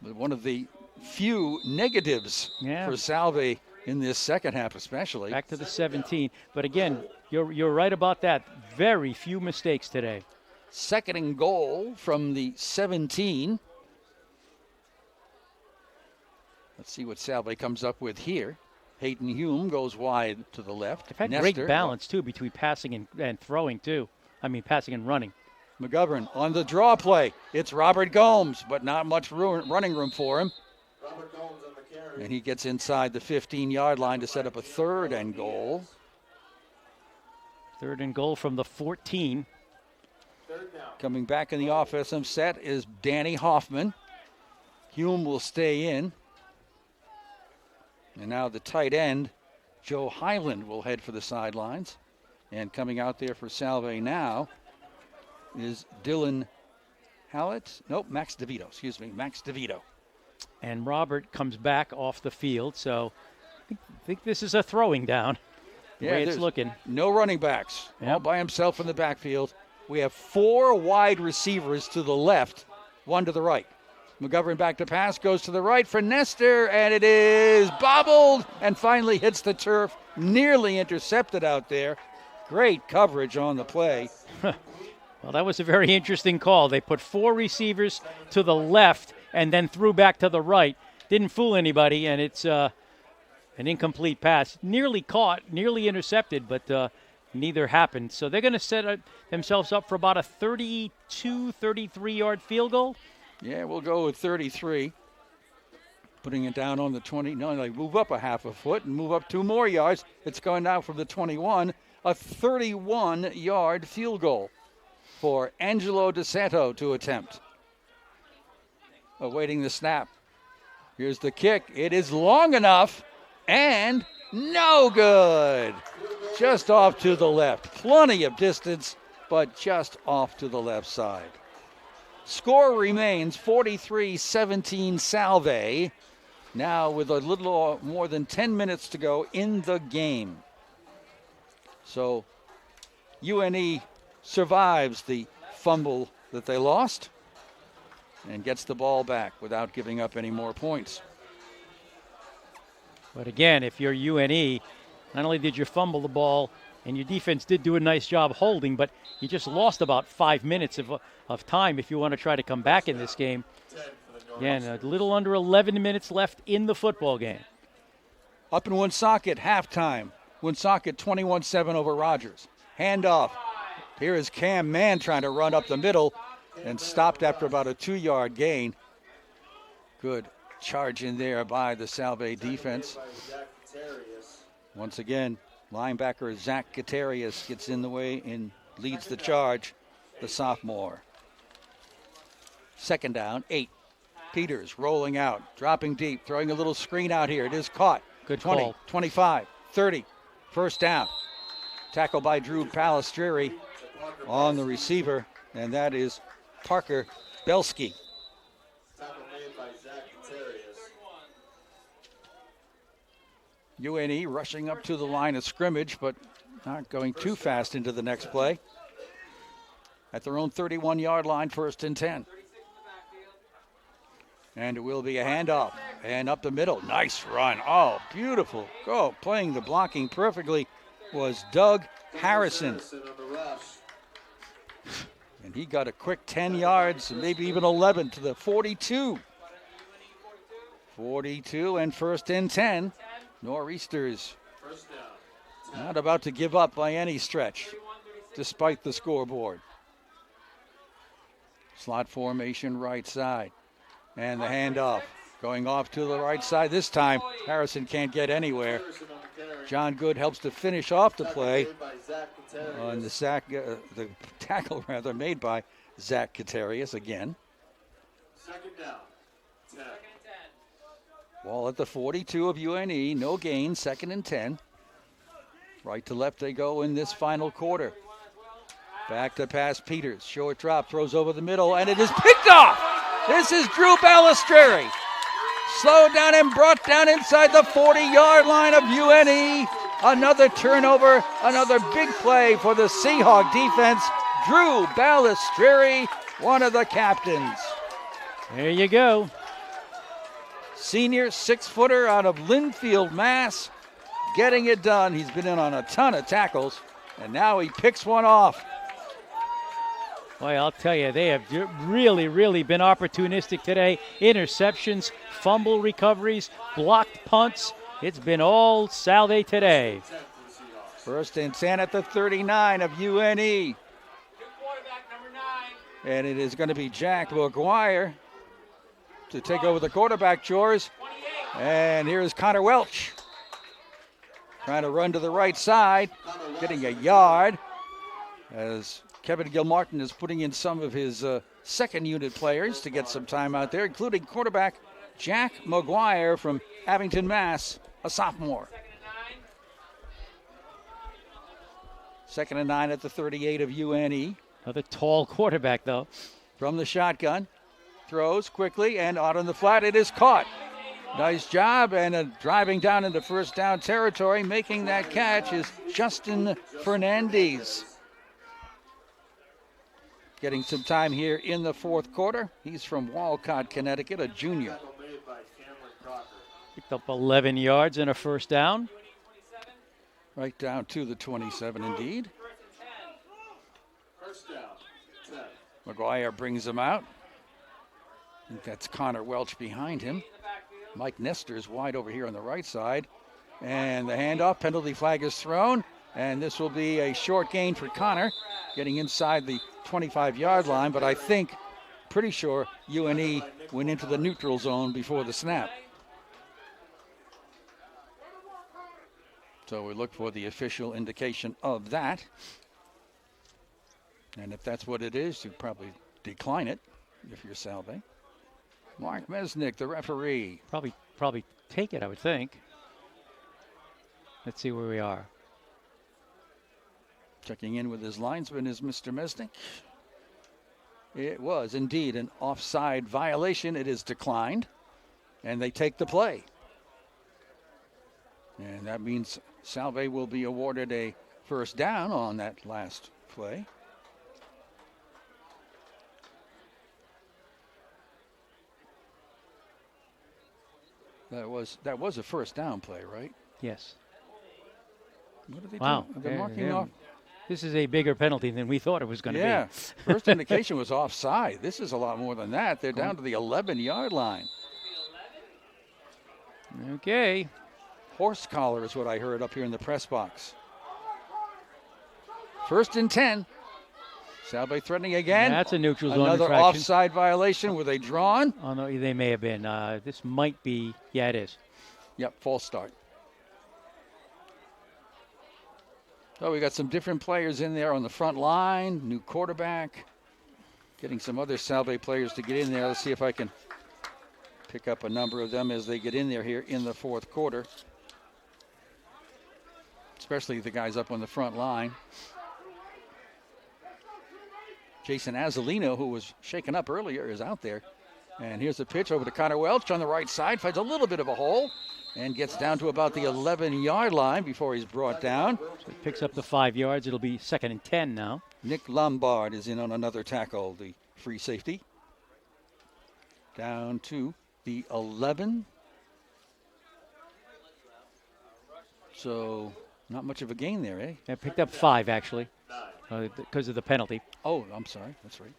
But one of the few negatives for Salve in this second half especially. Back to the 17. But again, you're right about that. Very few mistakes today. 2nd and goal from the 17. Let's see what Salve comes up with here. Hayden Hume goes wide to the left. They've had great balance, too, between passing and throwing, too. I mean, passing and running. McGovern on the draw play. It's Robert Gomes, but not much running room for him. Robert Gomes on the carry. And he gets inside the 15-yard line to set up a 3rd and goal. 3rd and goal from the 14. Coming back in the offensive set is Danny Hoffman. Hume will stay in. And now the tight end, Joe Highland, will head for the sidelines. And coming out there for Salve now is Dylan Hallett. Nope, Max DeVito. And Robert comes back off the field, so I think this is a throwing down. The way it's looking. No running backs. All by himself in the backfield. We have 4 wide receivers to the left, 1 to the right. McGovern back to pass, goes to the right for Nestor, and it is bobbled and finally hits the turf. Nearly intercepted out there. Great coverage on the play. Well, that was a very interesting call. They put 4 receivers to the left and then threw back to the right. Didn't fool anybody, and it's an incomplete pass. Nearly caught, nearly intercepted, but neither happened. So they're going to set themselves up for about a 32, 33-yard field goal. Yeah, we'll go with 33. Putting it down on the 20. No, they move up a half a foot and move up 2 more yards. It's going down from the 21. A 31-yard field goal for Angelo DeSanto to attempt. Awaiting the snap. Here's the kick. It is long enough and no good. Just off to the left. Plenty of distance, but just off to the left side. Score remains 43-17 Salve. Now with a little more than 10 minutes to go in the game. So UNE survives the fumble that they lost and gets the ball back without giving up any more points. But again, if you're UNE, not only did you fumble the ball, and your defense did do a nice job holding, but you just lost about 5 minutes of time if you want to try to come back in this game. Again, a little under 11 minutes left in the football game. Up in Woonsocket, halftime. Woonsocket 21-7 over Rogers. Handoff. Here is Cam Mann trying to run up the middle and stopped after about a 2-yard gain. Good charge in there by the Salve defense. Once again, linebacker Zach Gutierrez gets in the way and leads the charge, the sophomore. 2nd down, 8. Peters rolling out, dropping deep, throwing a little screen out here. It is caught. Good 20, call. 25, 30. 1st down. Tackle by Drew Palestrieri on the receiver, and that is Parker Belsky. UNE rushing up to the line of scrimmage, but not going too fast into the next play. At their own 31-yard line, 1st and 10. And it will be a handoff. And up the middle. Nice run. Oh, beautiful. Oh, playing the blocking perfectly was Doug Harrison. And he got a quick 10 yards, maybe even 11 to the 42 42 and first and 10. Nor'easters First down. not about to give up by any stretch, despite the scoreboard. Slot formation right side. And the handoff going off to the right side. This time, Harrison can't get anywhere. John Good helps to finish off the play on the tackle rather made by Zach Katarius again. Second down. 10. Ball at the 42 of UNE. No gain. Second and 10. Right to left they go in this final quarter. Back to pass Peters. Short drop. Throws over the middle. And it is picked off. This is Drew Balistreri. Slowed down and brought down inside the 40-yard line of UNE. Another turnover. Another big play for the Seahawk defense. Drew Balistreri, one of the captains. There you go. Senior 6-footer out of Linfield, Mass. Getting it done. He's been in on a ton of tackles, and now he picks one off. Boy, I'll tell you, they have really, really been opportunistic today. Interceptions, fumble recoveries, blocked punts. It's been all Salve today. First and 10 at the 39 of UNE. And it is going to be Jack McGuire to take over the quarterback chores. And here's Connor Welch. Trying to run to the right side, getting a yard as Kevin Gilmartin is putting in some of his second unit players to get some time out there, including quarterback Jack McGuire from Abington, Mass., a sophomore. Second and 9 at the 38 of UNE. Another tall quarterback, though. From the shotgun, throws quickly, and out on the flat, it is caught. Nice job, and driving down into first down territory, making that catch is Justin Fernandez. Getting some time here in the fourth quarter. He's from Walcott, Connecticut, a junior. Picked up 11 yards and a first down. Right down to the 27, indeed. First down. 10. McGuire brings him out. I think that's Connor Welch behind him. Mike Nestor's wide over here on the right side. And the handoff, penalty flag is thrown. And this will be a short gain for Connor, getting inside the 25-yard line. But I think, pretty sure, UNE went into the neutral zone before the snap. So we look for the official indication of that. And if that's what it is, you probably decline it if you're Salve. Mark Mesnick, the referee. Probably take it, I would think. Let's see where we are. Checking in with his linesman is Mr. Mesnick. It was indeed an offside violation. It is declined, and they take the play. And that means Salve will be awarded a first down on that last play. That was a first down play, right? Yes. What are they wow. doing? They're marking off. This is a bigger penalty than we thought it was going to be. First indication was offside. This is a lot more than that. They're down to the 11-yard line. Okay. Horse collar is what I heard up here in the press box. First and 10. Salve threatening again. That's a neutral zone Another infraction. offside violation. Were they drawn? Oh, no, they may have been. This might be. Yeah, it is. Yep, false start. So we got some different players in there on the front line. New quarterback. Getting some other Salve players to get in there. Let's see if I can pick up a number of them as they get in there here in the fourth quarter. Especially the guys up on the front line. Jason Azzolino, who was shaken up earlier, is out there. And here's the pitch over to Connor Welch on the right side. Finds a little bit of a hole and gets down to about the 11-yard line before he's brought down. So it picks up the 5 yards. It'll be second and 10 now. Nick Lombard is in on another tackle, the free safety. Down to the 11. So not much of a gain there, eh? They picked up 5, actually, because of the penalty. Oh, I'm sorry. That's right.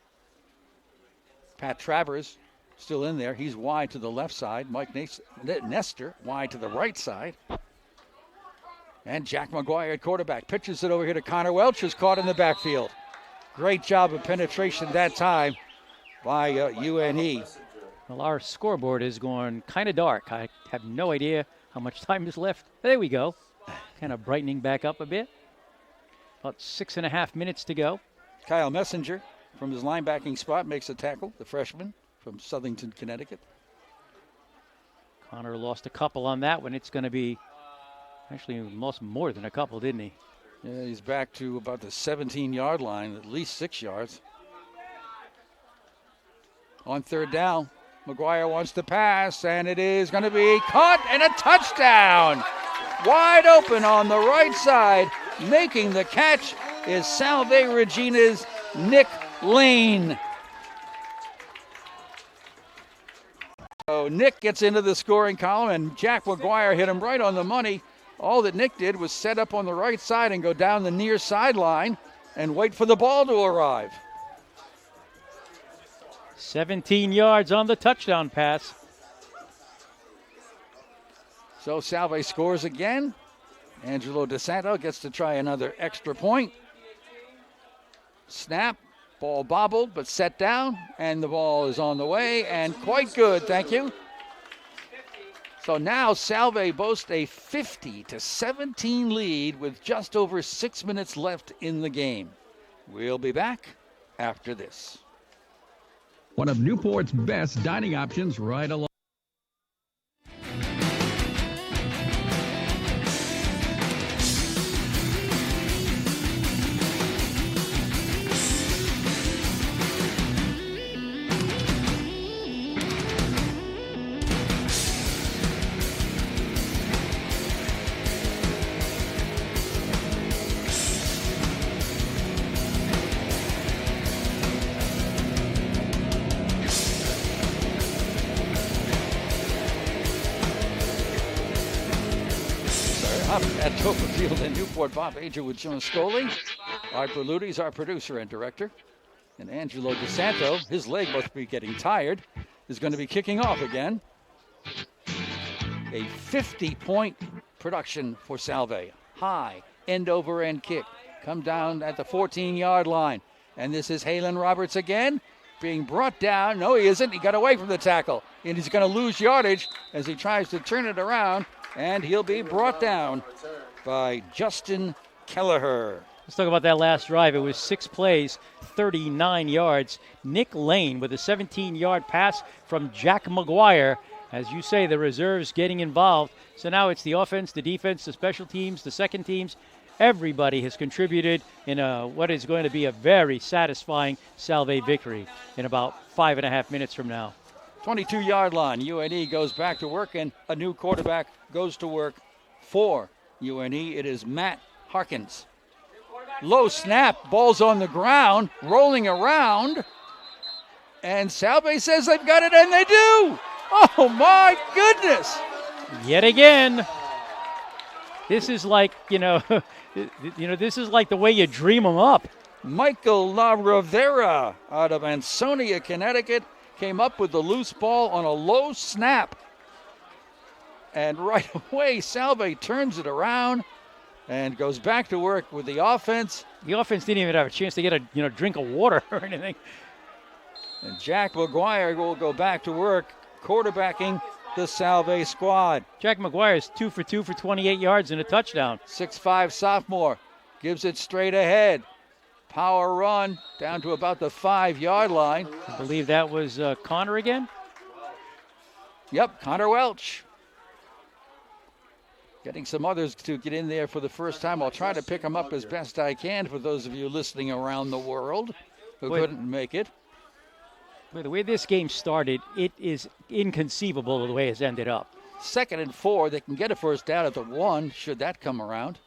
Pat Travers still in there. He's wide to the left side. Mike Nestor wide to the right side. And Jack McGuire at quarterback. Pitches it over here to Connor Welch, who's caught in the backfield. Great job of penetration that time by UNE. Well, our scoreboard is going kind of dark. I have no idea how much time is left. There we go. Kind of brightening back up a bit. About 6.5 minutes to go. Kyle Messenger from his linebacking spot makes a tackle, the freshman from Southington, Connecticut. Connor lost a couple on that one. It's going to be actually lost more than a couple, didn't he? Yeah, he's back to about the 17-yard line, at least 6 yards. On third down, McGuire wants to pass, and it is going to be caught and a touchdown. Wide open on the right side, making the catch is Salve Regina's Nick Lane. So Nick gets into the scoring column, and Jack McGuire hit him right on the money. All that Nick did was set up on the right side and go down the near sideline and wait for the ball to arrive. 17 yards on the touchdown pass. So Salve scores again. Angelo DeSanto gets to try another extra point. Snap, ball bobbled but set down, and the ball is on the way, and quite good, thank you. So now Salve boasts a 50-17 lead with just over 6 minutes left in the game. We'll be back after this. One of Newport's best dining options right along. At Toppa Field in Newport, Bob Ager with Joan Scully. Art Berludi's our producer and director. And Angelo DeSanto, his leg must be getting tired, is going to be kicking off again. A 50-point production for Salve. High, end-over-end kick. Come down at the 14-yard line. And this is Halen Roberts again, being brought down. No, he isn't. He got away from the tackle. And he's going to lose yardage as he tries to turn it around. And he'll be brought down by Justin Kelleher. Let's talk about that last drive. It was 6 plays, 39 yards. Nick Lane with a 17-yard pass from Jack McGuire. As you say, the reserves getting involved. So now it's the offense, the defense, the special teams, the second teams. Everybody has contributed in what is going to be a very satisfying Salve victory in about 5.5 minutes from now. 22-yard line. UNE goes back to work, and a new quarterback goes to work for UNE. It is Matt Harkins. Low snap, ball's on the ground, rolling around, and Salve says they've got it, and they do. Oh my goodness! Yet again, this is like this is like the way you dream them up. Michael La Rivera out of Ansonia, Connecticut, came up with the loose ball on a low snap. And right away, Salve turns it around and goes back to work with the offense. The offense didn't even have a chance to get a drink of water or anything. And Jack McGuire will go back to work, quarterbacking the Salve squad. Jack McGuire is 2 for 2 for 28 yards and a touchdown. 6'5" sophomore gives it straight ahead. Power run down to about the 5-yard line. I believe that was Connor again. Yep, Connor Welch. Getting some others to get in there for the first time. I'll try to pick them up as best I can for those of you listening around the world who couldn't make it. But the way this game started, it is inconceivable the way it's ended up. 2nd and 4. They can get a first down at the 1, should that come around.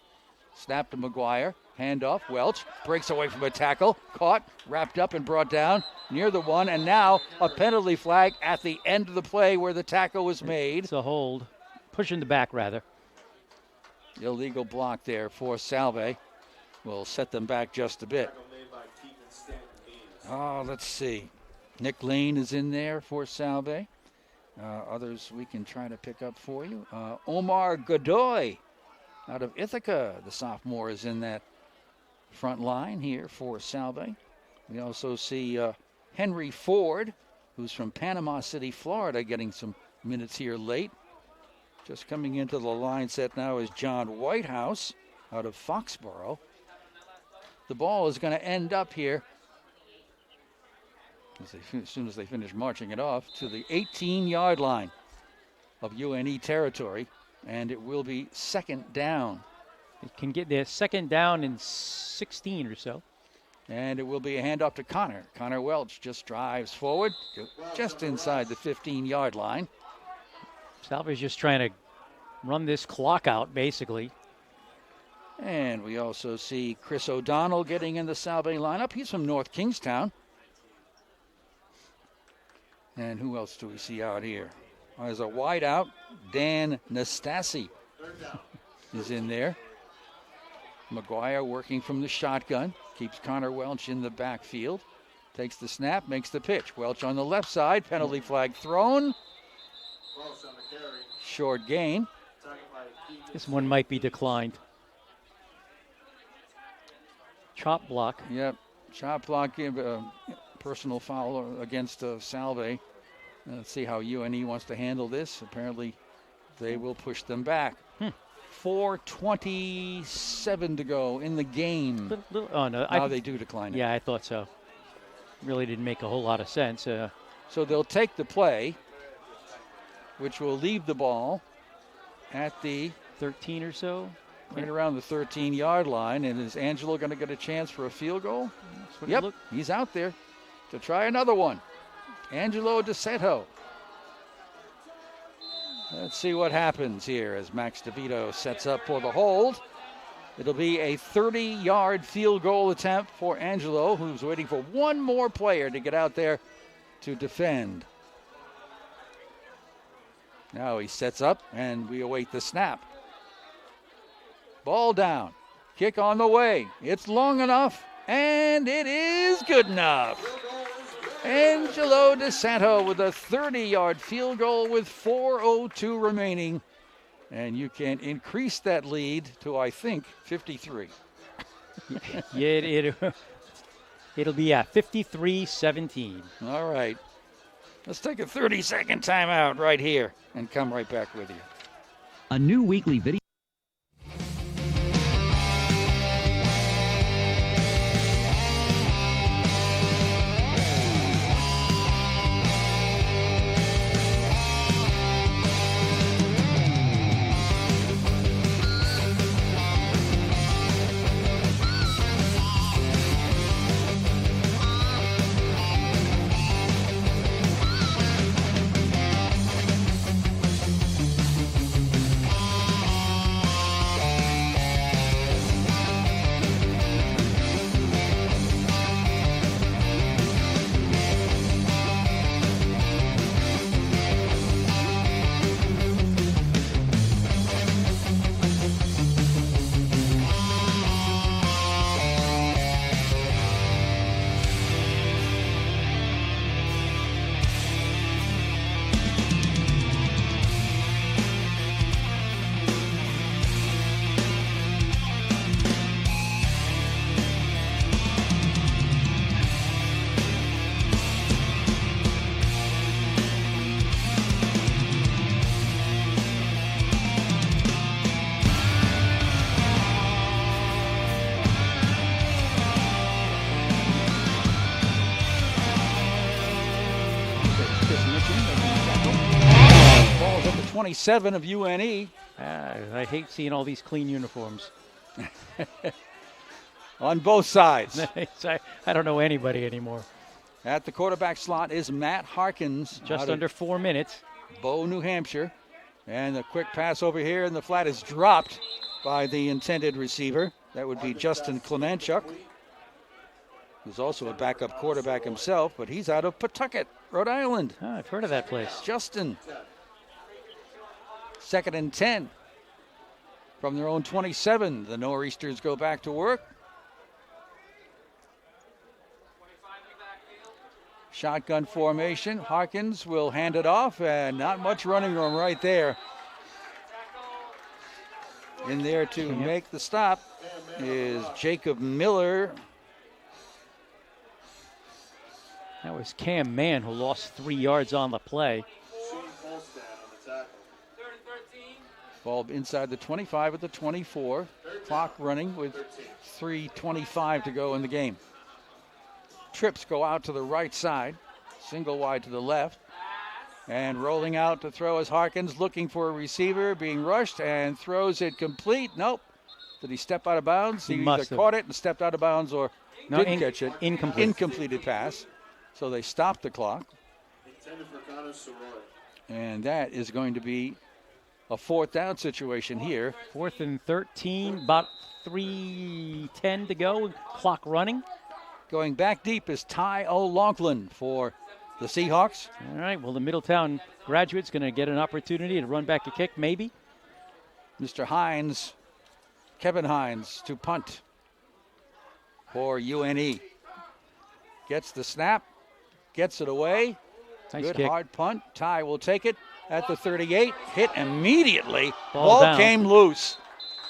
Snap to McGuire. Handoff. Welch breaks away from a tackle. Caught, wrapped up, and brought down near the 1. And now a penalty flag at the end of the play where the tackle was made. It's a hold. Pushing the back, rather. Illegal block there for Salve. We'll set them back just a bit. Oh, let's see. Nick Lane is in there for Salve. Others we can try to pick up for you. Omar Godoy out of Ithaca, the sophomore, is in that front line here for Salve. We also see Henry Ford, who's from Panama City, Florida, getting some minutes here late. Just coming into the line set now is John Whitehouse out of Foxborough. The ball is going to end up here, as soon as they finish marching it off, to the 18-yard line of UNE territory, and it will be second down. It can get their second down in 16 or so. And it will be a handoff to Connor. Connor Welch just drives forward, just inside the 15-yard line. Salve's just trying to run this clock out, basically. And we also see Chris O'Donnell getting in the Salve lineup. He's from North Kingstown. And who else do we see out here? There's a wide out. Dan Nastasi is in there. McGuire working from the shotgun. Keeps Connor Welch in the backfield. Takes the snap, makes the pitch. Welch on the left side. Penalty flag thrown. Short gain. This one might be declined. Chop block. Yep. Chop block, personal foul against Salve. Let's see how UNE wants to handle this. Apparently, they will push them back. 4:27 to go in the game. Oh, no. Now they do decline it. Yeah, I thought so. Really didn't make a whole lot of sense. So they'll take the play, which will leave the ball at the 13 or so. Right around the 13-yard line. And is Angelo going to get a chance for a field goal? Yep, he's out there to try another one. Angelo DeSanto. Let's see what happens here as Max DeVito sets up for the hold. It'll be a 30-yard field goal attempt for Angelo, who's waiting for one more player to get out there to defend. Now he sets up, and we await the snap. Ball down. Kick on the way. It's long enough, and it is good enough. Angelo DeSanto with a 30-yard field goal with 4:02 remaining. And you can increase that lead to, I think, 53. Yeah, it'll be at 53-17. All right. Let's take a 30-second timeout right here and come right back with you. A new weekly video. Ball's up to 27 of UNE. I hate seeing all these clean uniforms. On both sides. I don't know anybody anymore. At the quarterback slot is Matt Harkins. Just under 4 minutes. Bow, New Hampshire. And a quick pass over here, and the flat is dropped by the intended receiver. That would be Justin Klemenchuk, who's also a backup quarterback himself, but he's out of Pawtucket, Rhode Island. Oh, I've heard of that place. Justin. 2nd and 10 from their own 27. The Nor'easters go back to work. Shotgun formation. Harkins will hand it off, and not much running room right there. In there to make the stop is Jacob Miller. That was Cam Mann who lost 3 yards on the play. Ball inside the 25 at the 24. Clock running with 3:25 to go in the game. Trips go out to the right side. Single wide to the left. And rolling out to throw is Harkins, looking for a receiver, being rushed, and throws it complete. Nope. Did he step out of bounds? He either caught it and stepped out of bounds or didn't catch it. Incomplete. Incompleted pass. So they stopped the clock. And that is going to be a 4th down situation here. 4th and 13, about 3:10 to go, clock running. Going back deep is Ty O'Loughlin for the Seahawks. All right, well, the Middletown graduate's going to get an opportunity to run back a kick, maybe. Mr. Hines, Kevin Hines, to punt for UNE. Gets the snap, gets it away. Nice Good kick. hard punt. Ty will take it at the 38. Hit immediately. Ball down. Came loose.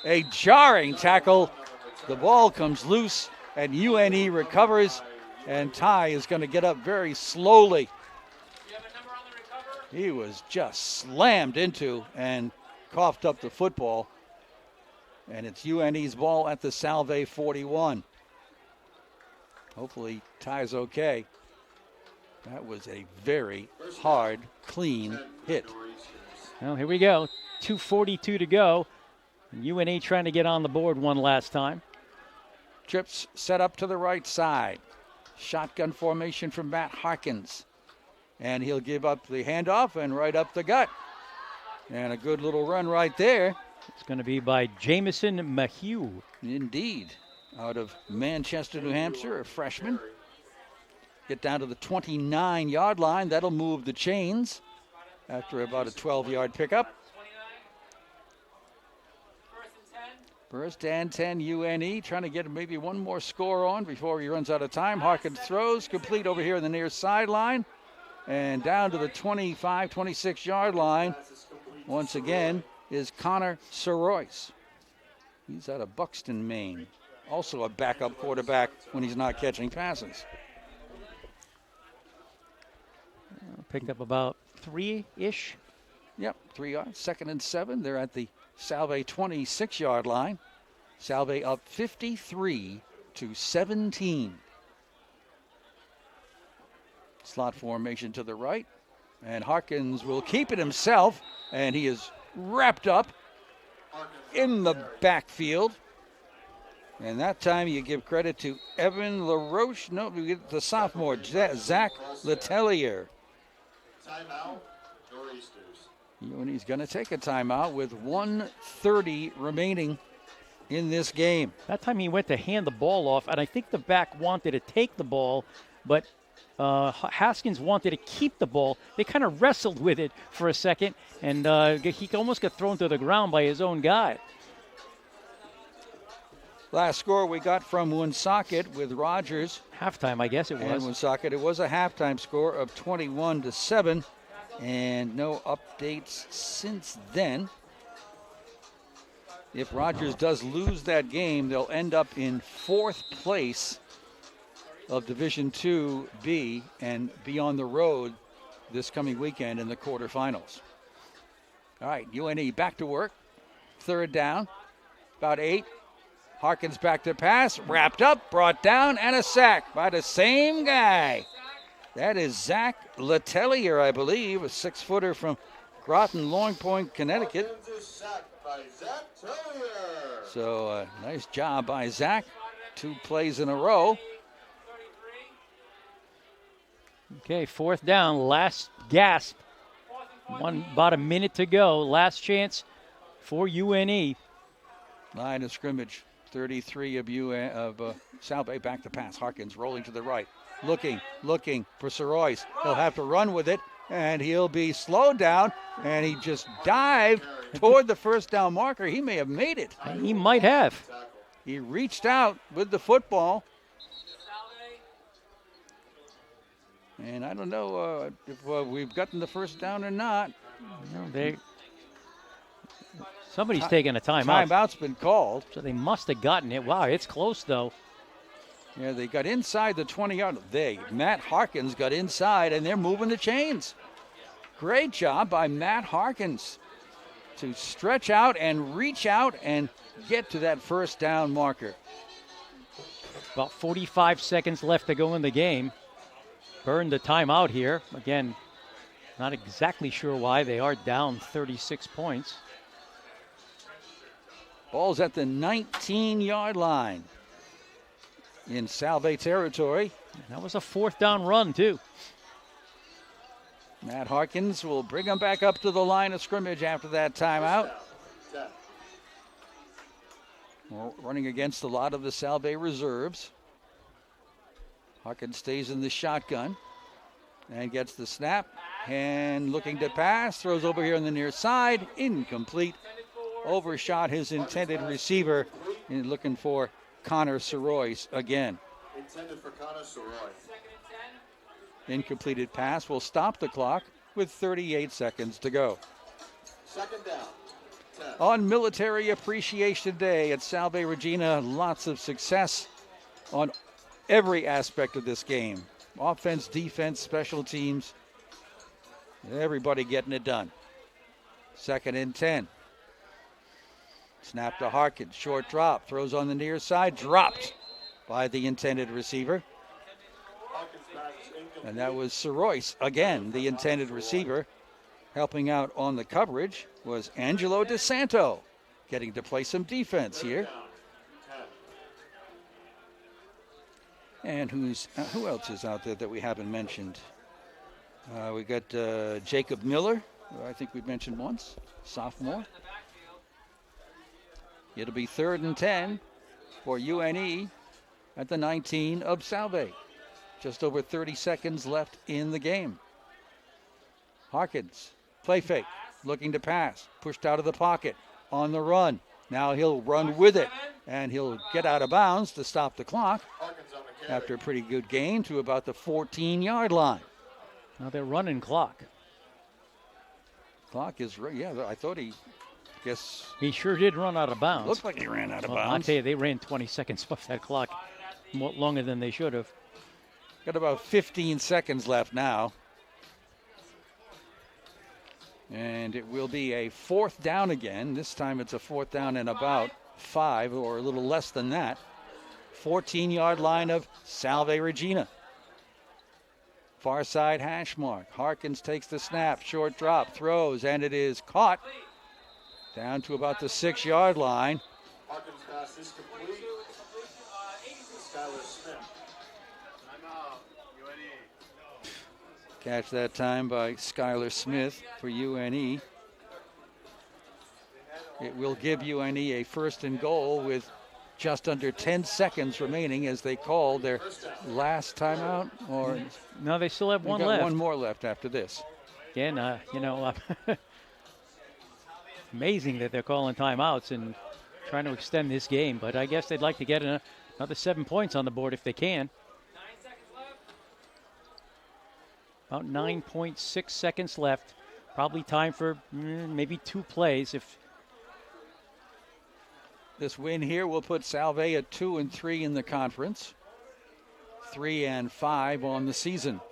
A jarring tackle. The ball comes loose, and UNE recovers, and Ty is going to get up very slowly. He was just slammed into and coughed up the football. And it's UNE's ball at the Salve 41. Hopefully Ty's okay. That was a very hard, clean hit. Well, here we go. 2:42 to go. UNE trying to get on the board one last time. Trips set up to the right side. Shotgun formation from Matt Harkins. And he'll give up the handoff and right up the gut. And a good little run right there. It's going to be by Jamison Mahue. Indeed. Out of Manchester, New Hampshire, a freshman. Get down to the 29-yard line. That'll move the chains after about a 12-yard pickup. First and 10 UNE, trying to get maybe one more score on before he runs out of time. Harkins throws, complete over here on the near sideline. And down to the 25, 26-yard line, once again, is Connor Soroyce. He's out of Buxton, Maine. Also a backup quarterback when he's not catching passes. Picked up about 3-ish. Yep, 3 yards. 2nd and 7. They're at the Salve 26-yard line. Salve up 53-17. Slot formation to the right. And Harkins will keep it himself. And he is wrapped up in the backfield. And that time you give credit to Evan LaRoche. No, we get the sophomore, Zach Letellier. Timeout, Nor'easters. UNE's going to take a timeout with 1:30 remaining in this game. That time he went to hand the ball off, and I think the back wanted to take the ball, but Haskins wanted to keep the ball. They kind of wrestled with it for a second, and he almost got thrown to the ground by his own guy. Last score we got from Woonsocket with Rogers. Halftime, I guess it was. And Woonsocket, it was a halftime score of 21-7, and no updates since then. If Rogers does lose that game, they'll end up in 4th place of Division II-B and be on the road this coming weekend in the quarterfinals. All right, UNE back to work. 3rd down, about 8. Harkins back to pass, wrapped up, brought down, and a sack by the same guy. That is Zach Letellier, I believe, a 6-footer from Groton, Long Point, Connecticut. So nice job by Zach. 2 plays in a row. Okay, 4th down, last gasp. About a minute to go. Last chance for UNE. Line of scrimmage. 33 of Salve back to pass. Harkins rolling to the right. Looking for Soroyce. He'll have to run with it, and he'll be slowed down, and he just dived toward the 1st down marker. He may have made it. He might have. He reached out with the football. And I don't know if we've gotten the first down or not. No, somebody's taking a timeout. Timeout's been called. So they must have gotten it. Wow, it's close, though. Yeah, they got inside the 20-yard. Matt Harkins got inside, and they're moving the chains. Great job by Matt Harkins to stretch out and reach out and get to that first down marker. About 45 seconds left to go in the game. Burned the timeout here. Again, not exactly sure why. They are down 36 points. Ball's at the 19-yard line in Salve territory. That was a fourth down run, too. Matt Harkins will bring them back up to the line of scrimmage after that timeout. Well, running against a lot of the Salve reserves. Harkins stays in the shotgun and gets the snap. And looking to pass, throws over here on the near side. Incomplete. Overshot his intended receiver. And looking for Connor Sorois again. Intended for Connor Sorois. Incompleted pass will stop the clock with 38 seconds to go. Second down. 10. On Military Appreciation Day at Salve Regina, lots of success on every aspect of this game. Offense, defense, special teams. Everybody getting it done. 2nd and 10. Snap to Harkins. Short drop. Throws on the near side. Dropped by the intended receiver. And that was Sorois, again, the intended receiver. Helping out on the coverage was Angelo DeSanto, getting to play some defense here. And who else is out there that we haven't mentioned? We got Jacob Miller, who I think we've mentioned once, sophomore. It'll be 3rd and 10 for UNE at the 19 of Salve. Just over 30 seconds left in the game. Harkins, play fake, looking to pass, pushed out of the pocket, on the run. Now he'll run with it, and he'll get out of bounds to stop the clock after a pretty good gain to about the 14-yard line. Now they're running clock. Clock is, I thought he sure did run out of bounds. Looked like he ran out of bounds. I'll tell you, they ran 20 seconds off that clock, longer than they should have. Got about 15 seconds left now. And it will be a 4th down again. This time it's a 4th down and about 5 or a little less than that. 14-yard line of Salve Regina. Far side hash mark. Harkins takes the snap. Short drop. Throws. And it is caught. Down to about the 6-yard line. Harkins pass is complete. Skylar Smith. Catch that time by Skylar Smith for UNE. It will give UNE a 1st and goal with just under 10 seconds remaining as they call their last timeout. Or no, they still have one got left. One more left after this. Again, amazing that they're calling timeouts and trying to extend this game. But I guess they'd like to get another 7 points on the board if they can. About 9.6 seconds left. Probably time for maybe 2 plays. If this win here will put Salve at 2-3 in the conference, 3-5 on the season.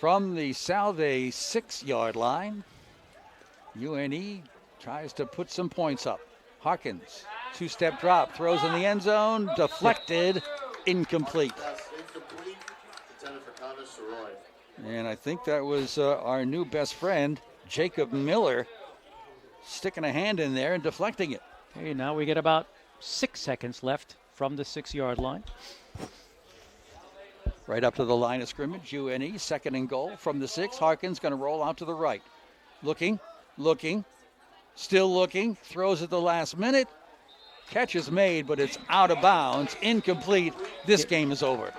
From the Salve 6-yard line, UNE tries to put some points up. Harkins, 2-step drop, throws in the end zone, deflected, incomplete. And I think that was our new best friend, Jacob Miller, sticking a hand in there and deflecting it. Okay, now we get about 6 seconds left from the 6-yard line. Right up to the line of scrimmage, UNE, 2nd and goal from the 6. Harkins going to roll out to the right. Looking, still looking, throws at the last minute. Catch is made, but it's out of bounds, incomplete. This game is over.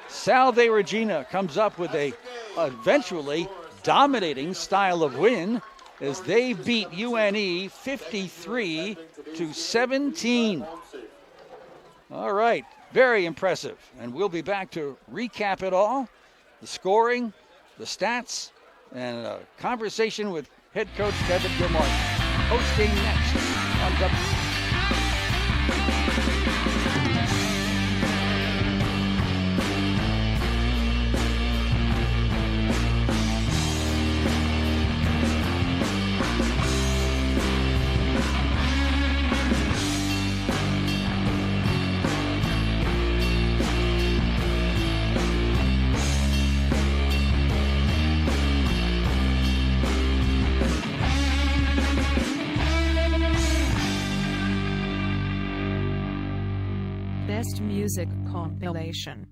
Salve Regina comes up with a eventually dominating style of win as they beat UNE 53-17. All right, Very impressive. And we'll be back to recap it all, the scoring, the stats, and a conversation with head coach Kevin Gilmore. Post game next on Toppa. Best music compilation.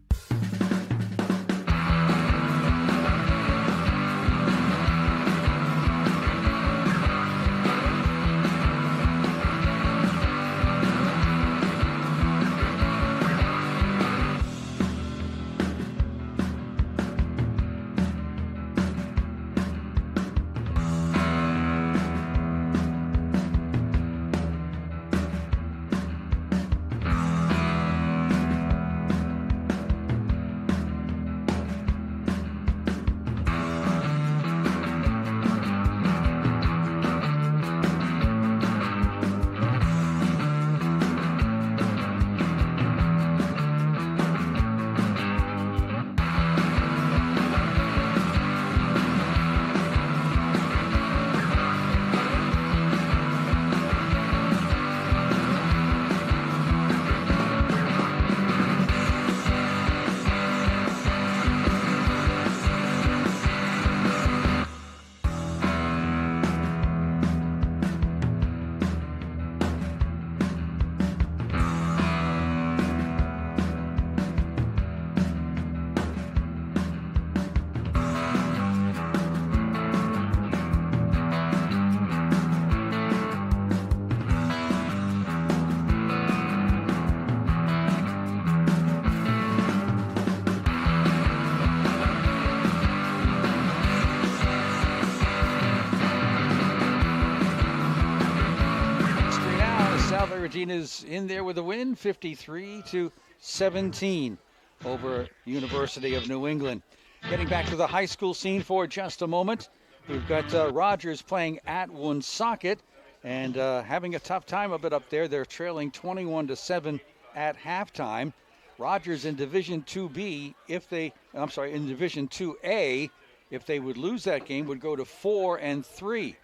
Salve Regina's in there with a win, 53-17 over University of New England. Getting back to the high school scene for just a moment, we've got Rogers playing at Woonsocket and having a tough time of it up there. They're trailing 21-7 at halftime. Rogers in Division 2B, in Division 2A, if they would lose that game, would go to 4-3.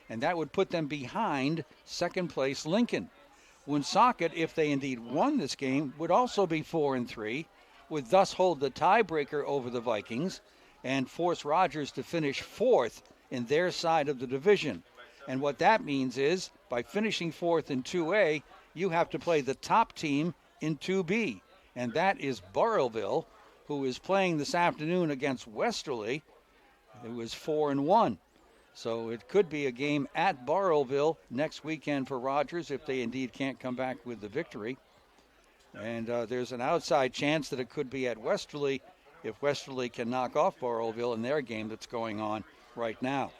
And that would put them behind second place Lincoln. Woonsocket, if they indeed won this game, would also be 4-3, would thus hold the tiebreaker over the Vikings and force Rogers to finish fourth in their side of the division. And what that means is, by finishing fourth in 2A, you have to play the top team in 2B. And that is Burrillville, who is playing this afternoon against Westerly, who is 4-1. So it could be a game at Burrillville next weekend for Rogers if they indeed can't come back with the victory. And there's an outside chance that it could be at Westerly if Westerly can knock off Burrillville in their game that's going on right now.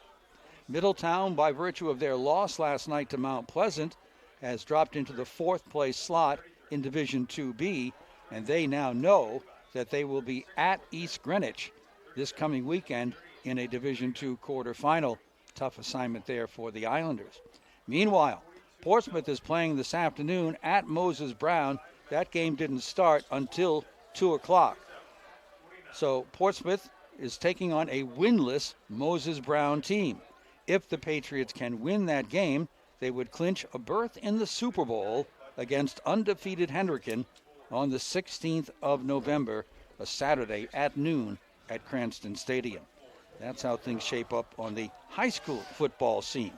Middletown, by virtue of their loss last night to Mount Pleasant, has dropped into the fourth place slot in Division 2B, and they now know that they will be at East Greenwich this coming weekend in a Division 2 quarterfinal. Tough assignment there for the Islanders. Meanwhile, Portsmouth is playing this afternoon at Moses Brown. That game didn't start until 2 o'clock. So Portsmouth is taking on a winless Moses Brown team. If the Patriots can win that game, they would clinch a berth in the Super Bowl against undefeated Hendricken on the 16th of November, a Saturday at noon at Cranston Stadium. That's how things shape up on the high school football scene.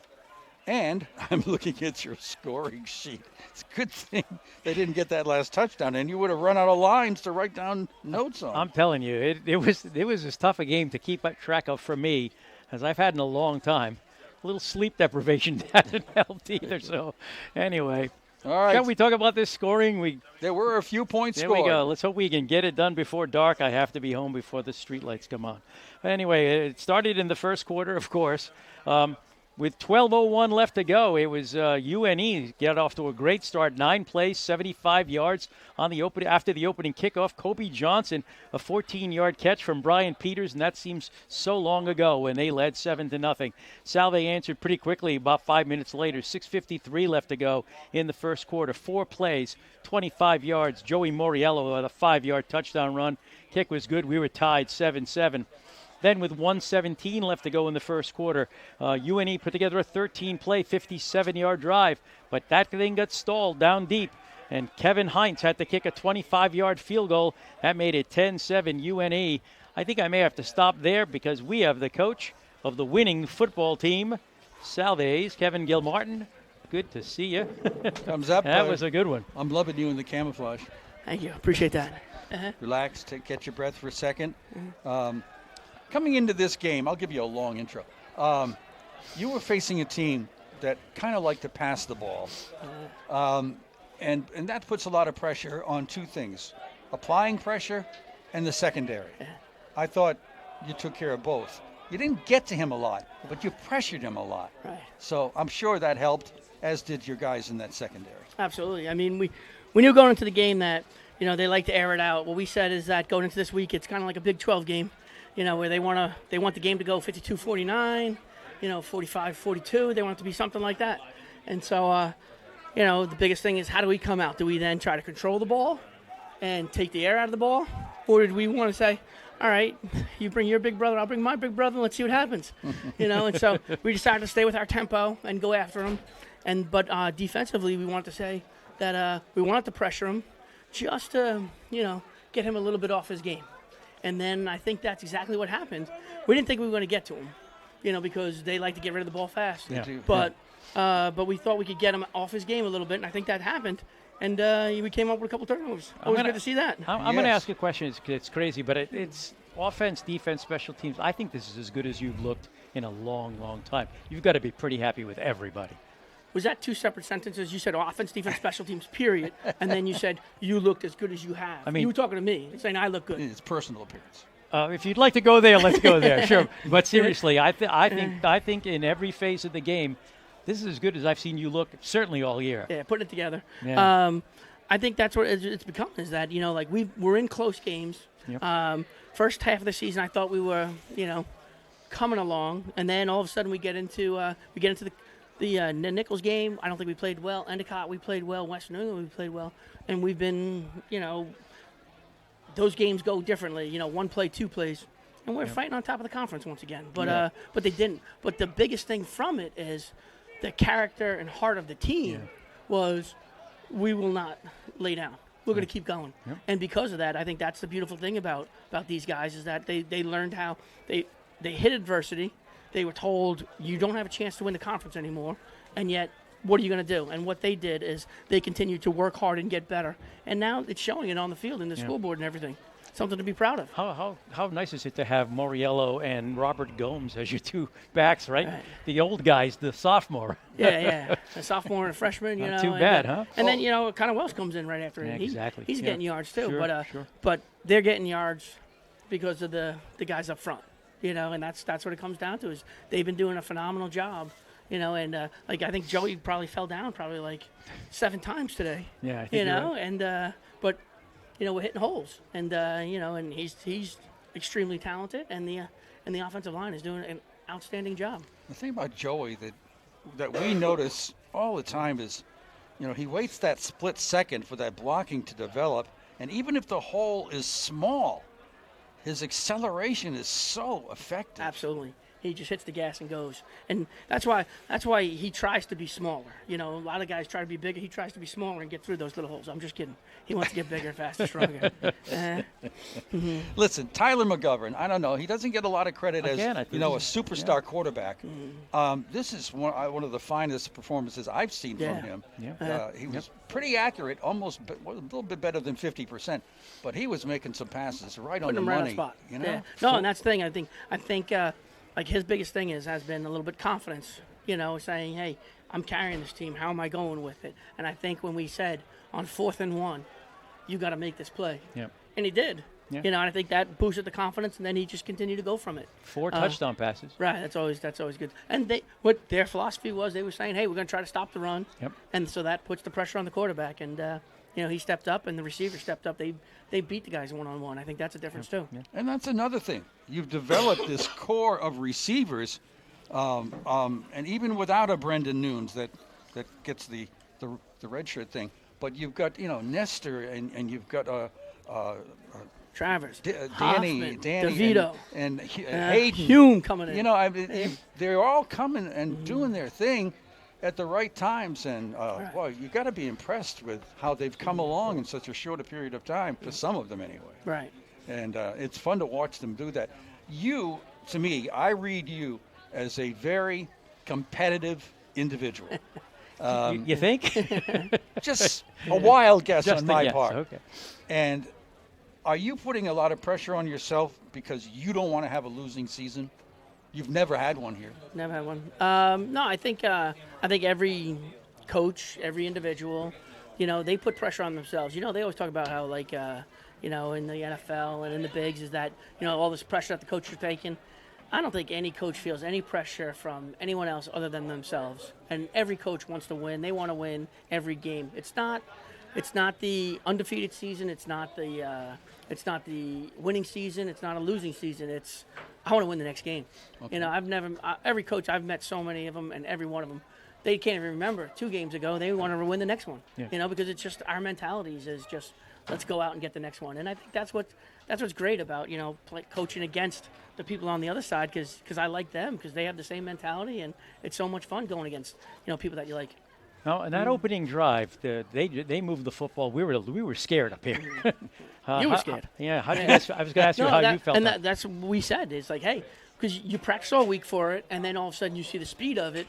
And I'm looking at your scoring sheet. It's a good thing they didn't get that last touchdown, and you would have run out of lines to write down notes on. I'm telling you, it was as tough a game to keep track of for me as I've had in a long time. A little sleep deprivation hasn't helped either. So anyway, all right. Shall we talk about this scoring? There were a few points there scored. There we go. Let's hope we can get it done before dark. I have to be home before the streetlights come on. But anyway, it started in the first quarter, of course. With 12:01 left to go, it was UNE get off to a great start. 9 plays, 75 yards on the after the opening kickoff. Kobe Johnson, a 14-yard catch from Brian Peters, and that seems so long ago when they led 7-0. Salve answered pretty quickly about 5 minutes later. 6:53 left to go in the first quarter. 4 plays, 25 yards. Joey Moriello with a 5-yard touchdown run. Kick was good. We were tied 7-7. Then with 1:17 left to go in the first quarter, UNE put together a 13-play, 57-yard drive, but that thing got stalled down deep, and Kevin Heinz had to kick a 25-yard field goal. That made it 10-7 UNE. I think I may have to stop there because we have the coach of the winning football team, Salve's, Kevin Gilmartin. Good to see you. Thumbs up. That was a good one. I'm loving you in the camouflage. Thank you. Appreciate that. Relax, catch your breath for a second. Coming into this game, I'll give you a long intro. You were facing a team that kind of liked to pass the ball. And that puts a lot of pressure on 2 things, applying pressure and the secondary. I thought you took care of both. You didn't get to him a lot, but you pressured him a lot. Right. So I'm sure that helped, as did your guys in that secondary. Absolutely. I mean, we knew going into the game that, they like to air it out. What we said is that going into this week, it's kind of like a Big 12 game. Where they want the game to go 52-49, 45-42. They want it to be something like that. And so, the biggest thing is how do we come out? Do we then try to control the ball and take the air out of the ball? Or did we want to say, all right, you bring your big brother, I'll bring my big brother, and let's see what happens. And so we decided to stay with our tempo and go after them. But defensively, we wanted to say that we wanted to pressure him just to, get him a little bit off his game. And then I think that's exactly what happened. We didn't think we were going to get to him, because they like to get rid of the ball fast. Yeah. But we thought we could get him off his game a little bit, and I think that happened. And we came up with a couple turnovers. Always good to see that. I'm going to ask a question. It's crazy, but it's offense, defense, special teams. I think this is as good as you've looked in a long, long time. You've got to be pretty happy with everybody. Was that 2 separate sentences? You said offense, defense, special teams, period. And then you said you looked as good as you have. I mean, you were talking to me, saying I look good. It's personal appearance. If you'd like to go there, let's go there. Sure. But seriously, I think in every phase of the game, this is as good as I've seen you look, certainly all year. Yeah, putting it together. Yeah. I think that's what it's become, is that, we're in close games. Yep. First half of the season, I thought we were, coming along. And then all of a sudden we get into the Nichols game. I don't think we played well. Endicott, we played well. Western New England, we played well. And we've been, those games go differently. 1 play, 2 plays. And we're fighting on top of the conference once again. But they didn't. But the biggest thing from it is the character and heart of the team was we will not lay down. We're going to keep going. Yep. And because of that, I think that's the beautiful thing about these guys is that they learned how they hit adversity. They were told, you don't have a chance to win the conference anymore, and yet, what are you going to do? And what they did is they continued to work hard and get better. And now it's showing it on the field in the school board and everything. Something to be proud of. How nice is it to have Moriello and Robert Gomes as your 2 backs, right? The old guys, the sophomore. Yeah. A sophomore and a freshman, Not too bad, huh? And then, Connor Wells comes in right after it. Exactly. He's getting yards, too. Sure. But they're getting yards because of the guys up front. And that's what it comes down to is they've been doing a phenomenal job, and I think Joey probably fell down 7 times today. Yeah, I think you're right. And but we're hitting holes, and and he's extremely talented, and the offensive line is doing an outstanding job. The thing about Joey that we notice all the time is, he waits that split second for that blocking to develop, and even if the hole is small, his acceleration is so effective. Absolutely. He just hits the gas and goes. And that's why he tries to be smaller. A lot of guys try to be bigger. He tries to be smaller and get through those little holes. I'm just kidding. He wants to get bigger, faster, stronger. Listen, Tyler McGovern, I don't know. He doesn't get a lot of credit as a superstar quarterback. This is one of the finest performances I've seen from him. Yeah. He was pretty accurate, almost a little bit better than 50%, but he was making some passes right on the money. Right on spot. No, and that's the thing. I think his biggest thing has been a little bit confidence, saying, hey, I'm carrying this team. How am I going with it? And I think when we said on 4th and 1, you got to make this play. Yep. And he did. Yeah. And I think that boosted the confidence, and then he just continued to go from it. 4 touchdown passes. Right, that's always good. And what their philosophy was, they were saying, hey, we're going to try to stop the run. Yep. And so that puts the pressure on the quarterback. And, he stepped up, and the receiver stepped up. They beat the guys one-on-one. I think that's a difference, too. Yeah. And that's another thing. You've developed this core of receivers, and even without a Brendan Nunes that gets the red shirt thing, but you've got Nestor, and you've got Travers, Danny, DeVito, and Hayden, Hume coming in. They're all coming and doing their thing at the right times, and well, you got to be impressed with how they've come along in such a short a period of time. For some of them, anyway. Right. And it's fun to watch them do that. You, to me, I read you as a very competitive individual. You think? Just a wild guess Just on my guess. part. Okay. And are you putting a lot of pressure on yourself because you don't want to have a losing season? You've never had one here. Never had one. No, I think every coach, every individual, they put pressure on themselves. They always talk about how, like, in the NFL and in the bigs is that, all this pressure that the coaches are taking. I don't think any coach feels any pressure from anyone else other than themselves. And every coach wants to win. They want to win every game. It's not the undefeated season. It's not the winning season. It's not a losing season. It's I want to win the next game. Okay. Every coach I've met, so many of them, and every one of them, they can't even remember 2 games ago. They want to win the next one. Yeah. Because it's just our mentalities is just let's go out and get the next one. And I think that's what's great about coaching against the people on the other side because I like them because they have the same mentality and it's so much fun going against people that you like. No, and that opening drive, they moved the football. We were scared up here. You were scared. Yeah. How did you guys? I was going to ask you how you felt. And that's what we said. It's like, hey, because you practice all week for it, and then all of a ssudden you see the speed of it,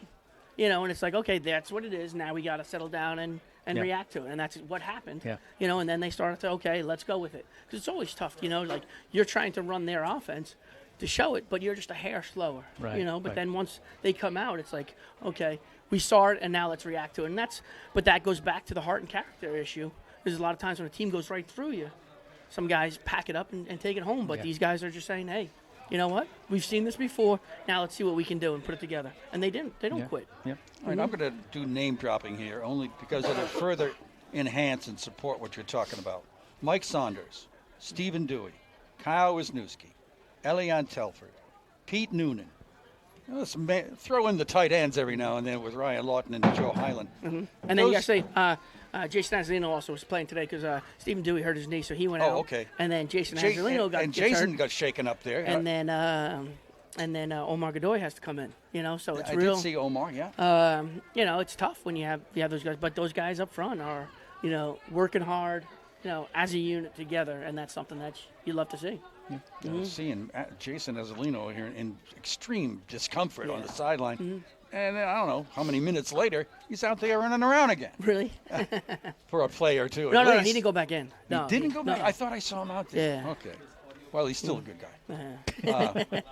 and it's like, okay, that's what it is. Now we got to settle down and react to it, and that's what happened. Yeah. And then they started to, okay, let's go with it. Because it's always tough, like you're trying to run their offense to show it, but you're just a hair slower, right, But then once they come out, it's like, okay, we saw it, and now let's react to it. And but that goes back to the heart and character issue. There's a lot of times when a team goes right through you, some guys pack it up and take it home, but these guys are just saying, hey, you know what? We've seen this before. Now let's see what we can do and put it together. And they didn't. They don't quit. Yeah. All right, I'm going to do name dropping here only because it'll further enhance and support what you're talking about. Mike Saunders, Stephen Dewey, Kyle Wisniewski, Elian Telford, Pete Noonan. Let's throw in the tight ends every now and then with Ryan Lawton and Joe Hyland. Mm-hmm. And then you got to say Jason Angelino also was playing today because Stephen Dewey hurt his knee, so he went out. Oh, okay. And then Jason Angelino got Jason hurt. got shaken up there. And then Omar Godoy has to come in. So it's I real. I did see Omar, yeah. It's tough when you have those guys, but those guys up front are working hard, as a unit together, and that's something that you love to see. Yeah. Mm-hmm. Seeing Jason Angelino here in extreme discomfort on the sideline. Mm-hmm. And I don't know how many minutes later, he's out there running around again. Really? For a play or two. No, he didn't go back in. No, he didn't go back? No. I thought I saw him out there. Yeah. Okay. Well, he's still a good guy.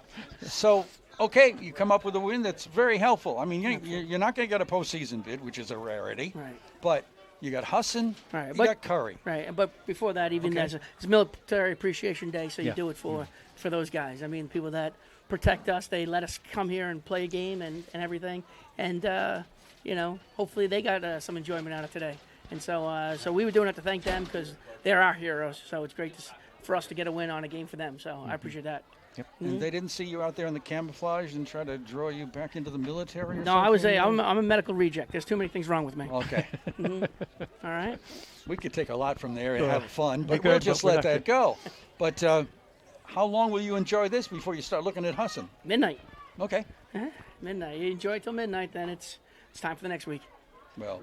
So, okay, you come up with a win that's very helpful. I mean, you're not going to get a postseason bid, which is a rarity. Right. But you got Husson, you got Curry. Right, but before that, even it's Military Appreciation Day, so you do it for those guys. I mean, people that protect us, they let us come here and play a game and everything. And, hopefully they got some enjoyment out of today. And so we were doing it to thank them because they're our heroes. So it's great for us to get a win on a game for them. So I appreciate that. Yep. Mm-hmm. And they didn't see you out there in the camouflage and try to draw you back into the military or No, something? I'm a medical reject. There's too many things wrong with me. Okay. Mm-hmm. All right. We could take a lot from there and have fun, but we'll just let that go. But how long will you enjoy this before you start looking at Husson? Midnight. Okay. Midnight. You enjoy it till midnight, then it's time for the next week. Well,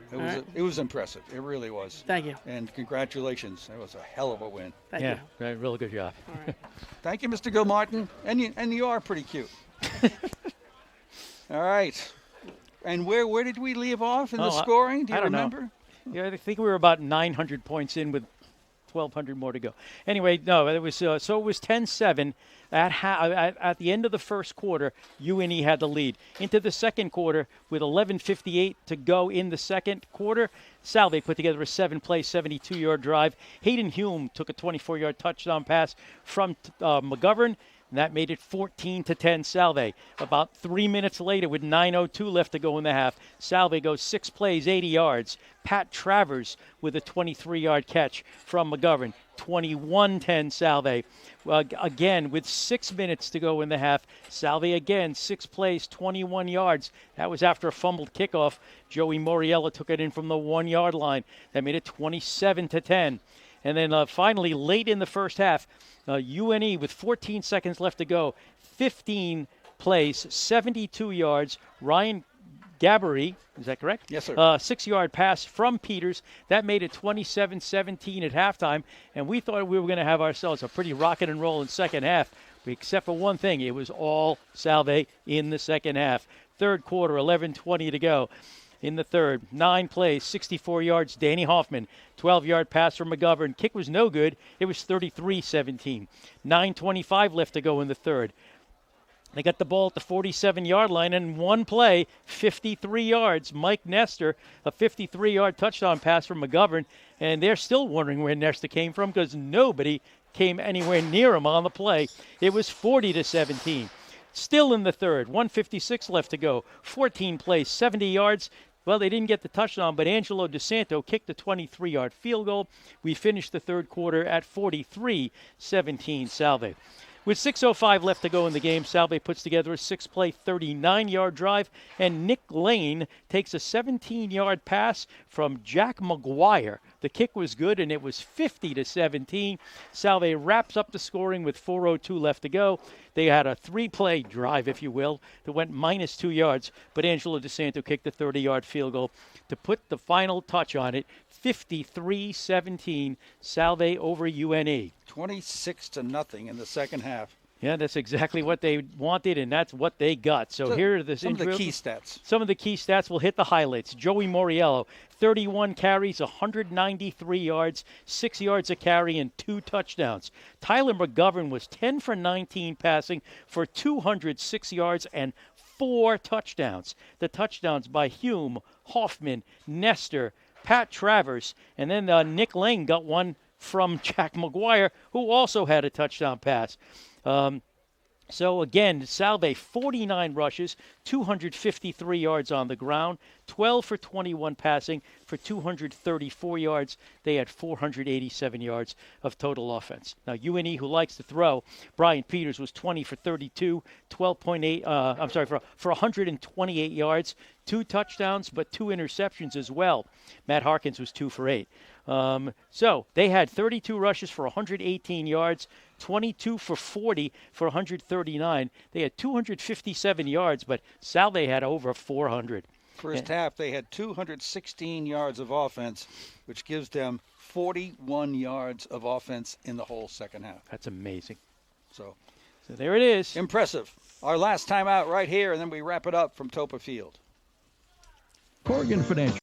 it was impressive. It really was. Thank you. And congratulations. That was a hell of a win. Thank you. Yeah, really good job. All right. Thank you, Mr. Gilmartin. And you are pretty cute. All right. And where did we leave off in the scoring? Do you remember? Yeah, I think we were about 900 points in with 1,200 more to go. Anyway, no, it was so it was 10-7 at the end of the first quarter. UNE had the lead. Into the second quarter with 11:58 to go in the second quarter, Salve put together a 7-play, 72-yard drive. Hayden Hume took a 24-yard touchdown pass from McGovern. And that made it 14-10 Salve. About 3 minutes later, with 9:02 left to go in the half, Salve goes 6 plays, 80 yards. Pat Travers with a 23-yard catch from McGovern. 21-10 Salve. Again, with 6 minutes to go in the half, Salve again, 6 plays, 21 yards. That was after a fumbled kickoff. Joey Moriello took it in from the 1-yard line. That made it 27-10. And then finally, late in the first half, UNE with 14 seconds left to go, 15 plays, 72 yards. Ryan Gabbery, is that correct? Yes, sir. 6-yard pass from Peters. That made it 27-17 at halftime. And we thought we were going to have ourselves a pretty rocket and roll in second half, except for one thing. It was all Salve in the second half. Third quarter, 11:20 to go. In the third, 9 plays, 64 yards, Danny Hoffman. 12-yard pass from McGovern. Kick was no good. It was 33-17. 9:25 left to go in the third. They got the ball at the 47-yard line, and one play, 53 yards. Mike Nestor, a 53-yard touchdown pass from McGovern, and they're still wondering where Nestor came from because nobody came anywhere near him on the play. It was 40-17. Still in the third, 1:56 left to go. 14 plays, 70 yards. Well, they didn't get the touchdown, but Angelo DeSanto kicked a 23-yard field goal. We finished the third quarter at 43-17 Salve. With 6:05 left to go in the game, Salve puts together a 6-play, 39-yard drive, and Nick Lane takes a 17-yard pass from Jack McGuire. The kick was good, and it was 50-17. Salve wraps up the scoring with 4:02 left to go. They had a 3-play drive, if you will, that went minus 2 yards, but Angelo DeSanto kicked a 30-yard field goal to put the final touch on it. 53-17, Salve over UNE. 26-0 in the second half. Yeah, that's exactly what they wanted, and that's what they got. So here are some of the key stats. Some of the key stats. We'll hit the highlights. Joey Moriello, 31 carries, 193 yards, 6 yards a carry, and 2 touchdowns. Tyler McGovern was 10 for 19 passing for 206 yards and 4 touchdowns. The touchdowns by Hume, Hoffman, Nestor, Pat Travers, and then Nick Lane got one from Jack McGuire, who also had a touchdown pass. So again, Salve, 49 rushes, 253 yards on the ground, 12 for 21 passing for 234 yards. They had 487 yards of total offense. Now, UNE, who likes to throw, Brian Peters was 20 for 32, 12.8, for 128 yards, 2 touchdowns, but 2 interceptions as well. Matt Harkins was 2 for 8. So they had 32 rushes for 118 yards, 22 for 40 for 139. They had 257 yards, but Salve had over 400. First half, they had 216 yards of offense, which gives them 41 yards of offense in the whole second half. That's amazing. So there it is. Impressive. Our last time out right here, and then we wrap it up from Toppa Field. Corrigan Financial.